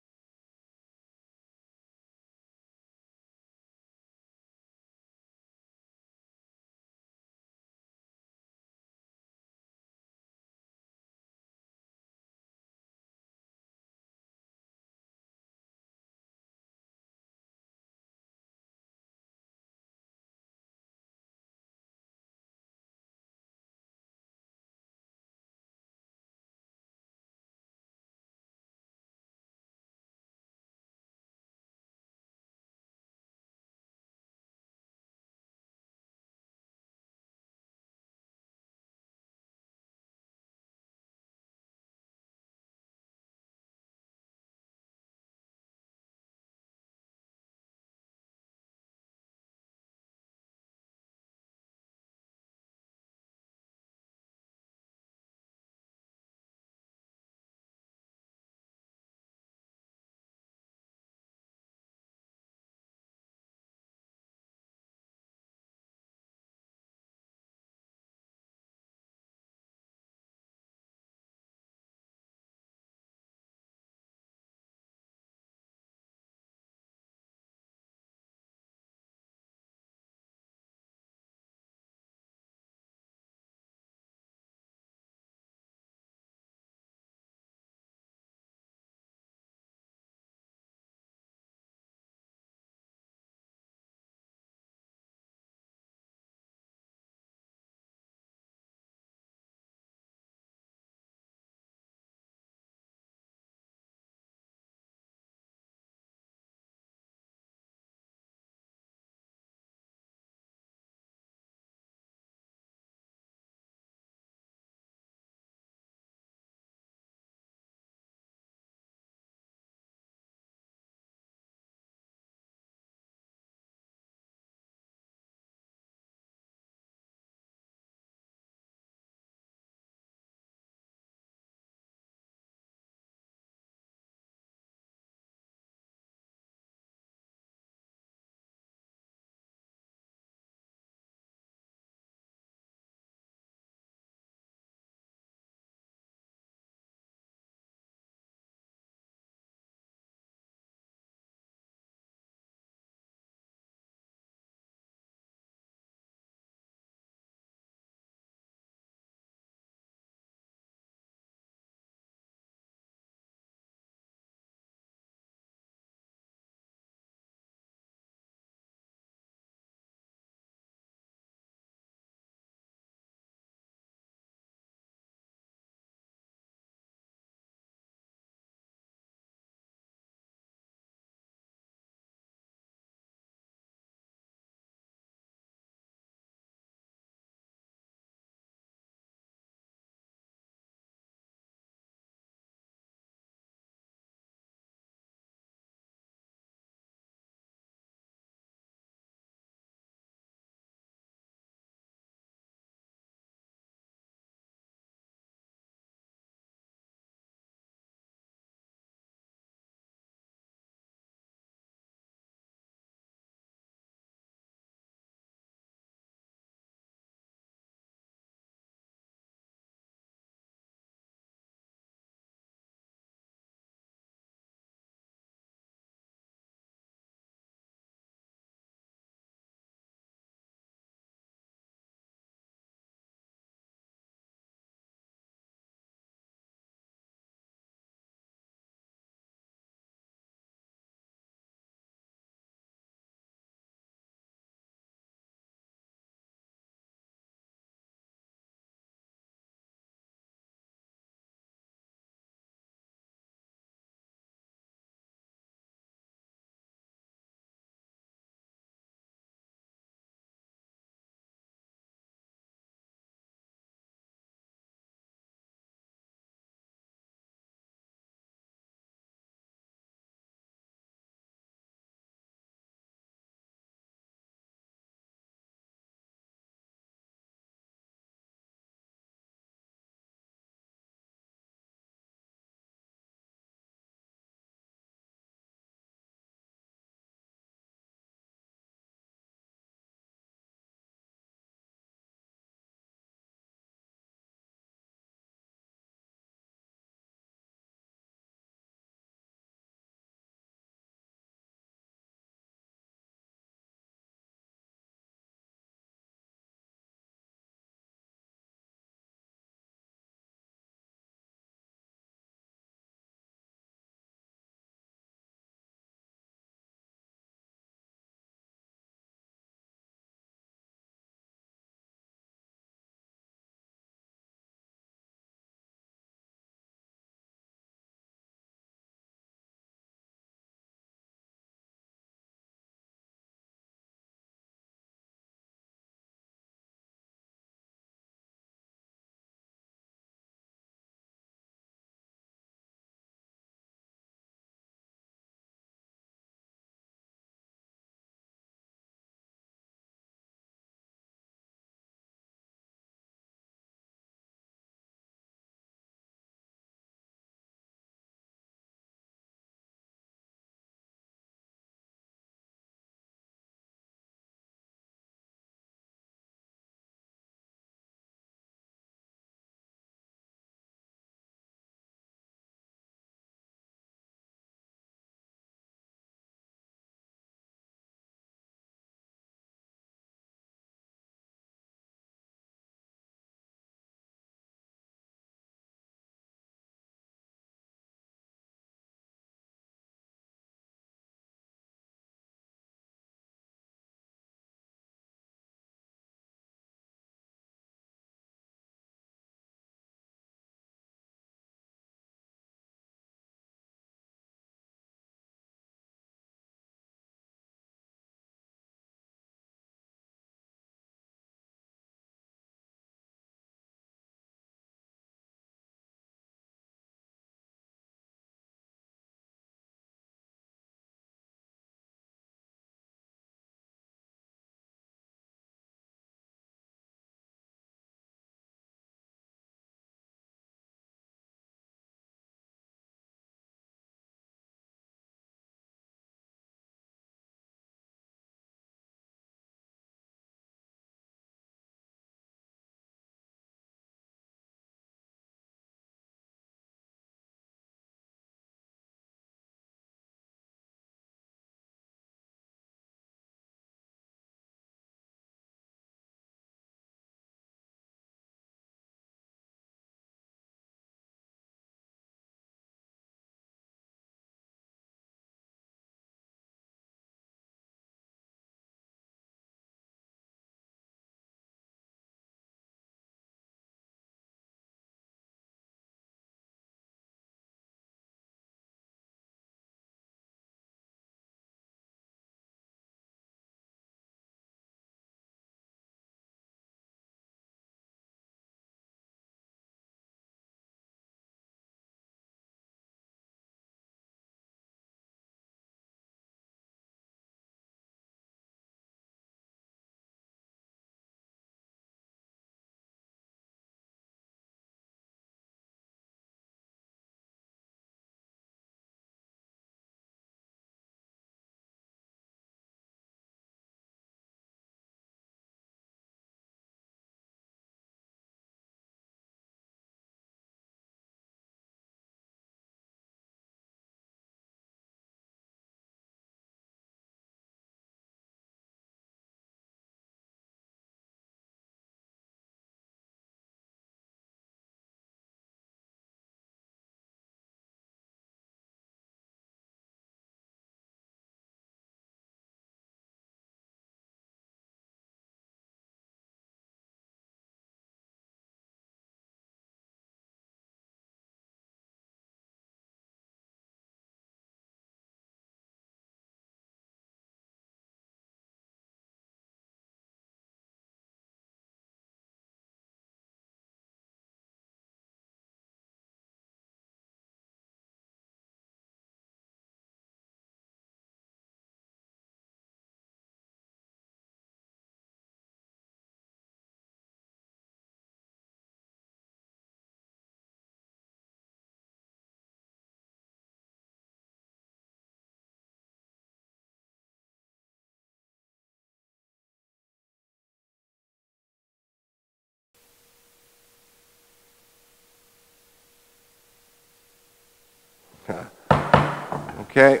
Okay,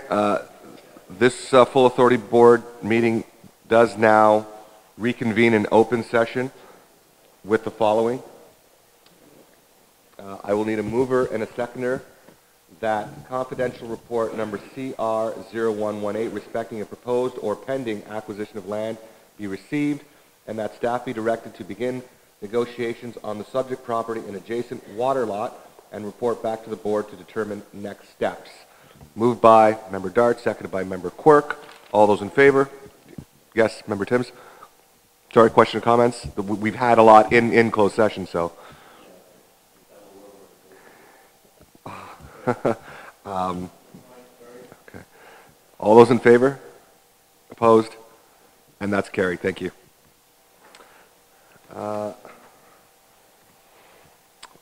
this full authority board meeting does now reconvene in open session with the following. I will need a mover and a seconder that confidential report number CR0118 respecting a proposed or pending acquisition of land be received, and that staff be directed to begin negotiations on the subject property and adjacent water lot and report back to the board to determine next steps. Moved by Member Dart, seconded by Member Quirk. All those in favor? Yes, Member Timms? Sorry, question or comments? We've had a lot in closed session, so. Okay. All those in favor? Opposed? And that's carried. Thank you.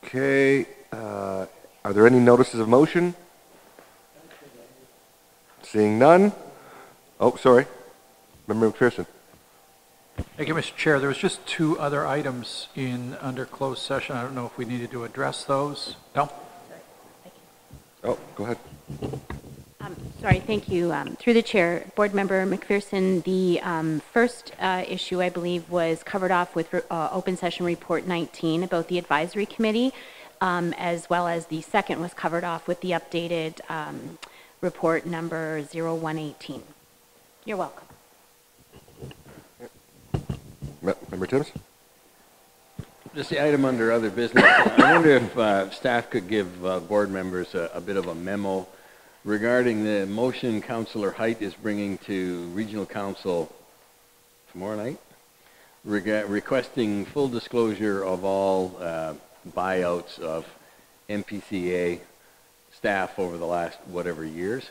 Okay. Are there any notices of motion? Seeing none. Oh, sorry. Member McPherson. Thank you, Mr. Chair. There was just two other items under closed session. I don't know if we needed to address those. No? Oh, go ahead. Sorry, thank you. Through the chair, Board Member McPherson, the first issue, I believe, was covered off with Open Session Report 19 about the Advisory Committee, as well as the second was covered off with the updated report number 0118. You're welcome. Member Timms? Just the item under other business. I wonder if staff could give board members a bit of a memo regarding the motion Councillor Height is bringing to Regional Council tomorrow night, requesting full disclosure of all buyouts of NPCA staff over the last whatever years.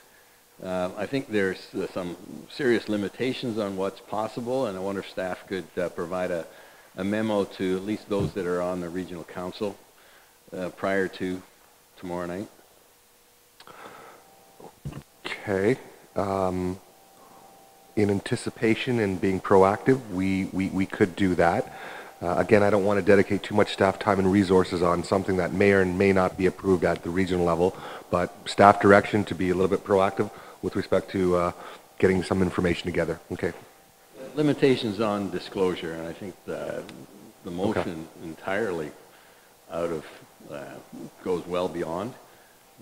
I think there's some serious limitations on what's possible, and I wonder if staff could provide a memo to at least those that are on the Regional Council prior to tomorrow night. Okay. In anticipation and being proactive, we could do that. Again, I don't want to dedicate too much staff time and resources on something that may or may not be approved at the regional level, but staff direction to be a little bit proactive with respect to getting some information together. Okay. Limitations on disclosure, and I think the motion entirely goes well beyond,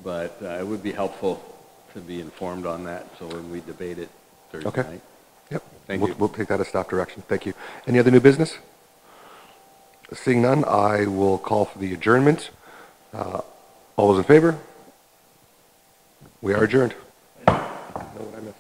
but it would be helpful to be informed on that, so when we debate it Thursday night. Yep. Thank you. We'll take that as staff direction. Thank you. Any other new business? Seeing none, I will call for the adjournment. All those in favor? We are adjourned. I know what I missed.